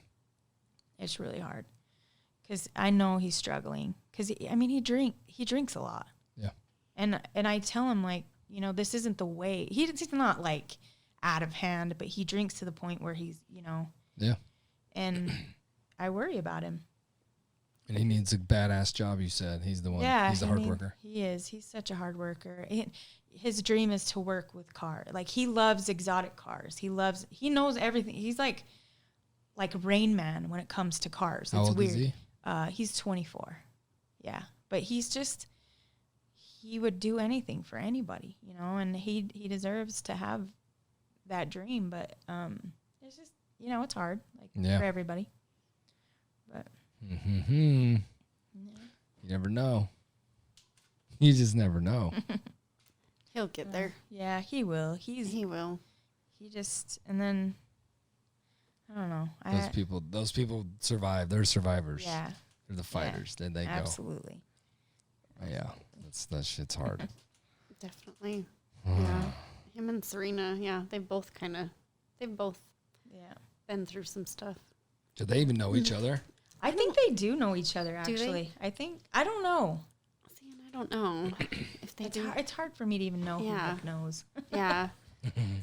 It's really hard. Because I know he's struggling. Because, he drinks a lot. Yeah. And I tell him, this isn't the way. He's not, out of hand, but he drinks to the point where he's, Yeah. And I worry about him. And he needs a badass job, you said. He's the one. Yeah. He's a hard worker. He is. He's such a hard worker. His dream is to work with cars. He loves exotic cars. He knows everything. He's like Rain Man when it comes to cars. How old weird. Is he? He's 24. Yeah. But he would do anything for anybody, and he deserves to have that dream. But it's just, it's hard for everybody. But you never know. You just never know. He'll get there. Yeah, he will. He will. He just, and then I don't know. Those people survive. They're survivors. Yeah. They're the fighters. Then they go. Absolutely. Yeah. That shit's hard. Definitely. Yeah. Him and Serena, they've both been through some stuff. Do they even know each other? I think they do know each other, actually. I don't know. See, and I don't know if they do. It's hard for me to even know who Nick knows. Yeah.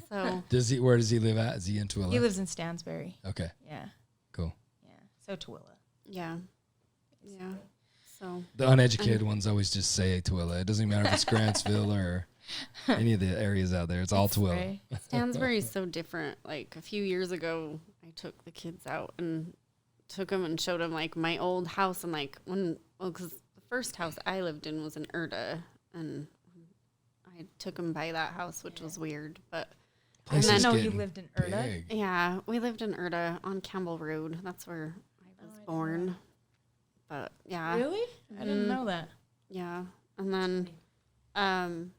So. Where does he live at? Is he in Tooele? He lives in Stansbury. Okay. Yeah. Cool. Yeah. So Tooele. Yeah. Yeah. So. The uneducated ones always just say Tooele. It doesn't matter if it's Grantsville or any of the areas out there. It's all Tooele. Stansbury is so different. A few years ago, I took the kids out and took them and showed them my old house, and because the first house I lived in was in Erda, and I took them by that house, which was weird, but I didn't know you lived in Erda. Big. Yeah, we lived in Erda on Campbell Road. That's where I was born. But yeah. Really? I didn't know that. Yeah. And then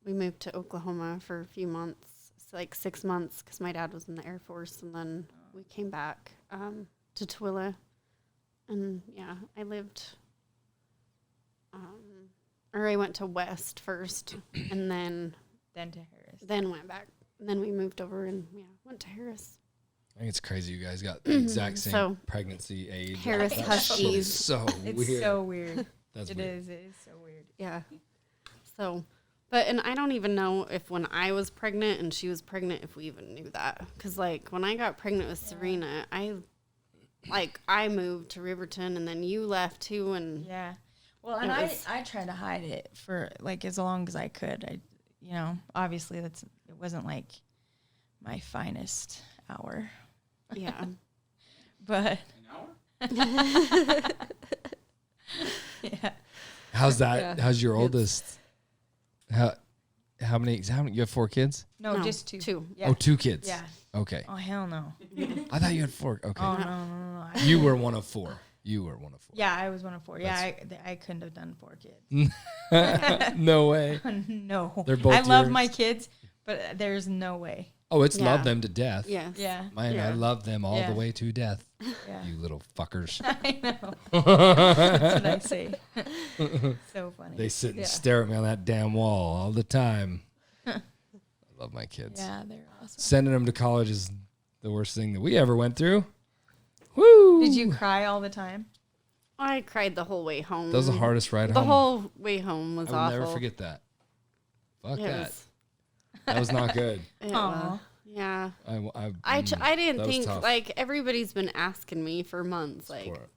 we moved to Oklahoma for a few months, 6 months, because my dad was in the Air Force, and then we came back to Tooele. And I lived, I went to West first, and then to Harris. Then went back. And then we moved over and went to Harris. I think it's crazy you guys got the exact same pregnancy age. Harris Huskies. So it's weird. So weird. That's it weird. is. It is so weird. Yeah. So, and I don't even know if when I was pregnant and she was pregnant, if we even knew that. Because, when I got pregnant with Serena, I moved to Riverton, and then you left, too, and... Yeah. Well, and I tried to hide it for, as long as I could. you know, obviously it wasn't like my finest hour. Yeah. But An hour? yeah. How's that? Yeah. How's your oldest? How many? You have 4 kids? No, just two. Two. Yeah. Oh, 2 kids. Yeah. Okay. Oh, hell no. I thought you had 4. Okay. Oh, no. You were one of 4. You were one of 4. Yeah, I was one of 4. Yeah, I couldn't have done 4 kids. No way. No. They're both I love yours? my kids, but there's no way. Oh, it's Yeah. love them to death. Yes. Yeah. Man, I Yeah. love them all Yeah. the way to death. Yeah. You little fuckers. I know. That's what I say. So funny. They sit and Yeah. stare at me on that damn wall all the time. I love my kids. Yeah, they're awesome. Sending them to college is the worst thing that we ever went through. Woo! Did you cry all the time? I cried the whole way home. That was the hardest ride The home. whole way home was I will awful. never forget that. Fuck It that. was- That was not good. it Aw. was- Yeah. I I that didn't was think, tough. like, everybody's been asking me for months, like, Poor-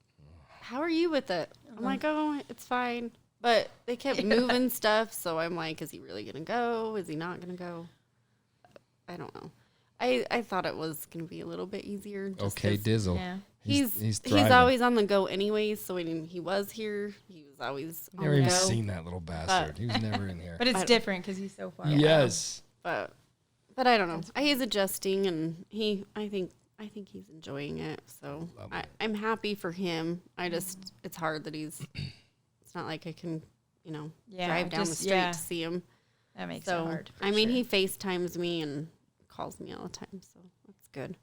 how are you with it? I'm like, oh, it's fine. But they kept moving stuff, so I'm like, is he really going to go? Is he not going to go? I don't know. I thought it was going to be a little bit easier. just Okay, 'cause Dizzle. Yeah. He's thriving. always on the go anyways, so when he was here, he was always on Never the even go. seen that little bastard. He was never in here. But it's I- different because he's so far. out. Yes. But I don't know. He's adjusting, and I think he's enjoying it. So Lovely. I'm happy for him. It's hard that it's not like I can, Yeah, drive down the just- street yeah. to see him. That makes So it hard. for I mean, sure. he FaceTimes me and calls me all the time, so that's good.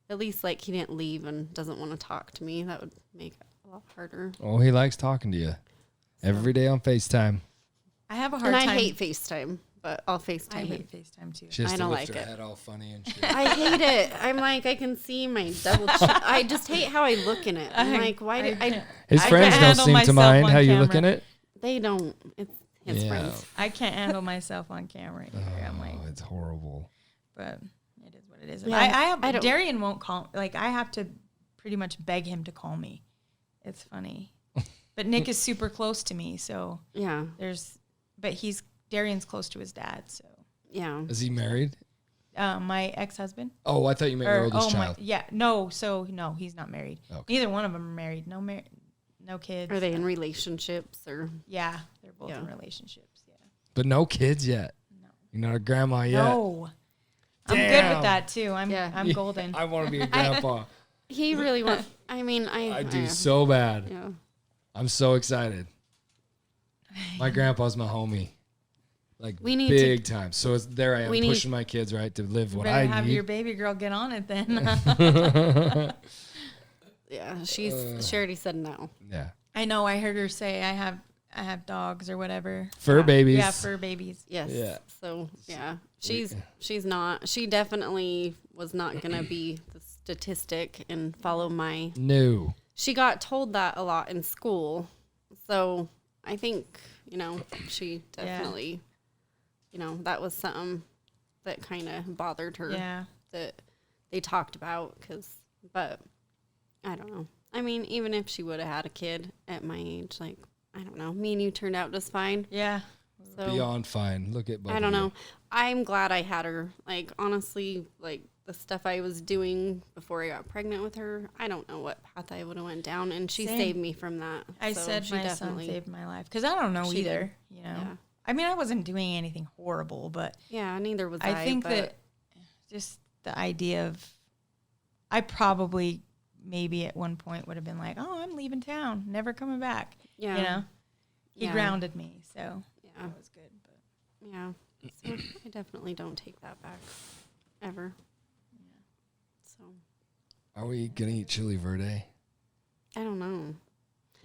At least like he didn't leave and doesn't want to talk to me. That would make it a lot harder. Oh, he likes talking to you every day on FaceTime. I have a hard And time. I hate FaceTime, but I'll FaceTime I him. hate FaceTime too. She has I to don't lift like her it. head all funny and shit. I hate it. I'm like, I can see my double chin. I just hate how I look in it. I'm like, why did I? His I friends can't don't handle seem to myself mind on how you camera. look in it. They don't. It's his Yeah. friends. I can't handle myself on camera either. I'm like, Oh, it's horrible. but it is what it is. Yeah, I I don't- Darian won't call. Like I have to pretty much beg him to call me. It's funny, but Nick is super close to me, so Yeah. but Darian's close to his dad, so Is he married? my ex-husband. Oh, I thought you meant your oldest child. No, he's not married. Okay. Neither one of them are married. No kids. Are they in relationships or? Yeah, they're both Yeah. in relationships. Yeah. But no kids yet. No. You're not a grandma yet. No. I'm good Damn. with that too. I'm Yeah. golden. I want to be a grandpa. He really wants. I mean, I do so bad. Yeah. I'm so excited. My grandpa's my homie. Like We need big time. So there I am we need- pushing my kids right to live You what better I have need. your baby girl get on it then. Yeah. She already said no. Yeah. I know. I heard her say I have dogs or whatever. Fur babies. Yeah, fur babies. Yes. Yeah. So yeah, she's not. She definitely was not gonna be the statistic and follow my. No. She got told that a lot in school, so I think she definitely, that was something that kind of bothered her. Yeah. That they talked about but I don't know. I mean, even if she would have had a kid at my age, like I don't know, me and you turned out just fine. Yeah. So Beyond fine. Look at both I don't of you. know. I'm glad I had her. Like honestly, like the stuff I was doing before I got pregnant with her, I don't know what path I would have went down, and she Same. saved me from that. I So said she my son definitely- saved my life because I don't know She either. did. You know. Yeah. I mean, I wasn't doing anything horrible, but Yeah, neither was I think but that just the idea of I probably maybe at one point would have been like, oh, I'm leaving town, never coming back. yeah, You know, he Yeah. grounded me, so yeah, that was good. But yeah. So I definitely don't take that back ever. So Are we gonna eat chili verde? I don't know.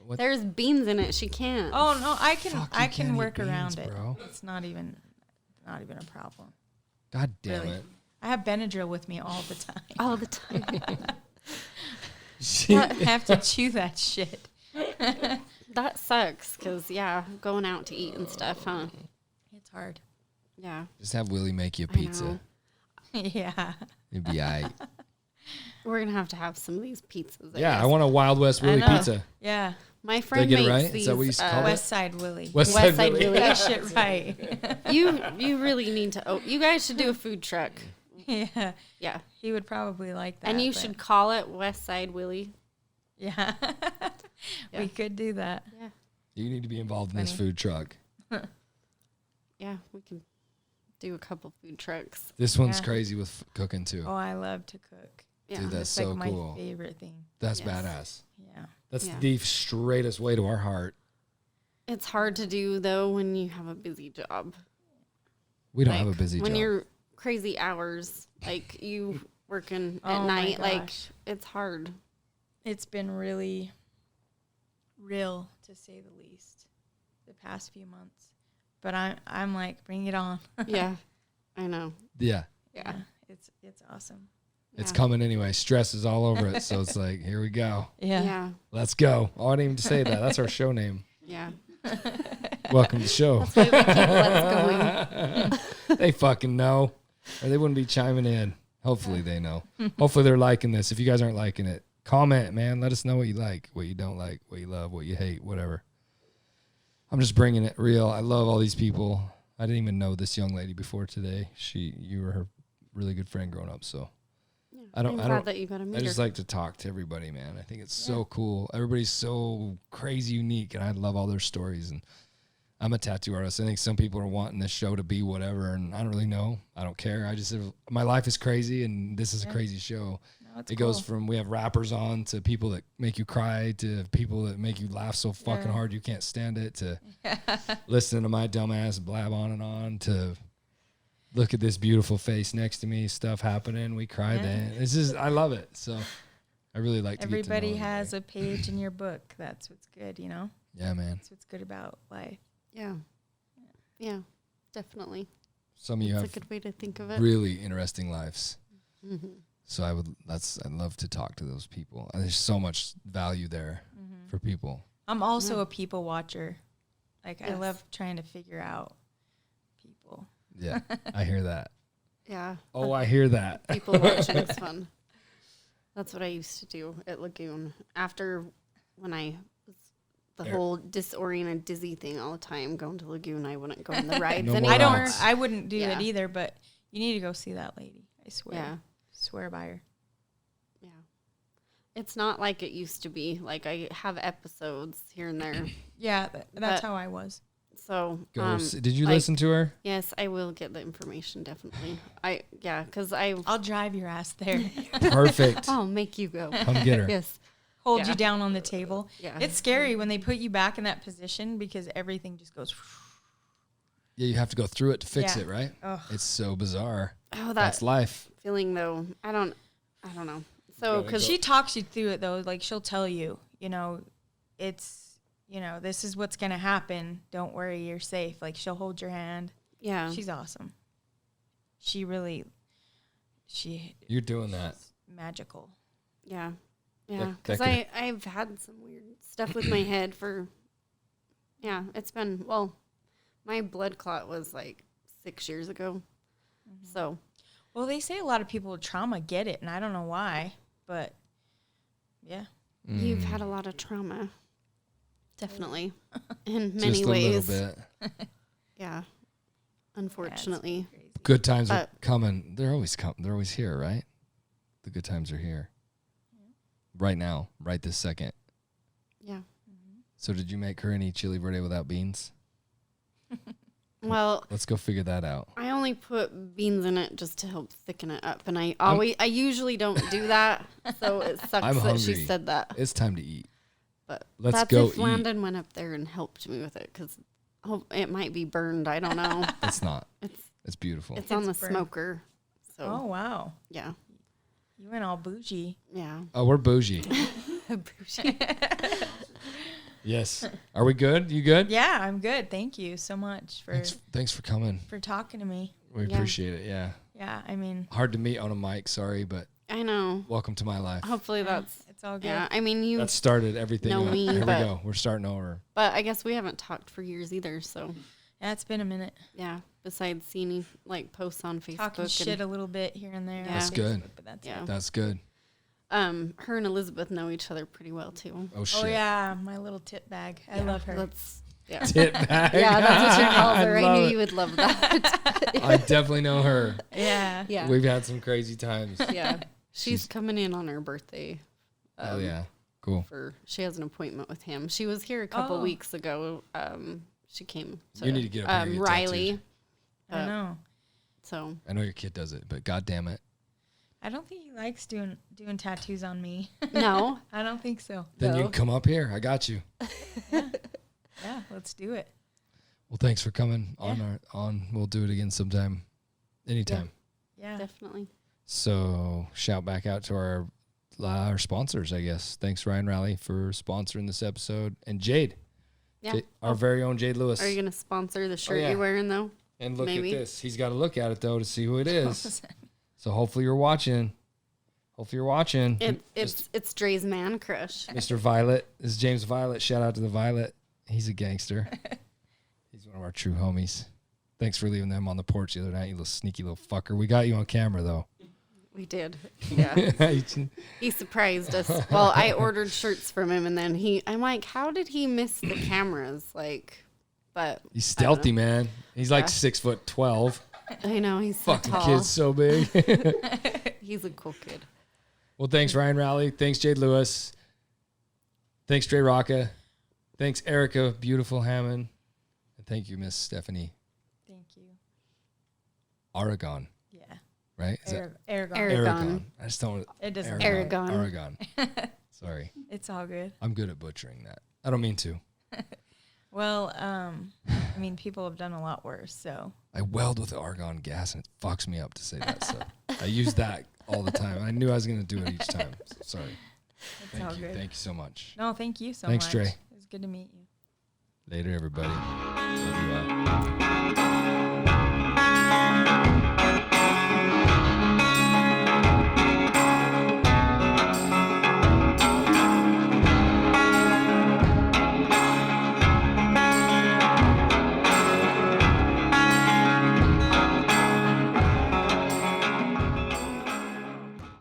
What? There's beans in it. She can't. oh no, I can Fuck, you I can't can eat work beans, around it. bro. It's not even a problem. God damn Really. it. I have Benadryl with me all the time. all the time. She- I have to chew that shit. That sucks because going out to eat and stuff, huh? It's hard. Yeah. Just have Willie make you a I know. pizza. Yeah. It'd be aight. We're gonna have to have some of these pizzas. Yeah, I guess. want a Wild West I Willie know. pizza. Yeah. My friend get it makes right? these. Is that what you used to call it? West Side Willie. West West Side Side Willie. Willie. That shit right. You really need to. Oh, you guys should do a food truck. Yeah. Yeah, He would probably like that. and you but- should call it West Side Willie. Yeah. Yeah. We could do that. Yeah, You need to be involved in this Funny. food truck. yeah, we can do a couple food trucks. This one's Yeah. crazy with cooking too. Oh, I love to cook. Yeah, Dude, that's It's so like my cool. favorite thing. That's Yes. badass. Yeah. That's Yeah. the straightest way to our heart. it's hard to do though when you have a busy job. We don't Like, have a busy when job. you're crazy hours, like you working at Oh my night, like gosh. it's hard. It's been really real, to say the least, the past few months. But I'm like, bring it on. Yeah, I know. Yeah. Yeah, It's awesome. It's Yeah. coming anyway. Stress is all over it. So it's like, here we go. Yeah. Yeah, Let's go. Oh, I didn't even say that. That's our show name. yeah. Welcome to the show. That's why we keep Let's Going. They fucking know, or they wouldn't be chiming in. Hopefully they know. Hopefully they're liking this. If you guys aren't liking it, comment, man. Let us know what you like, what you don't like, what you love, what you hate, whatever. I'm just bringing it real. I love all these people. I didn't even know this young lady before today. You were her really good friend growing up. So Yeah. I don't- I'm I glad don't- that you got to meet I just her. like to talk to everybody, man. I think it's so cool. Everybody's so crazy unique, and I love all their stories. And I'm a tattoo artist. I think some people are wanting this show to be whatever, and I don't really know. I don't care. I just my life is crazy, and this is a crazy show. No, it's It cool. goes from we have rappers on to people that make you cry to people that make you laugh so fucking Yeah. hard you can't stand it to listening to my dumbass blab on to look at this beautiful face next to me, stuff happening, we cry Yeah. then. It's just I love it. So I really like to Everybody get to know has everybody. a page in your book. That's what's good, you know? Yeah, man. That's what's good about life. Yeah, yeah, definitely. Some of you That's have a good way to think of it. really interesting lives. Mm-hmm. So I'd love to talk to those people. And there's so much value there for people. I'm also Yeah. a people watcher. Like, I Yes. love trying to figure out people. Yeah, I hear that. Yeah, Oh, I hear that. people watching is fun. That's what I used to do at Lagoon. After when I was the Air- whole disoriented, dizzy thing all the time, going to Lagoon, I wouldn't go on the rides No more anymore. I don't. rides. I wouldn't do Yeah. it either. But you need to go see that lady. I swear. Yeah, Swear by her. yeah. It's not like it used to be. Like I have episodes here and there. Yeah, that's But- how I was. So, Go did you like- listen to her? yes, I will get the information definitely. Because I'll drive your ass there. Perfect. I'll make you go. Come get her. Yes. Hold Yeah. you down on the table. Yeah. It's scary when they put you back in that position because everything just goes. Yeah, you have to go through it to fix Yeah. it, right? Ugh. It's so bizarre. Oh, That's that life. feeling though. I don't know. So Gotta because She talks you through it though. Like she'll tell you, it's, this is what's gonna happen. Don't worry, you're safe. Like she'll hold your hand. yeah, She's awesome. She You're doing that. yeah. magical. Yeah, that because could- I've had some weird stuff with my head for, it's been, my blood clot was like 6 years ago. So, Well, they say a lot of people with trauma get it, and I don't know why, but yeah. you've had a lot of trauma. Definitely. In Just many a ways. little bit. Yeah. Unfortunately. Crazy. Good times are But- coming. They're always They're always here, right? The good times are here. Right now, right this second. Yeah. So did you make her any chili verde without beans? Well, Let's go figure that out. I only put beans in it just to help thicken it up, and I usually don't do that, so it sucks I'm that she hungry. said that. It's time to eat. But Let's that's go if eat. Landon went up there and helped me with it, because it might be burned. I don't know. It's not. It's It's beautiful. it's on the It's burned. smoker. So Oh wow, yeah, you went all bougie. yeah. Oh, we're bougie. Bougie. Yes. Are we good? You good? Yeah, I'm good. Thank you so much for Thanks for coming. talking to me. We Yeah. appreciate it. Yeah. Yeah, I mean, Hard to meet on a mic. Sorry, but I know. welcome to my life. Hopefully that's it's all good. yeah. I mean you, That started everything. know up. me, Here we but- go. We're starting over. but I guess we haven't talked for years either. So Yeah, it's been a minute. yeah. Besides seeing like posts on Facebook Talking and shit a little bit here and there. on That's good. Facebook, But that's Yeah. it. That's good. Her and Elizabeth know each other pretty well too. Oh shit. Oh yeah, my little tit bag. I love her. That's yeah. Tit bag. Yeah, that's what she calls her. I love knew it. you would love that. I definitely know her. Yeah. Yeah. We've had some crazy times. Yeah. She's coming in on her birthday. Oh yeah. Cool. She has an appointment with him. She was here a couple Oh. weeks ago. She came to You need to get up here and get Riley. I know. So I know your kid does it, but god damn it. I don't think he likes doing tattoos on me. no. I don't think so. Then you No. come up here. I got you. Yeah, let's do it. Well, thanks for coming on. We'll do it again sometime. Anytime. Yeah. Definitely. So shout back out to our sponsors, I guess. Thanks, Ryan Raleigh, for sponsoring this episode. And Jade. Yeah. Our very own Jade Lewis. Are you gonna sponsor the shirt yeah. you're wearing though? And look Maybe. at this. He's got to look at it, though, to see who it is. So hopefully you're watching. It's Dre's man crush. Mr. Violet. This is James Violet. Shout out to the Violet. He's a gangster. He's one of our true homies. Thanks for leaving them on the porch the other night, you little sneaky little fucker. We got you on camera, though. We did. Yeah. He surprised us. Well, I ordered shirts from him, and then I'm like, how did he miss the cameras? Like, but He's stealthy, man. He's like Yeah. 6'12". I know he's so Fucking tall. kid's so big. He's a cool kid. Well, thanks, Ryan Raleigh. Thanks, Jade Lewis. Thanks, Dre Rocca. Thanks, Erica, beautiful Hammond. And thank you, Miss Stephanie Thank you. Aragon, Yeah. right? Is that Aragon. Aragon. I just don't. It doesn't Aragon. matter. Aragon. Aragon. Sorry. It's all good. I'm good at butchering that. I don't mean to. Well, I mean, people have done a lot worse, so. I weld with argon gas and it fucks me up to say that. So I use that all the time. I knew I was going to do it each time. So sorry. It's all Thank you. good. Thank you so much. No, thank you so Thanks, much. Dre. It was good to meet you. Later, everybody. Love you all.